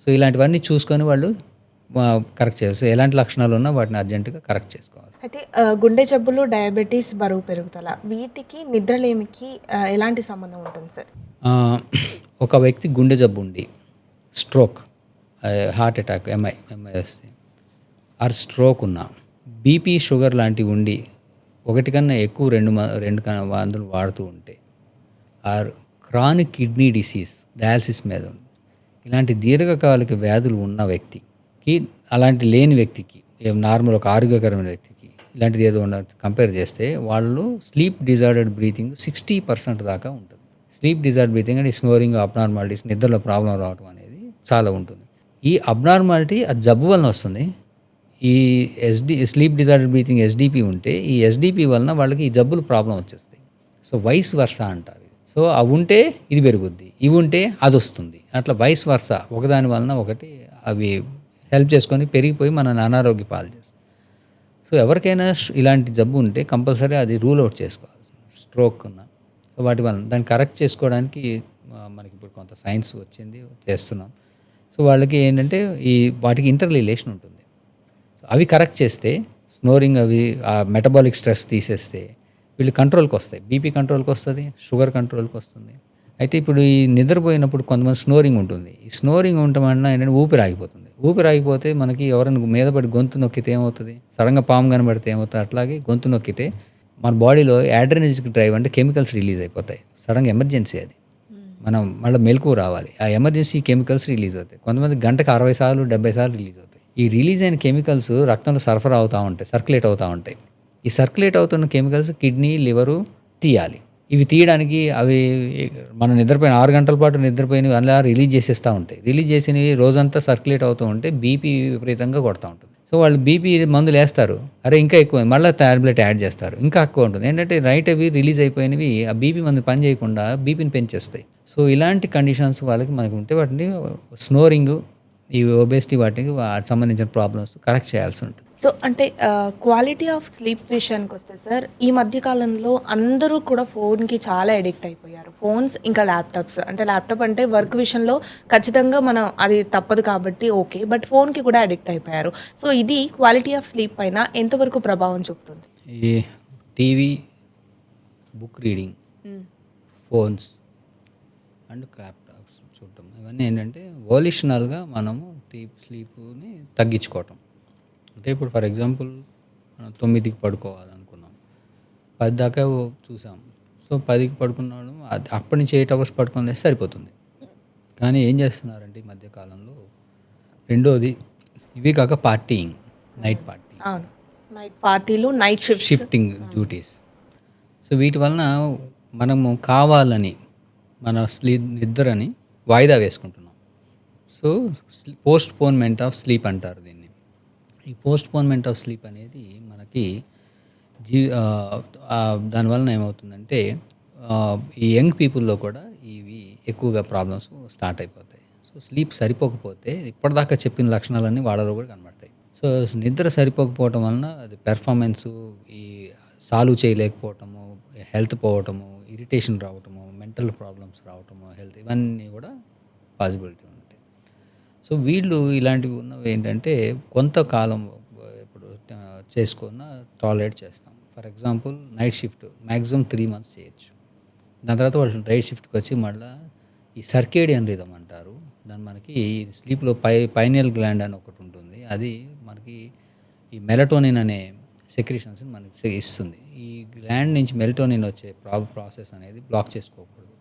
సో ఇలాంటివన్నీ చూసుకొని వాళ్ళు కరెక్ట్ చేయాలి. సో ఎలాంటి లక్షణాలు ఉన్నా వాటిని అర్జెంటుగా కరెక్ట్ చేసుకోవాలి. అయితే గుండె జబ్బులు, డయాబెటీస్, బరువు పెరుగుదల వీటికి నిద్రలేమికి ఎలాంటి సంబంధం ఉంటుంది సార్? ఆ, ఒక వ్యక్తి గుండె జబ్బు ఉండి స్ట్రోక్, హార్ట్ అటాక్, ఎంఐ వస్తే, ఆర్ స్ట్రోక్ ఉన్నా, బీపీ, షుగర్ లాంటివి ఉండి ఒకటి కన్నా ఎక్కువ రెండు మందులు వాడుతూ ఉంటే, or chronic kidney disease, dialysis మీద ఇలాంటి దీర్ఘకాలిక వ్యాధులు ఉన్న వ్యక్తికి, అలాంటి లేని వ్యక్తికి, నార్మల్ ఒక ఆరోగ్యకరమైన వ్యక్తికి ఇలాంటిది ఏదో ఉన్న కంపేర్ చేస్తే వాళ్ళు స్లీప్ డిజార్డర్డ్ బ్రీతింగ్ 60% దాకా ఉంటుంది. స్లీప్ డిజార్డర్ బ్రీతింగ్ అంటే స్నోరింగ్, అబ్నార్మాలిటీస్, నిద్రలో ప్రాబ్లం రావడం అనేది చాలా ఉంటుంది. ఈ అబ్నార్మాలిటీ ఆ జబ్బు వలన వస్తుంది. ఈ స్లీప్ డిజార్డర్ బ్రీతింగ్ ఎస్డిపి ఉంటే ఈ ఎస్డిపి వలన వాళ్ళకి ఈ జబ్బులు ప్రాబ్లం వచ్చేస్తాయి. సో వైస్ వర్సా అంటారు. సో అవి ఉంటే ఇది పెరుగుద్ది, ఇవి ఉంటే అది వస్తుంది, అట్లా వైస్ వర్సా ఒకదాని వలన ఒకటి అవి హెల్ప్ చేసుకొని పెరిగిపోయి మనల్ని అనారోగ్య పాలు చేస్తాయి. సో ఎవరికైనా ఇలాంటి జబ్బు ఉంటే కంపల్సరీ అది రూల్ అవుట్ చేసుకోవాలి. స్ట్రోక్ ఉన్న వాటి వలన దాన్ని కరెక్ట్ చేసుకోవడానికి మనకి ఇప్పుడు కొంత సైన్స్ వచ్చింది, చేస్తున్నాం. సో వాళ్ళకి ఏంటంటే వాటికి ఇంటర్ రిలేషన్ ఉంటుంది. సో అవి కరెక్ట్ చేస్తే, స్నోరింగ్ అవి ఆ మెటబాలిక్ స్ట్రెస్ తీసేస్తే వీళ్ళు కంట్రోల్కి వస్తాయి. బీపీ కంట్రోల్కి వస్తుంది, షుగర్ కంట్రోల్కి వస్తుంది. అయితే ఇప్పుడు ఈ నిద్రపోయినప్పుడు కొంతమంది స్నోరింగ్ ఉంటుంది. ఈ స్నోరింగ్ ఉండటం వలన ఏంటంటే ఊపిరి ఆగిపోతుంది. ఊపిరి ఆగిపోతే మనకి ఎవరైనా మీద పడి గొంతు నొక్కితే ఏమవుతుంది, సడన్గా పాము కనబడితే ఏమవుతుంది, అట్లాగే గొంతు నొక్కితే మన బాడీలో యాడ్రినర్జిక్ డ్రైవ్ అంటే కెమికల్స్ రిలీజ్ అయిపోతాయి. సడన్గా ఎమర్జెన్సీ అది, మనం మళ్ళీ మెలకువ రావాలి, ఆ ఎమర్జెన్సీ కెమికల్స్ రిలీజ్ అవుతాయి. కొంతమంది గంటకు 60 సార్లు 70 సార్లు రిలీజ్ అవుతాయి. ఈ రిలీజ్ అయిన కెమికల్స్ రక్తంలో సరఫరా అవుతూ ఉంటాయి, సర్క్యులేట్ అవుతూ ఉంటాయి. ఈ సర్క్యులేట్ అవుతున్న కెమికల్స్ కిడ్నీ, లివరు తీయాలి. ఇవి తీయడానికి అవి మనం నిద్రపోయిన 6 గంటల పాటు నిద్రపోయినవి అలా రిలీజ్ చేసేస్తూ ఉంటాయి. రిలీజ్ చేసినవి రోజంతా సర్క్యులేట్ అవుతూ ఉంటే బీపీ విపరీతంగా కొడతా ఉంటుంది. సో వాళ్ళు బీపీ మందులు వేస్తారు, అరే ఇంకా ఎక్కువ, మళ్ళీ ట్యాబ్లెట్ యాడ్ చేస్తారు, ఇంకా ఎక్కువ ఉంటుంది. ఏంటంటే రైట్ అవి రిలీజ్ అయిపోయినవి ఆ బీపీ మందు పని చేయకుండా బీపీని పెంచేస్తాయి. సో ఇలాంటి కండిషన్స్ వాళ్ళకి మనకు ఉంటే వాటిని స్నోరింగ్, ఈ ఒబేసిటీ, వాటికి సంబంధించిన ప్రాబ్లమ్స్ కరెక్ట్ చేయాల్సి ఉంటుంది. సో అంటే క్వాలిటీ ఆఫ్ స్లీప్ విషయానికి వస్తే సార్, ఈ మధ్య కాలంలో అందరూ కూడా ఫోన్కి చాలా అడిక్ట్ అయిపోయారు. ఫోన్స్ ఇంకా ల్యాప్టాప్స్. అంటే ల్యాప్టాప్ అంటే వర్క్ విషయంలో ఖచ్చితంగా మనం అది తప్పదు కాబట్టి ఓకే, బట్ ఫోన్కి కూడా అడిక్ట్ అయిపోయారు. సో ఇది క్వాలిటీ ఆఫ్ స్లీప్ పైన ఎంతవరకు ప్రభావం చూపుతుంది? ఈ TV, book reading, phones and laptops చూడటం, ఇవన్నీ ఏంటంటే వోలిషనల్గా మనము డీప్ స్లీప్ని తగ్గించుకోవటం. అంటే ఇప్పుడు ఫర్ ఎగ్జాంపుల్ మనం 9కి పడుకోవాలనుకున్నాం, 10 దాకా చూసాం. సో 10కి పడుకున్నాడు, అప్పటి నుంచి 8 అవర్స్ పడుకుని సరిపోతుంది. కానీ ఏం చేస్తున్నారంటే ఈ మధ్యకాలంలో, రెండోది ఇవి కాక పార్టీయింగ్, నైట్ పార్టీ, అవును, నైట్ పార్టీలు, నైట్ షిఫ్టింగ్ డ్యూటీస్. సో వీటి వలన మనము కావాలని మన నిద్రని వాయిదా వేసుకుంటున్నాం. సో పోస్ట్ పోన్మెంట్ ఆఫ్ స్లీప్ అంటారు దీన్ని. ఈ పోస్ట్ పోన్మెంట్ ఆఫ్ స్లీప్ అనేది మనకి దానివలన ఏమవుతుందంటే ఈ యంగ్ పీపుల్లో కూడా ఇవి ఎక్కువగా ప్రాబ్లమ్స్ స్టార్ట్ అయిపోతాయి. సో స్లీప్ సరిపోకపోతే ఇప్పటిదాకా చెప్పిన లక్షణాలన్నీ వాళ్ళలో కూడా కనబడతాయి. సో నిద్ర సరిపోకపోవటం వలన అది పెర్ఫార్మెన్సు, ఈ సాల్వ్ చేయలేకపోవటము, హెల్త్ పోవటము, ఇరిటేషన్ రావటము, మెంటల్ ప్రాబ్లమ్స్ రావటము, హెల్త్, ఇవన్నీ కూడా పాసిబిలిటీ ఉంటాయి. సో వీళ్ళు ఇలాంటివి ఉన్నవి ఏంటంటే కొంతకాలం ఇప్పుడు చేసుకున్న టాలరేట్ చేస్తాం. For example night shift maximum 3 months చేయొచ్చు. దాని తర్వాత వాళ్ళు నైట్ షిఫ్ట్కి వచ్చి మళ్ళీ ఈ సర్కేడియన్ రిథమ్ అంటారు దాన్ని. మనకి స్లీప్లో పైనియల్ గ్లాండ్ అని ఒకటి ఉంటుంది, అది మనకి ఈ మెలటోనిన్ అనే సెక్రీషన్స్ని మనకి ఇస్తుంది. ఈ గ్లాండ్ నుంచి మెలటోనిన్ వచ్చే ప్రాసెస్ అనేది బ్లాక్ చేసుకోకూడదు.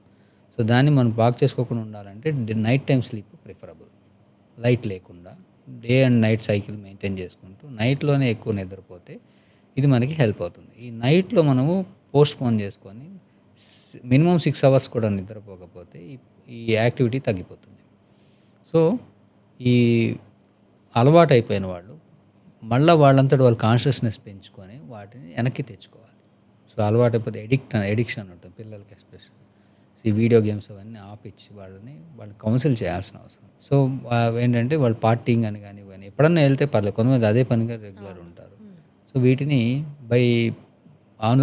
సో దాన్ని మనం బ్లాక్ చేసుకోకుండా ఉండాలంటే night time sleep preferable, light లేకుండా day and night cycle maintain చేసుకుంటూ నైట్లోనే ఎక్కువ నిద్రపోతే ఇది మనకి హెల్ప్ అవుతుంది. ఈ నైట్లో మనము పోస్ట్ పోన్ చేసుకొని మినిమం 6 hours కూడా నిద్రపోకపోతే ఈ యాక్టివిటీ తగ్గిపోతుంది. సో ఈ అలవాటు అయిపోయిన వాళ్ళు మళ్ళీ వాళ్ళంతటి వాళ్ళు కాన్షియస్నెస్ పెంచుకొని వాటిని వెనక్కి తెచ్చుకోవాలి. సో అలవాటు అయిపోతే ఎడిక్షన్ ఉంటుంది పిల్లలకి ఎస్పెషల్లీ. సో ఈ వీడియో గేమ్స్ అవన్నీ ఆపిచ్చి వాళ్ళు కౌన్సిల్ చేయాల్సిన అవసరం. సో ఏంటంటే వాళ్ళు పార్టీయింగ్ అని కానీ ఇవన్నీ ఎప్పుడన్నా వెళ్తే పర్లేదు, కొంతమంది అదే పనిగా రెగ్యులర్ ఉంటారు. సో వీటిని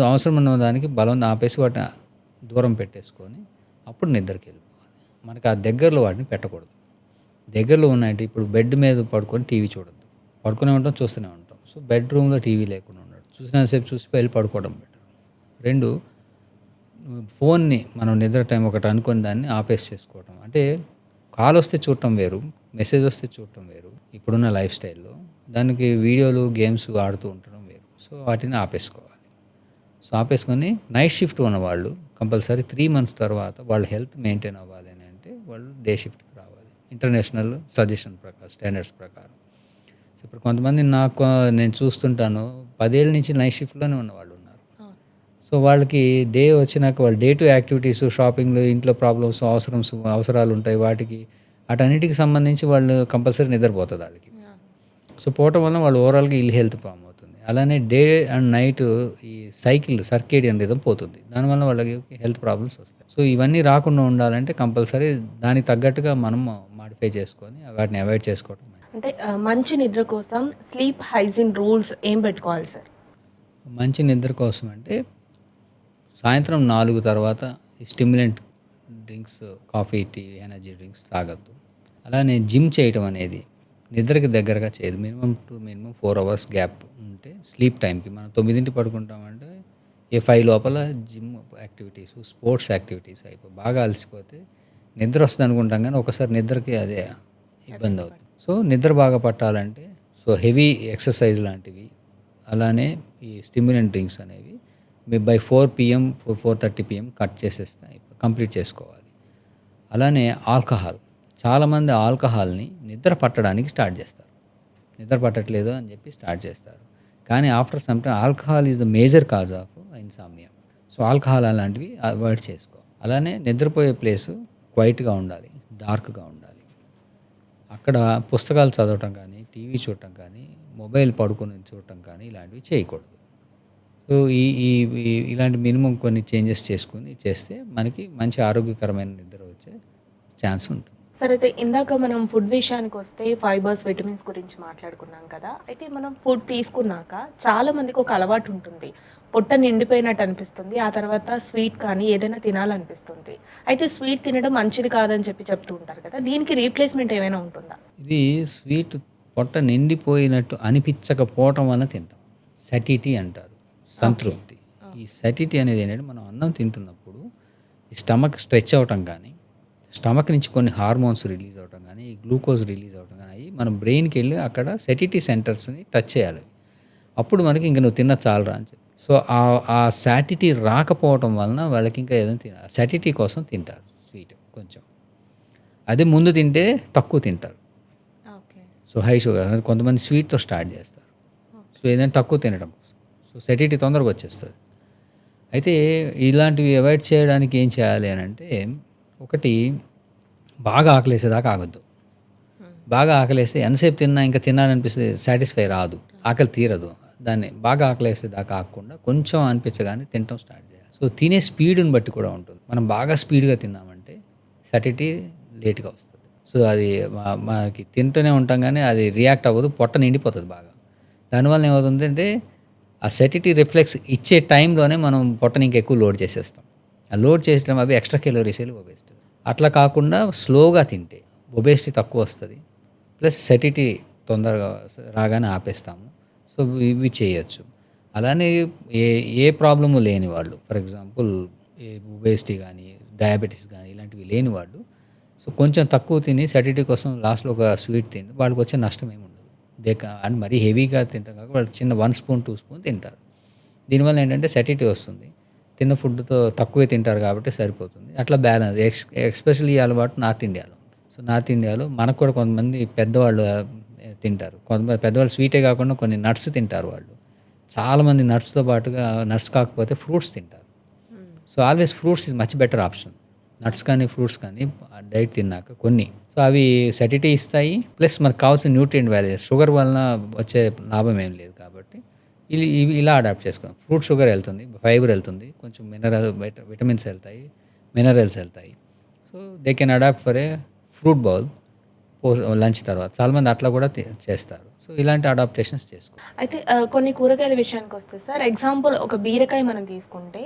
అవసరం ఉన్న దానికి బలం ఆపేసి వాటిని దూరం పెట్టేసుకొని అప్పుడు నిద్రకి వెళ్ళిపోవాలి. మనకి ఆ దగ్గరలో వాటిని పెట్టకూడదు. దగ్గరలో ఉన్నాయంటే ఇప్పుడు బెడ్ మీద పడుకొని టీవీ చూడొద్దు. పడుకునే ఉంటాం, చూస్తూనే ఉంటాం. సో బెడ్రూమ్లో టీవీ లేకుండా ఉండడు, చూసినంతసేపు చూసి వెళ్ళి పడుకోవడం బెటర్. 2, ఫోన్ని మనం నిద్ర టైం ఒకటి అనుకుని దాన్ని ఆపేసి చేసుకోవటం. అంటే కాల్ వస్తే చూడటం వేరు, మెసేజ్ వస్తే చూడటం వేరు. ఇప్పుడున్న లైఫ్ స్టైల్లో దానికి వీడియోలు గేమ్స్ ఆడుతూ ఉండటం వేరు. సో వాటిని ఆపేసుకోవాలి. సో ఆపేసుకొని నైట్ షిఫ్ట్ ఉన్నవాళ్ళు కంపల్సరీ 3 months తర్వాత వాళ్ళ హెల్త్ మెయింటైన్ అవ్వాలి అని అంటే వాళ్ళు డే షిఫ్ట్కి రావాలి, ఇంటర్నేషనల్ సజెషన్ ప్రకారం, స్టాండర్డ్స్ ప్రకారం. సో ఇప్పుడు కొంతమంది నేను చూస్తుంటాను 10 ఏళ్ళ నుంచి నైట్ షిఫ్ట్లోనే ఉన్నవాళ్ళు ఉన్నారు. సో వాళ్ళకి డే వచ్చినాక వాళ్ళు డే టు యాక్టివిటీస్, షాపింగ్లు, ఇంట్లో ప్రాబ్లమ్స్, అవసరాలు ఉంటాయి, వాటన్నిటికి సంబంధించి వాళ్ళు కంపల్సరీ నిద్రపోతుంది వాళ్ళకి. సో పోవటం వల్ల వాళ్ళు ఓవరాల్గా ఇల్ హెల్త్ ఫామ్ అవుతుంది. అలానే డే అండ్ నైట్ ఈ సర్కేడియన్ రిథం పోతుంది, దానివల్ల వాళ్ళకి హెల్త్ ప్రాబ్లమ్స్ వస్తాయి. సో ఇవన్నీ రాకుండా ఉండాలంటే కంపల్సరీ దానికి తగ్గట్టుగా మనం మాడిఫై చేసుకొని వాటిని అవాయిడ్ చేసుకోవటం. అంటే మంచి నిద్ర కోసం స్లీప్ హైజీన్ రూల్స్ ఏం పెట్టుకోవాలి సార్? మంచి నిద్ర కోసం అంటే సాయంత్రం 4 తర్వాత stimulant drinks, coffee, tea, energy drinks తాగద్దు. అలానే జిమ్ చేయటం అనేది నిద్రకి దగ్గరగా చేయదు. మినిమం 4 hours గ్యాప్ ఉంటే స్లీప్ టైంకి మనం 9 పడుకుంటామంటే 5 లోపల జిమ్ యాక్టివిటీస్, స్పోర్ట్స్ యాక్టివిటీస్ బాగా అలసిపోతే నిద్ర వస్తుంది అనుకుంటాం, కానీ ఒకసారి నిద్రకి అదే ఇబ్బంది అవుతుంది. సో నిద్ర బాగా పట్టాలంటే హెవీ ఎక్సర్సైజ్ లాంటివి, అలానే ఈ స్టిమ్యులెంట్ డ్రింక్స్ అనేవి బై 4 PM 4:30 PM కట్ చేసేస్తే కంప్లీట్ చేసుకోవాలి. అలానే చాలామంది ఆల్కహాల్ని నిద్ర పట్టడానికి స్టార్ట్ చేస్తారు. నిద్ర పట్టట్లేదు అని చెప్పి స్టార్ట్ చేస్తారు, కానీ after some time alcohol is the major cause of insomnia. So alcohol అలాంటివి అవాయిడ్ చేసుకో. అలానే నిద్రపోయే ప్లేసు క్వైట్గా ఉండాలి, డార్క్గా ఉండాలి. అక్కడ పుస్తకాలు చదవటం కానీ, టీవీ చూడటం కానీ, మొబైల్ పడుకొని చూడటం కానీ ఇలాంటివి చేయకూడదు. సో ఇలాంటి మినిమం కొన్ని చేంజెస్ చేస్తే మనకి మంచి ఆరోగ్యకరమైన నిద్ర వచ్చే ఛాన్స్ ఉంటుంది. సరే, అయితే ఇందాక మనం ఫుడ్ విషయానికి వస్తే ఫైబర్స్, విటమిన్స్ గురించి మాట్లాడుకున్నాం కదా. అయితే మనం ఫుడ్ తీసుకున్నాక చాలా మందికి ఒక అలవాటు ఉంటుంది, పొట్ట నిండిపోయినట్టు అనిపిస్తుంది, ఆ తర్వాత స్వీట్ కానీ ఏదైనా తినాలనిపిస్తుంది. అయితే స్వీట్ తినడం మంచిది కాదని చెప్తూ ఉంటారు కదా, దీనికి రీప్లేస్మెంట్ ఏమైనా ఉంటుందా? ఇది స్వీట్ పొట్ట నిండిపోయినట్టు అనిపించకపోవటం వల్ల తింటాం. సటిటీ అంటారు, సంతృప్తి. ఈ సటిటీ అనేది ఏంటంటే మనం అన్నం తింటున్నప్పుడు ఈ స్టమక్ స్ట్రెచ్ అవటం కానీ, స్టమక్ నుంచి కొన్ని హార్మోన్స్ రిలీజ్ అవటం కానీ, ఈ గ్లూకోజ్ రిలీజ్ అవటం కానీ మన బ్రెయిన్కి వెళ్ళి అక్కడ సెటిటీ సెంటర్స్ని టచ్ చేయాలి. అప్పుడు మనకి ఇంక నువ్వు తిన్న చాలరా అని చెప్పి. సో ఆ సాటిటీ రాకపోవటం వలన వాళ్ళకి ఇంకా ఏదైనా తినాలి, సెటిటీ కోసం తింటారు స్వీట్ కొంచెం. అదే ముందు తింటే తక్కువ తింటారు. సో హై షుగర్, కొంతమంది స్వీట్తో స్టార్ట్ చేస్తారు. సో ఏదైనా తక్కువ తినడం కోసం. సో సెటిటీ తొందరగా వచ్చేస్తుంది. అయితే ఇలాంటివి అవాయిడ్ చేయడానికి ఏం చేయాలి అని అంటే, ఒకటి బాగా ఆకలేసేదాకా ఆగొద్దు. బాగా ఆకలేస్తే ఎంతసేపు తిన్నా ఇంకా తినాలనిపిస్తే సాటిస్ఫై రాదు, ఆకలి తీరదు. దాన్ని బాగా ఆకలేసేదాకా ఆగకుండా కొంచెం అనిపించగానే తినటం స్టార్ట్ చేయాలి. సో తినే స్పీడ్ని బట్టి కూడా ఉంటుంది. మనం బాగా స్పీడ్గా తిన్నామంటే సటిటీ లేట్గా వస్తుంది. సో అది మనకి తింటూనే ఉంటాం కానీ అది రియాక్ట్ అవ్వదు, పొట్ట నిండిపోతుంది బాగా. దానివల్ల ఏమవుతుంది అంటే ఆ సెటిటీ రిఫ్లెక్స్ ఇచ్చే టైంలోనే మనం పొట్టని ఇంకా ఎక్కువ లోడ్ చేసేస్తాం. ఆ లోడ్ చేసడం అవి ఎక్స్ట్రా కెలోరీస్ వెళ్ళి ఒబేసిటీ. అట్లా కాకుండా స్లోగా తింటే ఒబేసిటీ తక్కువ వస్తుంది, ప్లస్ సెటిటీ తొందరగా రాగానే ఆపేస్తాము. సో ఇవి చేయొచ్చు. అలానే ఏ ప్రాబ్లము లేని వాళ్ళు, ఫర్ ఎగ్జాంపుల్ ఒబేసిటీ కానీ, డయాబెటీస్ కానీ ఇలాంటివి లేని వాళ్ళు సో కొంచెం తక్కువ తిని సెటిటీ కోసం లాస్ట్లో ఒక స్వీట్ తిని వాళ్ళకి వచ్చే నష్టం ఏమి ఉండదు. అని మరీ హెవీగా తింటాం కాక వాళ్ళు చిన్న 1 spoon 2 spoon తింటారు. దీనివల్ల ఏంటంటే సెటిటీ వస్తుంది, తిన్న ఫుడ్తో తక్కువే తింటారు కాబట్టి సరిపోతుంది. అట్లా బ్యాలెన్స్. ఎస్పెషల్లీ ఈ అలవాటు నార్త్ ఇండియాలో. సో నార్త్ ఇండియాలో మనకు కూడా కొంతమంది పెద్దవాళ్ళు తింటారు. కొంతమంది పెద్దవాళ్ళు స్వీటే కాకుండా కొన్ని నట్స్ తింటారు వాళ్ళు. చాలామంది నట్స్తో పాటుగా, నట్స్ కాకపోతే ఫ్రూట్స్ తింటారు. So always fruits is much better option. Nuts కానీ ఫ్రూట్స్ కానీ డైట్ తిన్నాక కొన్ని. సో అవి సెటిటీ ఇస్తాయి, ప్లస్ మనకు కావాల్సిన న్యూట్రియంట్ వాల్యూస్. షుగర్ వలన వచ్చే లాభం ఏం లేదు కాబట్టి ఇవి ఇలా అడాప్ట్ చేసుకోం. ఫ్రూట్ షుగర్ వెళ్తుంది, ఫైబర్ వెళ్తుంది, కొంచెం విటమిన్స్ వెళ్తాయి, మినరల్స్ వెళ్తాయి. So they can adapt for a fruit bowl lunch తర్వాత. చాలామంది అట్లా కూడా చేస్తారు. సో ఇలాంటి అడాప్టేషన్స్ చేసుకో. అయితే కొన్ని కూరగాయల విషయానికి వస్తే సార్, ఎగ్జాంపుల్ ఒక బీరకాయ మనం తీసుకుంటే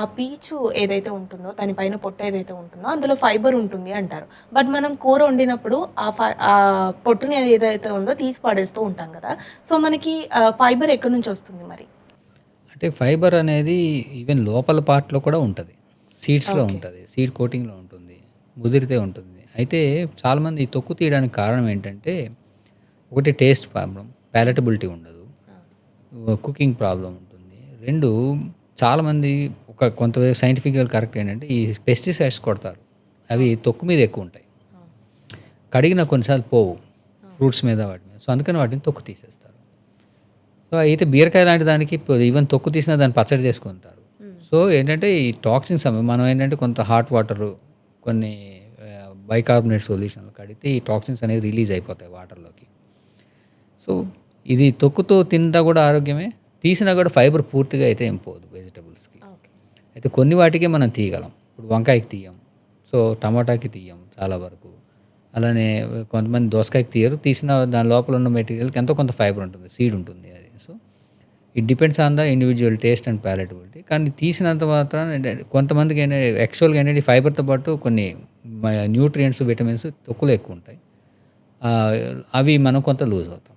ఆ పీచు ఏదైతే ఉంటుందో, దానిపైన పొట్టు ఏదైతే ఉంటుందో అందులో ఫైబర్ ఉంటుంది అంటారు. బట్ మనం కూర వండినప్పుడు ఆ పొట్టుని అది ఏదైతే ఉందో తీసి పడేస్తూ ఉంటాం కదా. సో మనకి ఫైబర్ ఎక్కడి నుంచి వస్తుంది మరి? అంటే ఫైబర్ అనేది ఈవెన్ లోపల పార్ట్లో కూడా ఉంటుంది, సీడ్స్లో ఉంటుంది, సీడ్ కోటింగ్లో ఉంటుంది, ముదిరితే ఉంటుంది. అయితే చాలామంది ఈ తొక్కు తీయడానికి కారణం ఏంటంటే, ఒకటి టేస్ట్ ప్రాబ్లం, ప్యాలటబిలిటీ ఉండదు, కుకింగ్ ప్రాబ్లం ఉంటుంది. రెండు, చాలామంది కొంత సైంటిఫికల్ కరెక్ట్ ఏంటంటే ఈ పెస్టిసైడ్స్ కొడతారు, అవి తొక్కు మీద ఎక్కువ ఉంటాయి, కడిగిన కొన్నిసార్లు పోవు ఫ్రూట్స్ మీద వాటి మీద. సో అందుకని వాటిని తొక్కు తీసేస్తారు. సో అయితే బీరకాయ లాంటి దానికి ఈవెన్ తొక్కు తీసినా దాన్ని పచ్చడి చేసుకుంటారు. సో ఏంటంటే ఈ టాక్సిన్స్ మనం ఏంటంటే కొంత హాట్ వాటరు, కొన్ని బైకార్బోనేట్ సొల్యూషన్లు కడిగితే ఈ టాక్సిన్స్ అనేవి రిలీజ్ అయిపోతాయి వాటర్లోకి. సో ఇది తొక్కుతో తింటా కూడా ఆరోగ్యమే, తీసినా కూడా ఫైబర్ పూర్తిగా అయితే ఏం పోదు వెజిటబుల్స్కి. అయితే కొన్ని వాటికే మనం తీయగలం. ఇప్పుడు వంకాయకి తీయం, సో టమాటాకి తీయం చాలా వరకు. అలానే కొంతమంది దోసకాయకి తీయరు, తీసిన దాని లోపల ఉన్న మెటీరియల్కి ఎంతో కొంత ఫైబర్ ఉంటుంది, సీడ్ ఉంటుంది అది. So it depends on the individual taste and palatability. కానీ తీసినంత మాత్రం కొంతమందికి యాక్చువల్గా ఏంటంటే ఫైబర్తో పాటు కొన్ని న్యూట్రియంట్స్, విటమిన్స్ తొక్కులో ఎక్కువ ఉంటాయి, అవి మనం కొంత లూజ్ అవుతాం.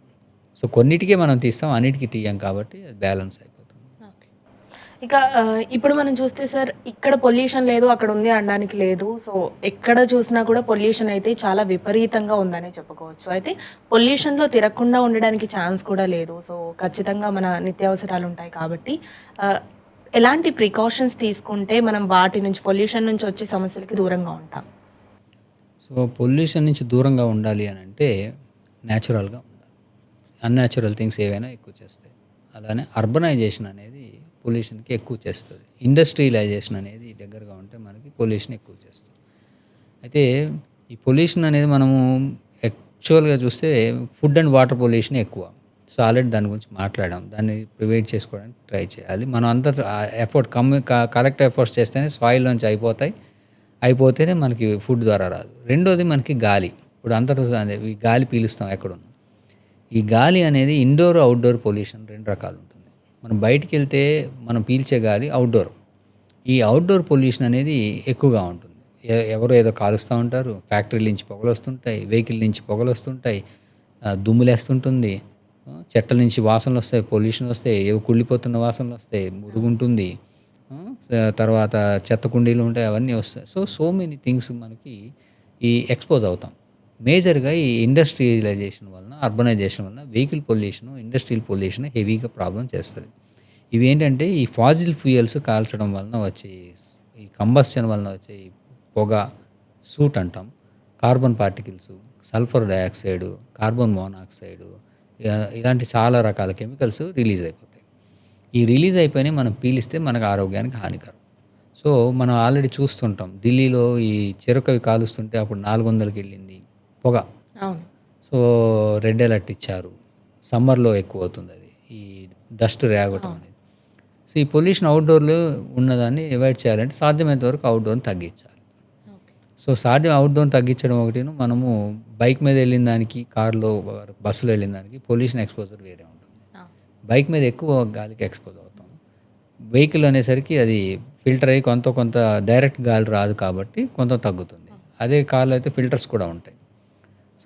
సో కొన్నిటికే మనం తీస్తాం, అన్నిటికీ తీయం కాబట్టి అది బ్యాలెన్స్ అయిపోతుంది. ఇక ఇప్పుడు మనం చూస్తే సార్, ఇక్కడ పొల్యూషన్ లేదు, అక్కడ ఉంది అనడానికి లేదు. సో ఎక్కడ చూసినా కూడా పొల్యూషన్ అయితే చాలా విపరీతంగా ఉందని చెప్పుకోవచ్చు. అయితే పొల్యూషన్లో తిరగకుండా ఉండడానికి ఛాన్స్ కూడా లేదు. సో ఖచ్చితంగా మన నిత్యావసరాలు ఉంటాయి కాబట్టి ఎలాంటి ప్రికాషన్స్ తీసుకుంటే మనం వాటి నుంచి, పొల్యూషన్ నుంచి వచ్చే సమస్యలకి దూరంగా ఉంటాం? సో పొల్యూషన్ నుంచి దూరంగా ఉండాలి అని అంటే న్యాచురల్గా ఉండాలి. అన్యాచురల్ థింగ్స్ ఏవైనా ఎక్కువ చేస్తాయి. అలానే అర్బనైజేషన్ అనేది పొల్యూషన్కి ఎక్కువ చేస్తుంది. ఇండస్ట్రియలైజేషన్ అనేది దగ్గరగా ఉంటే మనకి పొల్యూషన్ ఎక్కువ చేస్తుంది. అయితే ఈ పొల్యూషన్ అనేది మనము యాక్చువల్గా చూస్తే ఫుడ్ అండ్ వాటర్ పొల్యూషన్ ఎక్కువ. సో ఆల్రెడీ దాని గురించి మాట్లాడాం. దాన్ని ప్రివెంట్ చేసుకోవడానికి ట్రై చేయాలి. మనం అంతా ఎఫర్ట్ కలెక్టివ్ ఎఫర్ట్స్ చేస్తేనే సాయిల్ నుంచి అయిపోతేనే మనకి ఫుడ్ ద్వారా రాదు. రెండోది మనకి గాలి. ఇప్పుడు అందరూ ఈ గాలి పీలుస్తాం ఎక్కడున్నా. ఈ గాలి అనేది ఇండోర్, అవుట్డోర్ పొల్యూషన్ రెండు రకాలు ఉంటుంది. మనం బయటికి వెళ్తే మనం పీల్చే గాలి అవుట్డోర్. ఈ అవుట్డోర్ పొల్యూషన్ అనేది ఎక్కువగా ఉంటుంది. ఎవరో ఏదో కాలుస్తూ ఉంటారు, ఫ్యాక్టరీల నుంచి పొగలు వస్తుంటాయి, వెహికల్ నుంచి పొగలు వస్తుంటాయి, దుమ్ములేస్తుంటుంది, చెట్ల నుంచి వాసనలు వస్తాయి, పొల్యూషన్ వస్తాయి, ఏవో కుళ్ళిపోతున్న వాసనలు వస్తాయి, మురుగుంటుంది, తర్వాత చెత్త కుండీలు ఉంటాయి, అవన్నీ వస్తాయి. సో మెనీ థింగ్స్ మనకి ఈ ఎక్స్పోజ్ అవుతాం. మేజర్గా ఈ ఇండస్ట్రియలైజేషన్ వలన, అర్బనైజేషన్ వలన వెహికల్ పొల్యూషన్, ఇండస్ట్రియల్ పొల్యూషన్ హెవీగా ప్రాబ్లం చేస్తుంది. ఇవి ఏంటంటే ఈ ఫాజిల్ ఫ్యూయల్స్ కాల్చడం వలన వచ్చే, ఈ కంబస్షన్ వలన వచ్చే పొగ, సూట్ అంటాం, carbon particles, sulphur dioxide, carbon monoxide, ఇలాంటి చాలా రకాల కెమికల్స్ రిలీజ్ అయిపోతాయి. ఈ రిలీజ్ అయిపోయి మనం పీలిస్తే మనకు ఆరోగ్యానికి హానికరం. సో మనం ఆల్రెడీ చూస్తుంటాం, ఢిల్లీలో ఈ చెరుకవి కాలుస్తుంటే అప్పుడు 400కి వెళ్ళింది పొగ. సో రెడ్ అలర్ట్ ఇచ్చారు. సమ్మర్లో ఎక్కువ అవుతుంది అది, ఈ డస్ట్ రేగటం అనేది. సో ఈ పొల్యూషన్ అవుట్డోర్లో ఉన్నదాన్ని అవాయిడ్ చేయాలంటే సాధ్యమైనంత వరకు అవుట్డోర్ని తగ్గించాలి. సో అవుట్డోర్ని తగ్గించడం ఒకటి. మనము బైక్ మీద వెళ్ళిన దానికి, కార్లో, బస్సులో వెళ్ళిన దానికి పొల్యూషన్ ఎక్స్పోజర్ వేరే ఉంటుంది. బైక్ మీద ఎక్కువ గాలికి ఎక్స్పోజ్ అవుతాం. వెహికల్ అనేసరికి అది ఫిల్టర్ అయ్యి కొంత డైరెక్ట్ గాలి రాదు కాబట్టి కొంత తగ్గుతుంది. అదే కార్లో అయితే ఫిల్టర్స్ కూడా ఉంటాయి.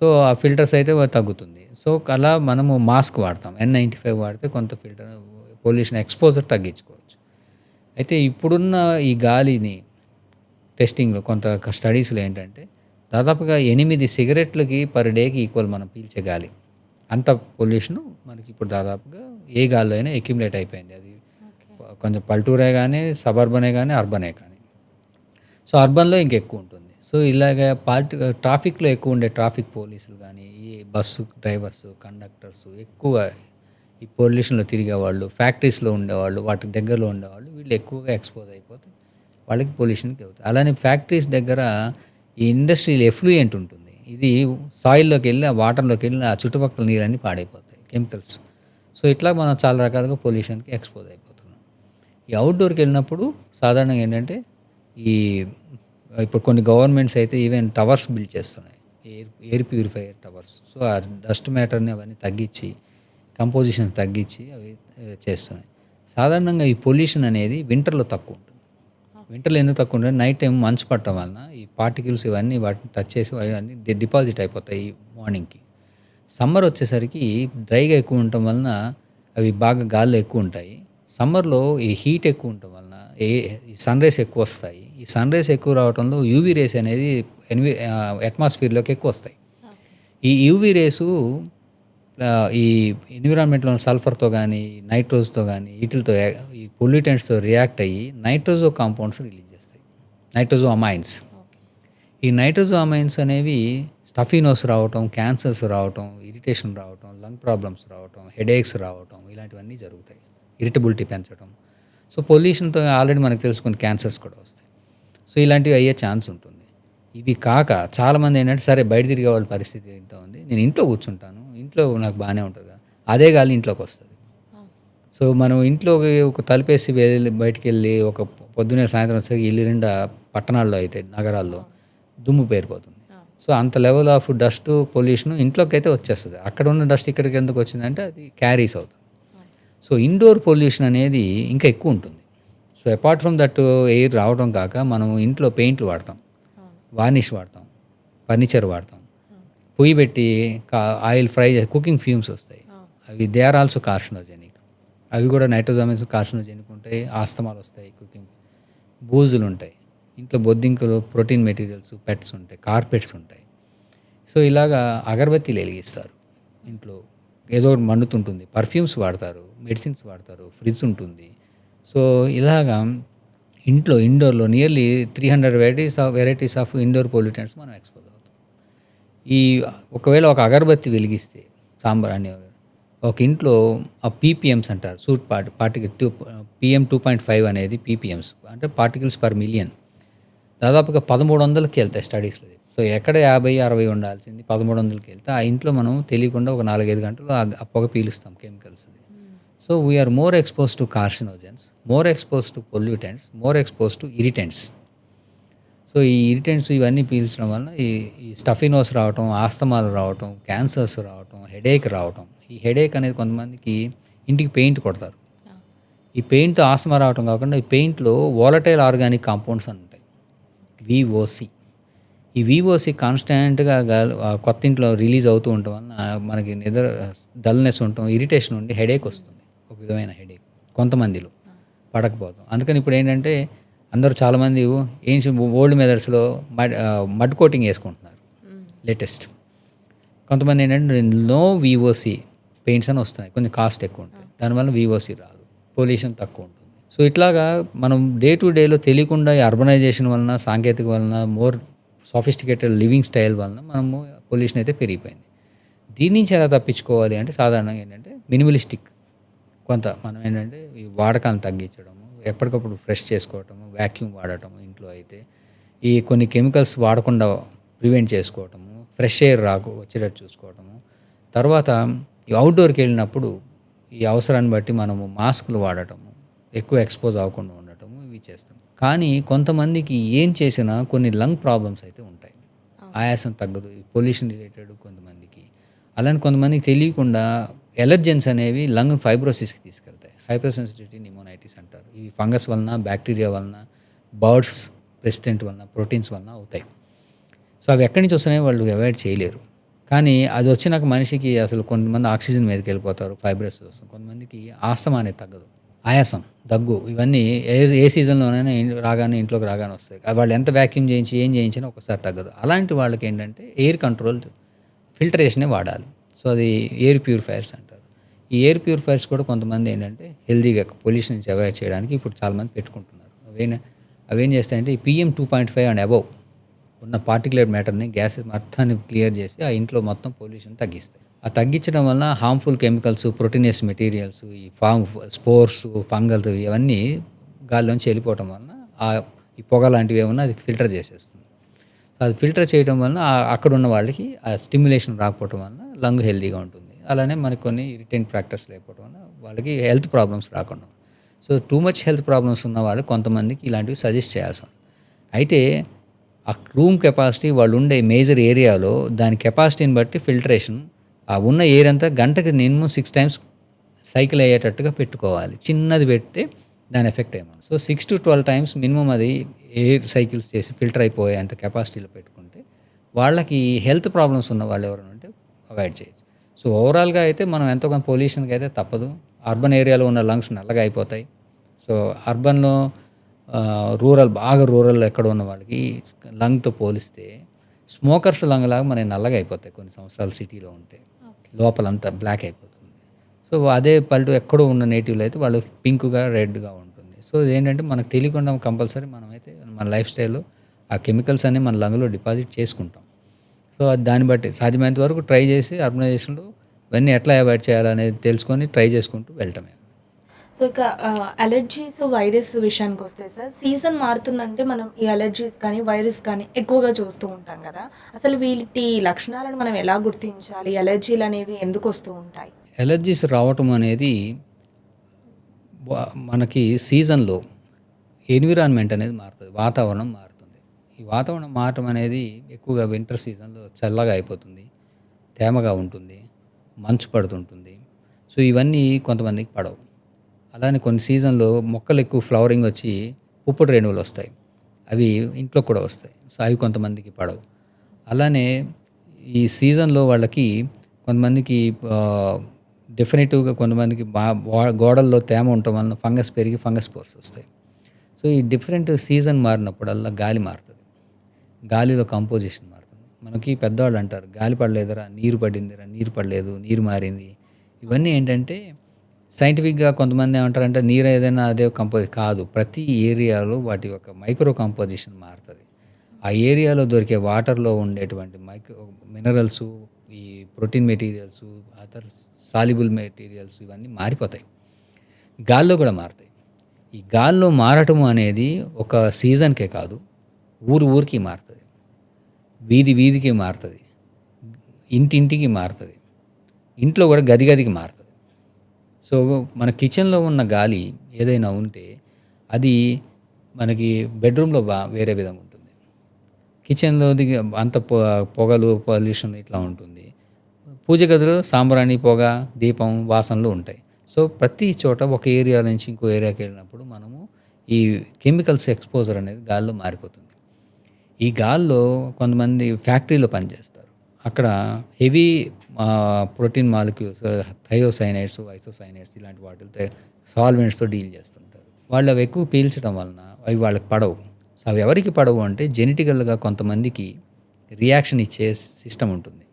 సో ఆ ఫిల్టర్స్ అయితే తగ్గుతుంది. సో అలా మనము మాస్క్ వాడతాం, N95 వాడితే కొంత ఫిల్టర్ పొల్యూషన్ ఎక్స్పోజర్ తగ్గించుకోవచ్చు. అయితే ఇప్పుడున్న ఈ గాలిని టెస్టింగ్లో కొంత స్టడీస్లో ఏంటంటే దాదాపుగా 8 సిగరెట్లకి పర్ డేకి ఈక్వల్ మనం పీల్చే గాలి. అంత పొల్యూషన్ మనకి ఇప్పుడు దాదాపుగా ఏ గాల్లో అయినా అక్యుములేట్ అయిపోయింది. అది కొంచెం పల్లెటూరే కానీ, సబర్బనే కానీ, అర్బనే కానీ. సో అర్బన్లో ఇంకెక్కువ ఉంటుంది. సో ఇలాగ ట్రాఫిక్లో ఎక్కువ ఉండే ట్రాఫిక్ పోలీసులు కానీ, ఈ బస్సు డ్రైవర్స్, కండక్టర్స్, ఎక్కువ ఈ పొల్యూషన్లో తిరిగేవాళ్ళు, ఫ్యాక్టరీస్లో ఉండేవాళ్ళు, వాటి దగ్గరలో ఉండేవాళ్ళు, వీళ్ళు ఎక్కువగా ఎక్స్పోజ్ అయిపోతే వాళ్ళకి పొల్యూషన్కి అవుతుంది. అలానే ఫ్యాక్టరీస్ దగ్గర ఈ ఇండస్ట్రియల్ ఎఫ్లూయెంట్ ఉంటుంది. ఇది సాయిల్లోకి వెళ్ళి ఆ వాటర్లోకి వెళ్ళి ఆ చుట్టుపక్కల నీళ్ళన్నీ పాడైపోతాయి, కెమికల్స్. సో ఇట్లా మనం చాలా రకాలుగా పొల్యూషన్కి ఎక్స్పోజ్ అయిపోతున్నాం. ఈ అవుట్డోర్కి వెళ్ళినప్పుడు సాధారణంగా ఏంటంటే ఈ ఇప్పుడు కొన్ని గవర్నమెంట్స్ అయితే ఈవెన్ టవర్స్ బిల్డ్ చేస్తున్నాయి, ఎయిర్ ప్యూరిఫైయర్ టవర్స్. సో ఆ డస్ట్ మ్యాటర్ని అవన్నీ తగ్గించి, కంపోజిషన్ తగ్గించి అవి చేస్తున్నాయి. సాధారణంగా ఈ పొల్యూషన్ అనేది వింటర్లో తక్కువ ఉంటుంది. వింటర్లో ఎందుకు తక్కువ ఉంటుంది? నైట్ టైం మంచు పట్టడం వలన ఈ పార్టికల్స్ ఇవన్నీ వాటిని టచ్ చేసి అవన్నీ డిపాజిట్ అయిపోతాయి మార్నింగ్కి. సమ్మర్ వచ్చేసరికి డ్రైగా ఎక్కువ ఉండటం వలన అవి బాగా గాల్లో ఎక్కువ ఉంటాయి. సమ్మర్లో ఈ హీట్ ఎక్కువ ఉండటం వలన ఈ సన్ రేస్ ఎక్కువ వస్తాయి. ఈ సన్ రేస్ ఎక్కువ రావడంలో యూవీ రేస్ అనేది అట్మాస్ఫియర్లోకి ఎక్కువ వస్తాయి. ఈ యూవీ రేసు ఈ ఎన్విరాన్మెంట్లో సల్ఫర్తో కానీ నైట్రోజ్తో కానీ వీటితో ఈ పొల్యూటెంట్స్తో రియాక్ట్ అయ్యి నైట్రోజో కాంపౌండ్స్ రిలీజ్ చేస్తాయి, నైట్రోజో అమైన్స్. ఈ నైట్రోజో అమైన్స్ అనేవి స్టఫీనోస్ రావటం, క్యాన్సర్స్ రావటం, ఇరిటేషన్ రావటం, లంగ్ ప్రాబ్లమ్స్ రావటం, హెడేక్స్ రావటం, ఇలాంటివన్నీ జరుగుతాయి. ఇరిటబిలిటీ పెంచడం. సో పొల్యూషన్తో ఆల్రెడీ మనకు తెలుసుకుని క్యాన్సర్స్ కూడా వస్తాయి. సో ఇలాంటివి అయ్యే ఛాన్స్ ఉంటుంది. ఇవి కాక చాలామంది ఏంటంటే సరే బయట తిరిగే వాళ్ళ పరిస్థితి ఎంత ఉంది, నేను ఇంట్లో కూర్చుంటాను, ఇంట్లో నాకు బాగానే ఉంటుంది, అదే గాలి ఇంట్లోకి వస్తుంది. సో మనం ఇంట్లోకి ఒక తలుపేసి వెళ్ళి బయటికి వెళ్ళి ఒక పొద్దున్నే సాయంత్రం వచ్చేసరికి ఇల్లు నిండా పట్టణాల్లో అయితే నగరాల్లో దుమ్ము పేరిపోతుంది. సో అంత లెవెల్ ఆఫ్ డస్ట్ పొల్యూషన్ ఇంట్లోకి అయితే వచ్చేస్తుంది. అక్కడ ఉన్న డస్ట్ ఇక్కడికి ఎందుకు వచ్చిందంటే అది క్యారీస్ అవుతుంది. సో ఇండోర్ పొల్యూషన్ అనేది ఇంకా ఎక్కువ ఉంటుంది. So apart from that air రావడం కాక మనం ఇంట్లో పెయింట్లు వాడతాం, వార్నిష్ వాడతాం, ఫర్నిచర్ వాడతాం, పొయ్యి పెట్టి ఆయిల్ ఫ్రై కుకింగ్ ఫ్యూమ్స్ వస్తాయి. అవి దే ఆర్ ఆల్సో కార్సినోజెనిక్. అవి కూడా నైట్రోజామిన్స్ కార్సినోజెనిక్ ఉంటాయి. ఆస్తమాలు వస్తాయి, కుకింగ్ బూజులు ఉంటాయి, ఇంట్లో బొద్దింకలు, ప్రోటీన్ మెటీరియల్స్, పెట్స్ ఉంటాయి, కార్పెట్స్ ఉంటాయి. సో ఇలాగా అగరబత్తీలు వెలిగిస్తారు, ఇంట్లో ఏదో ఒకటి మండుతుంటుంది, పర్ఫ్యూమ్స్ వాడతారు, మెడిసిన్స్ వాడతారు, ఫ్రిడ్జ్ ఉంటుంది. సో ఇలాగా ఇంట్లో ఇండోర్లో nearly 300 varieties of indoor pollutants మనం ఎక్స్పోజ్ అవుతాం. ఈ ఒకవేళ ఒక అగరబత్తి వెలిగిస్తే సాంబార్ అనే ఒక ఇంట్లో ఆ పీపీఎమ్స్ అంటారు, సూట్ పార్టికల్ PM 2.5 అనేది పీపీఎమ్స్ అంటే పార్టికల్స్ పర్ మిలియన్. దాదాపుగా 1300కి వెళ్తాయి స్టడీస్లో. సో ఎక్కడ 50-60 ఉండాల్సింది 1300కి వెళ్తే ఆ ఇంట్లో మనం తెలియకుండా ఒక 4-5 గంటలు ఆ పొగ పీలుస్తాం, chemicals. So we are more expose to carcinogens, more expose to pollutants, more expose to irritants. So ఈ ఇరిటెంట్స్ ఇవన్నీ పీల్చడం వల్ల ఈ స్టఫినోస్ రావటం, ఆస్తమాలు రావటం, క్యాన్సర్స్ రావటం, హెడేక్ రావటం. ఈ హెడేక్ అనేది కొంతమందికి ఇంటికి పెయింట్ కొడతారు. ఈ పెయింట్తో ఆస్తమా రావటం కాకుండా ఈ పెయింట్లో వాలటైల్ ఆర్గానిక్ కాంపౌండ్స్ అని ఉంటాయి, VOC. ఈ VOC కాన్స్టాంట్గా కొత్త ఇంట్లో రిలీజ్ అవుతూ ఉండటం వలన మనకి నిద్ర డల్నెస్ ఉండటం, ఇరిటేషన్ ఉండి హెడేక్ వస్తుంది, ఒక విధమైన హెడేక్ కొంతమందిలో పడకపోతాం. అందుకని ఇప్పుడు ఏంటంటే అందరూ చాలామంది ఓల్డ్ మెథడ్స్లో మడ్ కోటింగ్ వేసుకుంటున్నారు లేటెస్ట్. కొంతమంది ఏంటంటే నో VOC పెయింట్స్ అని వస్తున్నాయి, కొంచెం కాస్ట్ ఎక్కువ ఉంటాయి, దానివల్ల VOC రాదు, పొల్యూషన్ తక్కువ ఉంటుంది. సో ఇట్లాగా మనం డే టు డేలో తెలియకుండా ఈ అర్బనైజేషన్ వలన, సాంకేతిక వలన, మోర్ సోఫిస్టికేటెడ్ లివింగ్ స్టైల్ వలన మనము పొల్యూషన్ అయితే పెరిగిపోయింది. దీని నుంచి ఎలా తప్పించుకోవాలి అంటే సాధారణంగా ఏంటంటే మినిమలిస్టిక్ కొంత మనం ఏంటంటే ఈ వాడకాన్ని తగ్గించడము, ఎప్పటికప్పుడు ఫ్రెష్ చేసుకోవటము, వ్యాక్యూమ్ వాడటము, ఇంట్లో అయితే ఈ కొన్ని కెమికల్స్ వాడకుండా ప్రివెంట్ చేసుకోవటము, ఫ్రెష్ ఎయిర్ వచ్చేటట్టు చూసుకోవటము. తర్వాత ఈ అవుట్డోర్కి వెళ్ళినప్పుడు ఈ అవసరాన్ని బట్టి మనము మాస్కులు వాడటము, ఎక్కువ ఎక్స్పోజ్ అవ్వకుండా ఉండటము, ఇవి చేస్తాం. కానీ కొంతమందికి ఏం చేసినా కొన్ని లంగ్ ప్రాబ్లమ్స్ అయితే ఉంటాయి, ఆయాసం తగ్గదు, పొల్యూషన్ రిలేటెడ్ కొంతమందికి. అలానే కొంతమందికి తెలియకుండా ఎలర్జెన్స్ అనేవి లంగ్ ఫైబ్రోసిస్కి తీసుకెళ్తాయి, హైపర్ సెన్సిటివిటీ న్యూమోనైటిస్ అంటారు. ఇవి ఫంగస్ వలన, బ్యాక్టీరియా వలన, బర్డ్స్ ప్రెసిడెంట్ వలన, ప్రోటీన్స్ వలన అవుతాయి. సో అవి ఎక్కడి నుంచి వస్తున్నాయో వాళ్ళు అవాయిడ్ చేయలేరు. కానీ అది వచ్చినాక మనిషికి అసలు కొంతమంది ఆక్సిజన్ మీదకి వెళ్ళిపోతారు, ఫైబ్రస్ వస్తుంది. కొంతమందికి ఆస్తమా అనేది తగ్గదు, ఆయాసం, దగ్గు, ఇవన్నీ ఏ సీజన్లోనైనా రాగానే ఇంట్లోకి రాగానే వస్తాయి. వాళ్ళు ఎంత వ్యాక్యూమ్ చేయించి ఏం చేయించినా ఒకసారి తగ్గదు. అలాంటి వాళ్ళకి ఏంటంటే ఎయిర్ కంట్రోల్ ఫిల్టరేషనే వాడాలి. సో అది ఎయిర్ ప్యూరిఫైయర్స్ అంటారు. ఈ ఎయిర్ ప్యూరిఫైయర్స్ కూడా కొంతమంది ఏంటంటే హెల్తీగా పొల్యూషన్ నుంచి అవాయిడ్ చేయడానికి ఇప్పుడు చాలామంది పెట్టుకుంటున్నారు. అవేం చేస్తాయంటే ఈ PM 2.5 అండ్ అబవ్ ఉన్న పార్టికులేట్ మ్యాటర్ని, గ్యాస్ మొత్తాన్ని క్లియర్ చేసి ఆ ఇంట్లో మొత్తం పొల్యూషన్ తగ్గిస్తాయి. ఆ తగ్గించడం వల్ల హార్మ్ఫుల్ కెమికల్స్, ప్రోటీనియస్ మెటీరియల్స్, ఈ స్పోర్స్, ఫంగల్ ఇవన్నీ గాల్లోంచి వెళ్ళిపోవటం వలన ఆ ఈ పొగ లాంటివి ఏమన్నా అది ఫిల్టర్ చేసేస్తుంది. సో అది ఫిల్టర్ చేయడం వలన అక్కడ ఉన్న వాళ్ళకి ఆ స్టిమ్యులేషన్ రాకపోవడం వలన లంగ్ హెల్తీగా ఉంటుంది. అలానే మనకి కొన్ని ఇరిటెంట్ ఫ్యాక్టర్స్ లేకపోవడం వల్ల వాళ్ళకి హెల్త్ ప్రాబ్లమ్స్ రాకుండా. So too much health problems ఉన్న వాళ్ళు కొంతమందికి ఇలాంటివి సజెస్ట్ చేయాల్సి ఉంటుంది. అయితే ఆ రూమ్ కెపాసిటీ వాళ్ళు ఉండే మేజర్ ఏరియాలో దాని కెపాసిటీని బట్టి ఫిల్టరేషన్ ఆ ఉన్న ఎయిర్ అంతా గంటకి మినిమం 6 times సైకిల్ అయ్యేటట్టుగా పెట్టుకోవాలి. చిన్నది పెడితే దాని ఎఫెక్ట్ ఏమో. సో 6 to 12 times మినిమం అది ఎయిర్ సైకిల్స్ చేసి ఫిల్టర్ అయిపోయే అంత కెపాసిటీలో పెట్టుకుంటే వాళ్ళకి హెల్త్ ప్రాబ్లమ్స్ ఉన్న వాళ్ళు ఎవరైనా ఉంటే అవాయిడ్ చేయొచ్చు. సో ఓవరాల్గా అయితే మనం ఎంతో కొంత పొల్యూషన్కి అయితే తప్పదు. అర్బన్ ఏరియాలో ఉన్న లంగ్స్ నల్లగా అయిపోతాయి. సో అర్బన్లో బాగా రూరల్ ఎక్కడ ఉన్న వాళ్ళకి లంగ్తో పోలిస్తే స్మోకర్స్ లంగ్ లాగా మనకి నల్లగా అయిపోతాయి కొన్ని సంవత్సరాలు సిటీలో ఉంటే, లోపలంతా బ్లాక్ అయిపోతుంది. సో అదే పల్లెటూరు ఎక్కడో ఉన్న నేటివ్లో అయితే వాళ్ళు పింక్గా రెడ్గా ఉంటుంది. సో ఏంటంటే మనకు తెలియకుండా కంపల్సరీ మనమైతే మన లైఫ్ స్టైల్లో ఆ కెమికల్స్ అన్ని మన లంగ్లో డిపాజిట్ చేసుకుంటాం. సో దాన్ని బట్టి సాధ్యమైనంత వరకు ట్రై చేసి అర్బనైజేషన్లో ఇవన్నీ ఎట్లా అవాయిడ్ చేయాలనేది తెలుసుకొని ట్రై చేసుకుంటూ వెళ్ళటమే. సో ఇక అలర్జీస్ వైరస్ విషయానికి వస్తే సార్, సీజన్ మారుతుందంటే మనం ఈ అలర్జీస్ కానీ వైరస్ కానీ ఎక్కువగా చూస్తూ ఉంటాం కదా. అసలు వీటి లక్షణాలను మనం ఎలా గుర్తించాలి? అలర్జీలు అనేవి ఎందుకు వస్తూ ఉంటాయి? ఎలర్జీస్ రావటం అనేది మనకి సీజన్లో ఎన్విరాన్మెంట్ అనేది మారుతుంది, వాతావరణం మారుతుంది. ఈ వాతావరణం మారటం అనేది ఎక్కువగా వింటర్ సీజన్లో చల్లగా అయిపోతుంది, తేమగా ఉంటుంది, మంచు పడుతుంటుంది. సో ఇవన్నీ కొంతమందికి పడవు. అలానే కొన్ని సీజన్లో మొక్కలు ఎక్కువ ఫ్లవరింగ్ వచ్చి పుప్పటి రేణువులు వస్తాయి, అవి ఇంట్లో కూడా వస్తాయి. సో అవి కొంతమందికి పడవు. అలానే ఈ సీజన్లో వాళ్ళకి కొంతమందికి డెఫినెటివ్గా కొంతమందికి గోడల్లో తేమ ఉండటం వలన ఫంగస్ పెరిగి ఫంగస్ పోర్స్ వస్తాయి. సో ఈ డిఫరెంట్ సీజన్ మారినప్పుడల్లా గాలి మారుతుంది, గాలిలో కంపోజిషన్ మారుతుంది. మనకి పెద్దవాళ్ళు అంటారు గాలి పడలేదురా, నీరు పడిందిరా, నీరు పడలేదు, నీరు మారింది. ఇవన్నీ ఏంటంటే సైంటిఫిక్గా కొంతమంది ఏమంటారంటే నీరు ఏదైనా అదే కాదు. ప్రతి ఏరియాలో వాటి యొక్క మైక్రో కంపోజిషన్ మారుతుంది. ఆ ఏరియాలో దొరికే వాటర్లో ఉండేటువంటి మినరల్స్, ఈ protein materials, other soluble materials ఇవన్నీ మారిపోతాయి. గాల్లో కూడా మారుతాయి. ఈ గాల్లో మారటము అనేది ఒక సీజన్కే కాదు, ఊరికి మారుతుంది, వీధికి మారుతుంది, ఇంటింటికి మారుతుంది, ఇంట్లో కూడా గదికి మారుతుంది. సో మన కిచెన్లో ఉన్న గాలి ఏదైనా ఉంటే అది మనకి బెడ్రూమ్లో వేరే విధంగా ఉంటుంది. కిచెన్లో అంత పొగలు, పొల్యూషన్ ఇట్లా ఉంటుంది. పూజ గదిలో సాంబ్రాణి, పొగ, దీపం, వాసనలు ఉంటాయి. సో ప్రతి చోట ఒక ఏరియా నుంచి ఇంకో ఏరియాకి వెళ్ళినప్పుడు మనము ఈ కెమికల్స్ ఎక్స్పోజర్ అనేది గాల్లో మారిపోతుంది. ఈ గాల్లో కొంతమంది ఫ్యాక్టరీలో పనిచేస్తారు. అక్కడ హెవీ ప్రోటీన్ మాలిక్యూల్స్, థయోసైనైడ్స్, ఐసోసైనైడ్స్ ఇలాంటి వాటితో సాల్వెంట్స్తో డీల్ చేస్తుంటారు. వాళ్ళు అవి ఎక్కువ పీల్చడం వలన అవి వాళ్ళకి పడవు. సో అవి ఎవరికి పడవు అంటే జెనెటికల్గా కొంతమందికి రియాక్షన్ ఇచ్చే సిస్టమ్ ఉంటుంది.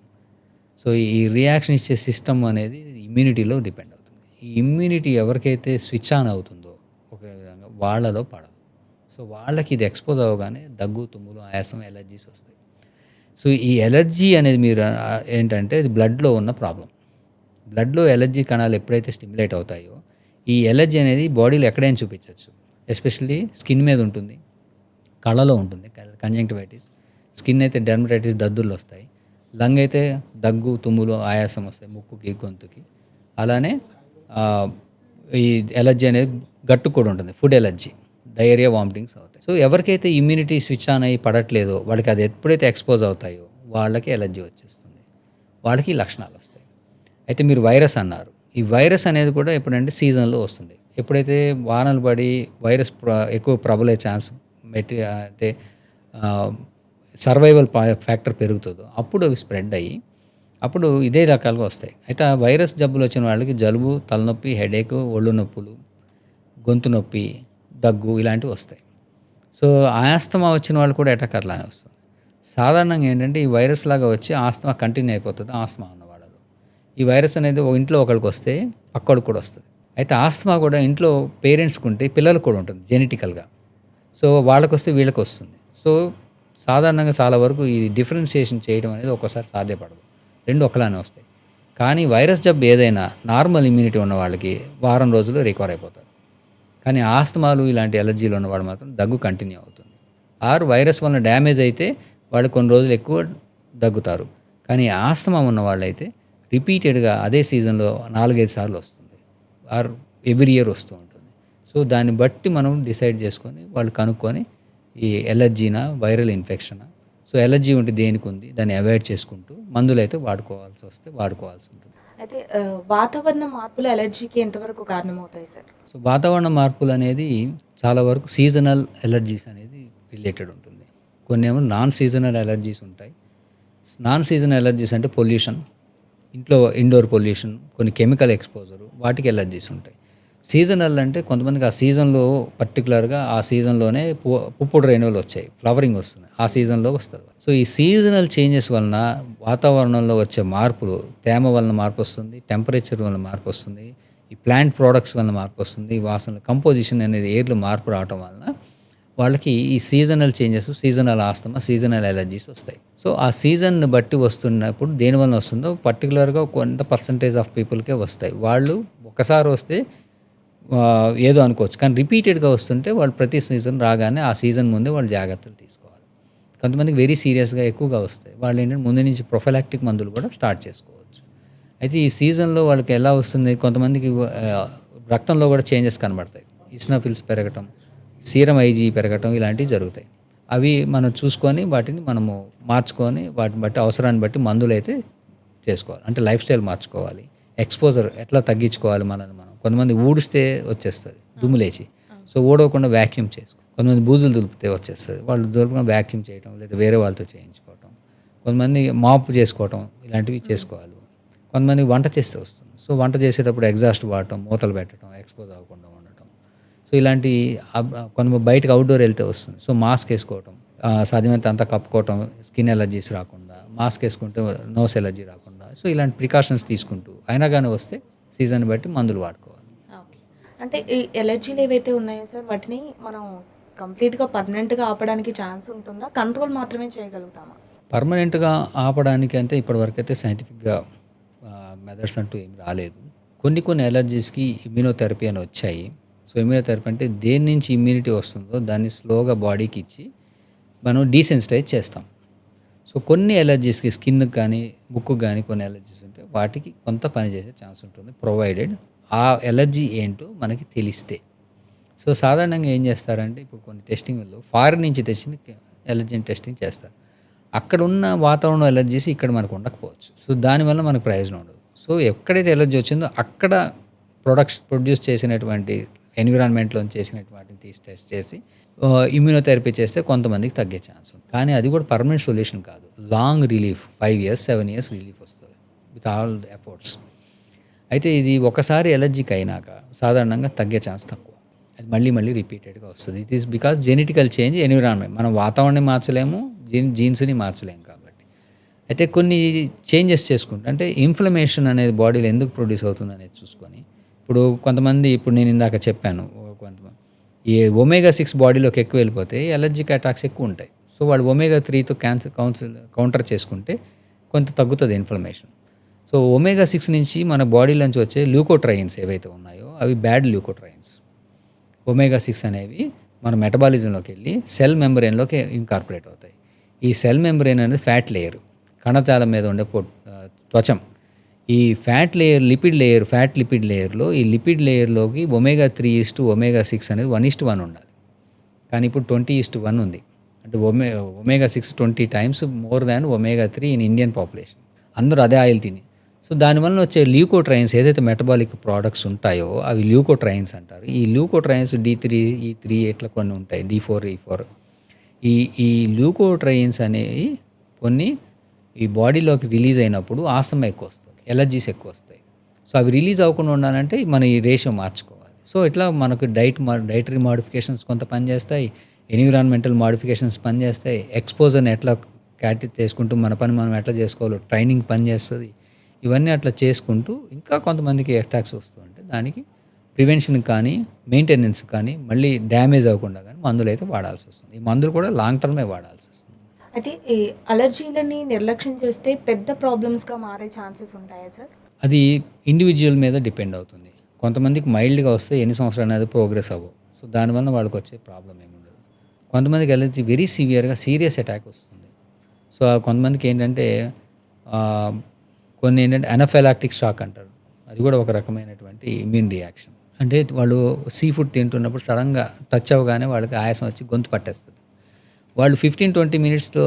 సో ఈ రియాక్షన్ ఇచ్చే సిస్టమ్ అనేది ఇమ్యూనిటీలో డిపెండ్ అవుతుంది. ఈ ఇమ్యూనిటీ ఎవరికైతే స్విచ్ ఆన్ అవుతుందో ఒక విధంగా వాళ్ళలో పడదు. సో వాళ్ళకి ఇది ఎక్స్పోజ్ అవ్వగానే దగ్గు, తుమ్ములు, ఆయాసం, ఎలర్జీస్ వస్తాయి. సో ఈ ఎలర్జీ అనేది మీరు ఏంటంటే ఇది బ్లడ్లో ఉన్న ప్రాబ్లం. బ్లడ్లో ఎలర్జీ కణాలు ఎప్పుడైతే స్టిమ్యులేట్ అవుతాయో ఈ ఎలర్జీ అనేది బాడీలో ఎక్కడైనా చూపించవచ్చు. ఎస్పెషల్లీ స్కిన్ మీద ఉంటుంది, కళ్ళలో ఉంటుంది, కంజంక్టివైటిస్. స్కిన్ అయితే డెర్మటైటిస్, దద్దుర్లు వస్తాయి. లంగ్ అయితే దగ్గు, తుమ్ములు, ఆయాసం వస్తాయి ముక్కుకి, గొంతుకి. అలానే ఈ ఎలర్జీ అనేది గట్టు కూడా ఉంటుంది, ఫుడ్ ఎలర్జీ, డయేరియా, వామిటింగ్స్ అవుతాయి. సో ఎవరికైతే ఇమ్యూనిటీ స్విచ్ ఆన్ అయ్యి పడట్లేదో వాళ్ళకి అది ఎప్పుడైతే ఎక్స్పోజ్ అవుతాయో వాళ్ళకి ఎలర్జీ వచ్చేస్తుంది, వాళ్ళకి లక్షణాలు వస్తాయి. అయితే మీరు వైరస్ అన్నారు. ఈ వైరస్ అనేది కూడా ఎప్పుడంటే సీజన్లో వస్తుంది. ఎప్పుడైతే వానలు పడి వైరస్ ఎక్కువ ప్రబలే ఛాన్స్ అంటే సర్వైవల్ ఫ్యాక్టర్ పెరుగుతుందో అప్పుడు అవి స్ప్రెడ్ అయ్యి అప్పుడు ఇదే రకాలుగా వస్తాయి. అయితే ఆ వైరస్ జబ్బులు వచ్చిన వాళ్ళకి జలుబు, తలనొప్పి, హెడేక్, ఒళ్ళు నొప్పులు, గొంతు నొప్పి, దగ్గు ఇలాంటివి వస్తాయి. సో ఆస్తమా వచ్చిన వాళ్ళు కూడా అటాక్ అట్లానే వస్తుంది. సాధారణంగా ఏంటంటే ఈ వైరస్ లాగా వచ్చి ఆస్తమా కంటిన్యూ అయిపోతుంది. ఆస్తమా ఉన్న వాళ్ళలో ఈ వైరస్ అనేది ఇంట్లో ఒకరికి వస్తే పక్కడికి కూడా వస్తుంది. అయితే ఆస్తమా కూడా ఇంట్లో పేరెంట్స్కి ఉంటే పిల్లలకు కూడా ఉంటుంది జెనెటికల్గా. సో వాళ్ళకి వస్తే వీళ్ళకి వస్తుంది. సో సాధారణంగా చాలా వరకు ఈ డిఫరెన్షియేషన్ చేయడం అనేది ఒక్కోసారి సాధ్యపడదు, రెండు ఒకలానే వస్తాయి. కానీ వైరస్ జబ్బు ఏదైనా నార్మల్ ఇమ్యూనిటీ ఉన్న వాళ్ళకి వారం రోజుల్లో రికవర్ అయిపోతారు. కానీ ఆస్తమాలు ఇలాంటి ఎలర్జీలు ఉన్నవాడు మాత్రం దగ్గు కంటిన్యూ అవుతుంది. ఆర్ వైరస్ వలన డ్యామేజ్ అయితే వాళ్ళు కొన్ని రోజులు ఎక్కువ దగ్గుతారు. కానీ ఆస్తమా ఉన్న వాళ్ళైతే రిపీటెడ్గా అదే సీజన్లో 4-5 సార్లు వస్తుంది, ఆర్ ఎవ్రీ ఇయర్ వస్తూ ఉంటుంది. సో దాన్ని బట్టి మనం డిసైడ్ చేసుకొని వాళ్ళు కనుక్కొని ఈ ఎలర్జీనా వైరల్ ఇన్ఫెక్షనా, సో ఎలర్జీ ఉంటే దేనికి ఉంది దాన్ని అవాయిడ్ చేసుకుంటూ మందులు అయితే వాడుకోవాల్సి వస్తే వాడుకోవాల్సి ఉంటుంది. అయితే వాతావరణ మార్పులు ఎలర్జీకి ఎంతవరకు కారణమవుతాయి సార్? సో వాతావరణ మార్పులు అనేది చాలా వరకు సీజనల్ ఎలర్జీస్ అనేది రిలేటెడ్ ఉంటుంది. కొన్ని ఏమో నాన్ సీజనల్ ఎలర్జీస్ ఉంటాయి. నాన్ సీజనల్ ఎలర్జీస్ అంటే పొల్యూషన్, ఇండోర్ పొల్యూషన్, కొన్ని కెమికల్ ఎక్స్పోజరు, వాటికి ఎలర్జీస్ ఉంటాయి. సీజనల్ అంటే కొంతమందికి ఆ సీజన్లో పర్టికులర్గా ఆ సీజన్లోనే పుప్పొడి రేణువులు వచ్చాయి, ఫ్లవరింగ్ వస్తుంది, ఆ సీజన్లో వస్తుంది. సో ఈ సీజనల్ చేంజెస్ వలన వాతావరణంలో వచ్చే మార్పులు, తేమ వలన మార్పు వస్తుంది, టెంపరేచర్ వలన మార్పు వస్తుంది, ఈ ప్లాంట్ ప్రోడక్ట్స్ వలన మార్పు వస్తుంది, వాసన కంపోజిషన్ అనేది ఎయిర్లో మార్పు రావటం వలన వాళ్ళకి ఈ seasonal changes, seasonal asthma, seasonal allergies వస్తాయి. సో ఆ సీజన్ని బట్టి వస్తున్నప్పుడు దేనివల్ల వస్తుందో పర్టికులర్గా కొంత పర్సంటేజ్ ఆఫ్ పీపుల్కే వస్తాయి. వాళ్ళు ఒకసారి వస్తే ఏదో అనుకోవచ్చు, కానీ రిపీటెడ్గా వస్తుంటే వాళ్ళు ప్రతి సీజన్ రాగానే ఆ సీజన్ ముందే వాళ్ళు జాగ్రత్తలు తీసుకోవాలి. కొంతమందికి వెరీ సీరియస్గా ఎక్కువగా వస్తాయి, వాళ్ళు ఏంటంటే ముందు నుంచి ప్రొఫైలాక్టిక్ మందులు కూడా స్టార్ట్ చేసుకోవచ్చు. అయితే ఈ సీజన్లో వాళ్ళకి ఎలా వస్తుంది, కొంతమందికి రక్తంలో కూడా చేంజెస్ కనబడతాయి, ఇస్నోఫిల్స్ పెరగటం, సీరం ఐజీ పెరగటం, ఇలాంటివి జరుగుతాయి. అవి మనం చూసుకొని వాటిని మనము మార్చుకొని వాటిని బట్టి అవసరాన్ని బట్టి మందులు అయితే చేసుకోవాలి. అంటే లైఫ్ స్టైల్ మార్చుకోవాలి, ఎక్స్పోజర్ ఎట్లా తగ్గించుకోవాలి మనల్ని మనం. కొంతమంది ఊడిస్తే వచ్చేస్తుంది దుమ్ము లేచి, సో ఊడవకుండా వ్యాక్యూమ్ చేసుకో. కొంతమంది బూజులు దులిపితే వచ్చేస్తుంది, వాళ్ళు దులపకుండా వ్యాక్యూమ్ చేయడం లేదా వేరే వాళ్ళతో చేయించుకోవటం. కొంతమంది మాపు చేసుకోవటం, ఇలాంటివి చేసుకోవాలి. కొంతమంది వంట చేస్తే వస్తుంది, సో వంట చేసేటప్పుడు ఎగ్జాస్ట్ వాడటం, మూతలు పెట్టడం, ఎక్స్పోజ్ అవ్వకుండా ఉండటం. సో ఇలాంటి కొంతమంది బయటకు అవుట్డోర్ వెళ్తే వస్తుంది, సో మాస్క్ వేసుకోవటం, సాధ్యమైనంత అంతా కప్పుకోవటం, స్కిన్ ఎలర్జీస్ రాకుండా, మాస్క్ వేసుకుంటే నోస్ ఎలర్జీ రాకుండా. సో ఇలాంటి ప్రికాషన్స్ తీసుకుంటూ అయినా కానీ వస్తే సీజన్ బట్టి మందులు వాడుకోవాలి. ఓకే, అంటే ఈ ఎలర్జీలు ఏవైతే ఉన్నాయో సార్, వాటిని మనం కంప్లీట్గా పర్మనెంట్గా ఆపడానికి ఛాన్స్ ఉంటుందా, కంట్రోల్ మాత్రమే చేయగలుగుతామా? పర్మనెంట్గా ఆపడానికి అంటే ఇప్పటివరకు అయితే సైంటిఫిక్గా మెథడ్స్ అంటూ ఏం రాలేదు. కొన్ని ఎలర్జీస్కి ఇమ్యూనోథెరపీ అని వచ్చాయి. సో ఇమ్యూనోథెరపీ అంటే దేని నుంచి ఇమ్యూనిటీ వస్తుందో దాన్ని స్లోగా బాడీకి ఇచ్చి మనం డీసెన్సిటైజ్ చేస్తాం. సో కొన్ని ఎలర్జీస్కి, స్కిన్కి కానీ ముక్కుకు కానీ కొన్ని ఎలర్జీస్ ఉంటాయి, వాటికి కొంత పని చేసే ఛాన్స్ ఉంటుంది, ప్రొవైడెడ్ ఆ ఎలర్జీ ఏంటో మనకి తెలిస్తే. సో సాధారణంగా ఏం చేస్తారంటే ఇప్పుడు కొన్ని టెస్టింగ్లో ఫారిన్ నుంచి తెచ్చిన ఎలర్జీని టెస్టింగ్ చేస్తారు. అక్కడ ఉన్న వాతావరణం ఎలర్జీస్ ఇక్కడ మనకు ఉండకపోవచ్చు, సో దానివల్ల మనకు ప్రయోజనం ఉండదు. సో ఎక్కడైతే ఎలర్జీ వచ్చిందో అక్కడ ప్రొడ్యూస్ చేసినటువంటి ఎన్విరాన్మెంట్లో చేసినటువంటి వాటిని తీసి టెస్ట్ చేసి ఇమ్యూనోథెరపీ చేస్తే కొంతమందికి తగ్గే ఛాన్స్ ఉంది. కానీ అది కూడా పర్మనెంట్ సొల్యూషన్ కాదు, long relief, 5 years 7 years relief వస్తుంది విత్ ఆల్ ద ఎఫర్ట్స్. అయితే ఇది ఒకసారి ఎలర్జీకి అయినాక సాధారణంగా తగ్గే ఛాన్స్ తక్కువ, అది మళ్ళీ రిపీటెడ్గా వస్తుంది. It is because genetical change, environment. మనం వాతావరణాన్ని మార్చలేము, జీన్స్ని మార్చలేము కాబట్టి. అయితే కొన్ని చేంజెస్ చేసుకుంటే, అంటే ఇన్ఫ్లమేషన్ అనేది బాడీలో ఎందుకు ప్రొడ్యూస్ అవుతుంది అనేది చూసుకొని, ఇప్పుడు కొంతమంది, ఇప్పుడు నేను ఇందాక చెప్పాను, కొంతమంది ఈ ఒమేగా-6 బాడీలోకి ఎక్కువ వెళ్ళిపోతే ఎలర్జిక్ అటాక్స్ ఎక్కువ ఉంటాయి. సో వాళ్ళు ఒమేగా-3తో కౌంటర్ చేసుకుంటే కొంత తగ్గుతుంది ఇన్ఫ్లమేషన్. సో ఒమేగా-6 నుంచి మన బాడీలోంచి వచ్చే ల్యూకోట్రైన్స్ ఏవైతే ఉన్నాయో అవి బ్యాడ్ ల్యూకోట్రైన్స్. ఒమేగా-6 అనేవి మన మెటబాలిజంలోకి వెళ్ళి సెల్ మెంబ్రెయిన్లోకి ఇన్కార్పొరేట్ అవుతాయి. ఈ సెల్ మెంబ్రెయిన్ అనేది ఫ్యాట్ లేయర్, కణజాలం మీద ఉండే త్వచం. ఈ ఫ్యాట్ లిపిడ్ లేయర్లో ఈ లిపిడ్ లేయర్లోకి ఒమేగా-3 ఒమేగా-6 అనేది 1:1 ఉండాలి. కానీ ఇప్పుడు 20:1 ఉంది. అంటే ఒమేగా-6 20 times more than ఒమేగా-3 in Indian population. అందరూ అదే ఆయిల్ తిని. సో దానివల్ల వచ్చే ల్యూకోట్రైన్స్ ఏదైతే మెటబాలిక్ ప్రోడక్ట్స్ ఉంటాయో అవి ల్యూకోట్రైన్స్ అంటారు. ఈ ల్యూకోట్రైన్స్ D3, E3 ఇట్లా కొన్ని ఉంటాయి, D4, E4. ఈ ల్యూకోట్రైన్స్ అనేవి కొన్ని ఈ బాడీలోకి రిలీజ్ అయినప్పుడు ఆస్తమా ఎక్కువ వస్తుంది, ఎలర్జీస్ ఎక్కువ వస్తాయి. సో అవి రిలీజ్ అవ్వకుండా ఉండాలంటే మన ఈ రేషియో మార్చుకోవాలి. సో ఇట్లా మనకు డైటరీ మాడిఫికేషన్స్ కొంత పనిచేస్తాయి, ఎన్విరాన్మెంటల్ మాడిఫికేషన్స్ పనిచేస్తాయి, ఎక్స్పోజర్ని ఎట్లా చేసుకుంటూ మన పని మనం ఎట్లా చేసుకోవాలో ట్రైనింగ్ పనిచేస్తుంది. ఇవన్నీ అట్లా చేసుకుంటూ ఇంకా కొంతమందికి అటాక్స్ వస్తూ ఉంటే దానికి ప్రివెన్షన్ కానీ మెయింటెనెన్స్ కానీ మళ్ళీ డ్యామేజ్ అవ్వకుండా కానీ మందులు అయితే వాడాల్సి వస్తుంది. ఈ మందులు కూడా లాంగ్ టర్మే వాడాల్సి వస్తుంది. అయితే ఈ అలర్జీలని నిర్లక్ష్యం చేస్తే పెద్ద ప్రాబ్లమ్స్గా మారే ఛాన్సెస్ ఉంటాయా సార్? అది ఇండివిజువల్ మీద డిపెండ్ అవుతుంది. కొంతమందికి మైల్డ్గా వస్తే ఎన్ని సంవత్సరాలు అనేది ప్రోగ్రెస్ అవ్వవు, సో దానివల్ల వాళ్ళకి వచ్చే ప్రాబ్లం ఏమి ఉండదు. కొంతమందికి ఎలర్జీ వెరీ సివియర్గా సీరియస్ అటాక్ వస్తుంది. సో కొంతమందికి ఏంటంటే కొన్ని ఏంటంటే అనఫైలాక్టిక్ షాక్ అంటారు. అది కూడా ఒక రకమైనటువంటి ఇమ్యూన్ రియాక్షన్. అంటే వాళ్ళు సీ ఫుడ్ తింటున్నప్పుడు సడన్గా టచ్ అవ్వగానే వాళ్ళకి ఆయాసం వచ్చి గొంతు పట్టేస్తుంది. వాళ్ళు 15-20 మినిట్స్లో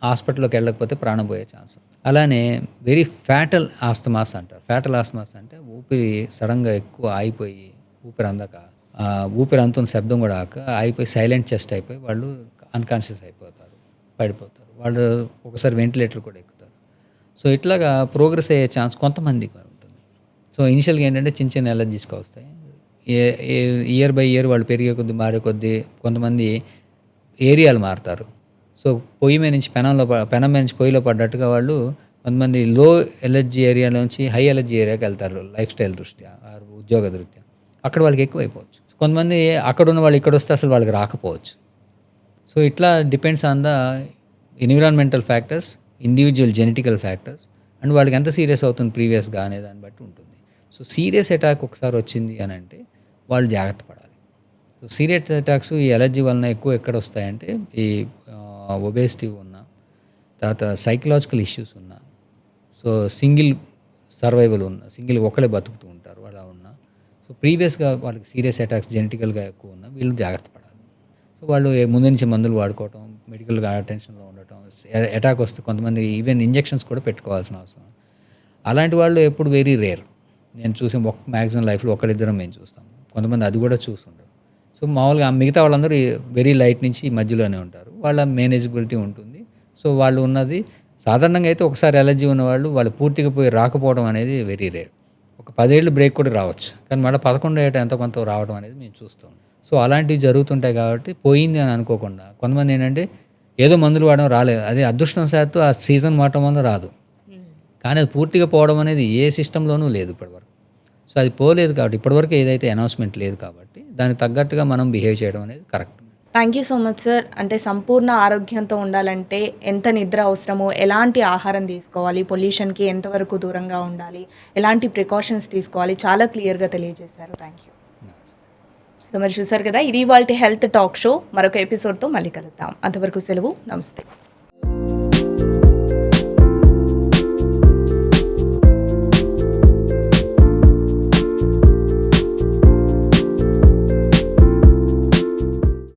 హాస్పిటల్లోకి వెళ్ళకపోతే ప్రాణం పోయే ఛాన్స్. అలానే వెరీ ఫ్యాటల్ ఆస్తమాస్ అంటారు. ఫ్యాటల్ ఆస్తమాస్ అంటే ఊపిరి సడన్గా ఎక్కువ ఆగిపోయి ఊపిరి అందక ఊపిరి అంతున్న శబ్దం కూడా ఆగిపోయి సైలెంట్ చెస్ట్ అయిపోయి వాళ్ళు అన్కాన్షియస్ అయిపోతారు, పడిపోతారు. వాళ్ళు ఒకసారి వెంటిలేటర్ కూడా ఎక్కుతారు. సో ఇట్లాగా ప్రోగ్రెస్ అయ్యే ఛాన్స్ కొంతమందికి ఉంటుంది. సో ఇనిషియల్గా ఏంటంటే చిన్న చిన్న ఎలర్జీస్గా వస్తాయి. ఇయర్ బై ఇయర్ వాళ్ళు పెరిగే కొద్దీ మారే కొద్దీ కొంతమంది ఏరియాలు మారుతారు. సో పొయ్యి మీద నుంచి పెనం మీద నుంచి పొయ్యిలో పడ్డట్టుగా వాళ్ళు కొంతమంది లో ఎలర్జీ ఏరియా నుంచి హై ఎలర్జీ ఏరియాకి వెళ్తారు లైఫ్ స్టైల్ దృష్ట్యా, ఉద్యోగ దృష్ట్యా. అక్కడ వాళ్ళకి ఎక్కువ అయిపోవచ్చు. కొంతమంది అక్కడ ఉన్న వాళ్ళు ఇక్కడ వస్తే అసలు వాళ్ళకి రాకపోవచ్చు. సో ఇట్లా depends on the environmental factors, individual genetical factors and వాళ్ళకి ఎంత సీరియస్ అవుతుంది ప్రీవియస్గా అనే దాన్ని బట్టి ఉంటుంది. సో సీరియస్ అటాక్ ఒకసారి వచ్చింది అని అంటే వాళ్ళు జాగ్రత్త పడాలి. సో సీరియస్ అటాక్స్ ఈ ఎలర్జీ వలన ఎక్కువ ఎక్కడ వస్తాయంటే ఈ ఒబేసిటీ ఉన్న, తర్వాత సైకలాజికల్ ఇష్యూస్ ఉన్న, సో సింగిల్ సర్వైవల్ ఉన్న, సింగిల్ ఒకళ్ళే బతుకుతూ ఉంటారు అలా ఉన్న, సో ప్రీవియస్గా వాళ్ళకి సీరియస్ అటాక్స్ జెనెటికల్గా ఎక్కువ ఉన్న వీళ్ళు జాగ్రత్త పడాలి. సో వాళ్ళు ముందు నుంచి మందులు వాడుకోవటం, మెడికల్గా అటెన్షన్లో ఉండటం, అటాక్ వస్తే కొంతమంది ఈవెన్ ఇంజెక్షన్స్ కూడా పెట్టుకోవాల్సిన అవసరం. అలాంటి వాళ్ళు ఎప్పుడు వెరీ రేర్. నేను చూసి మ్యాక్సిమం లైఫ్లో ఒకరిద్దరం మేము చూస్తాం. కొంతమంది అది కూడా చూసుంటారు. సో మామూలుగా మిగతా వాళ్ళందరూ వెరీ లైట్ నుంచి మధ్యలోనే ఉంటారు. వాళ్ళ మేనేజబిలిటీ ఉంటుంది. సో వాళ్ళు ఉన్నది సాధారణంగా అయితే ఒకసారి ఎలర్జీ ఉన్నవాళ్ళు వాళ్ళు పూర్తిగా పోయి రాకపోవడం అనేది వెరీ రేర్. ఒక 10 ఏళ్ళు బ్రేక్ కూడా రావచ్చు, కానీ మళ్ళీ 11 ఏట ఎంతో కొంత రావడం అనేది మేము చూస్తాం. సో అలాంటివి జరుగుతుంటాయి కాబట్టి పోయింది అని అనుకోకుండా కొంతమంది ఏంటంటే ఏదో మందులు వాడడం రాలేదు, అది అదృష్టం శాత్తు ఆ సీజన్ మారటం వల్ల రాదు, కానీ అది పూర్తిగా పోవడం అనేది ఏ సిస్టంలోనూ లేదు ఇప్పటివరకు. సో అది పోలేదు కాబట్టి ఇప్పటివరకు ఏదైతే అనౌన్స్మెంట్ లేదు కాబట్టి దానికి తగ్గట్టుగా మనం బిహేవ్ చేయడం అనేది correct. Thank you so much sir. అంటే సంపూర్ణ ఆరోగ్యంతో ఉండాలంటే ఎంత నిద్ర అవసరమో, ఎలాంటి ఆహారం తీసుకోవాలి, పొల్యూషన్కి ఎంతవరకు దూరంగా ఉండాలి, ఎలాంటి ప్రికాషన్స్ తీసుకోవాలి, చాలా క్లియర్గా తెలియజేశారు. Thank you. సో మరి చూసారు కదా, ఇది ఇవాల్టి హెల్త్ టాక్ షో. మరొక ఎపిసోడ్తో మళ్ళీ కలుద్దాం. అంతవరకు సెలవు, నమస్తే.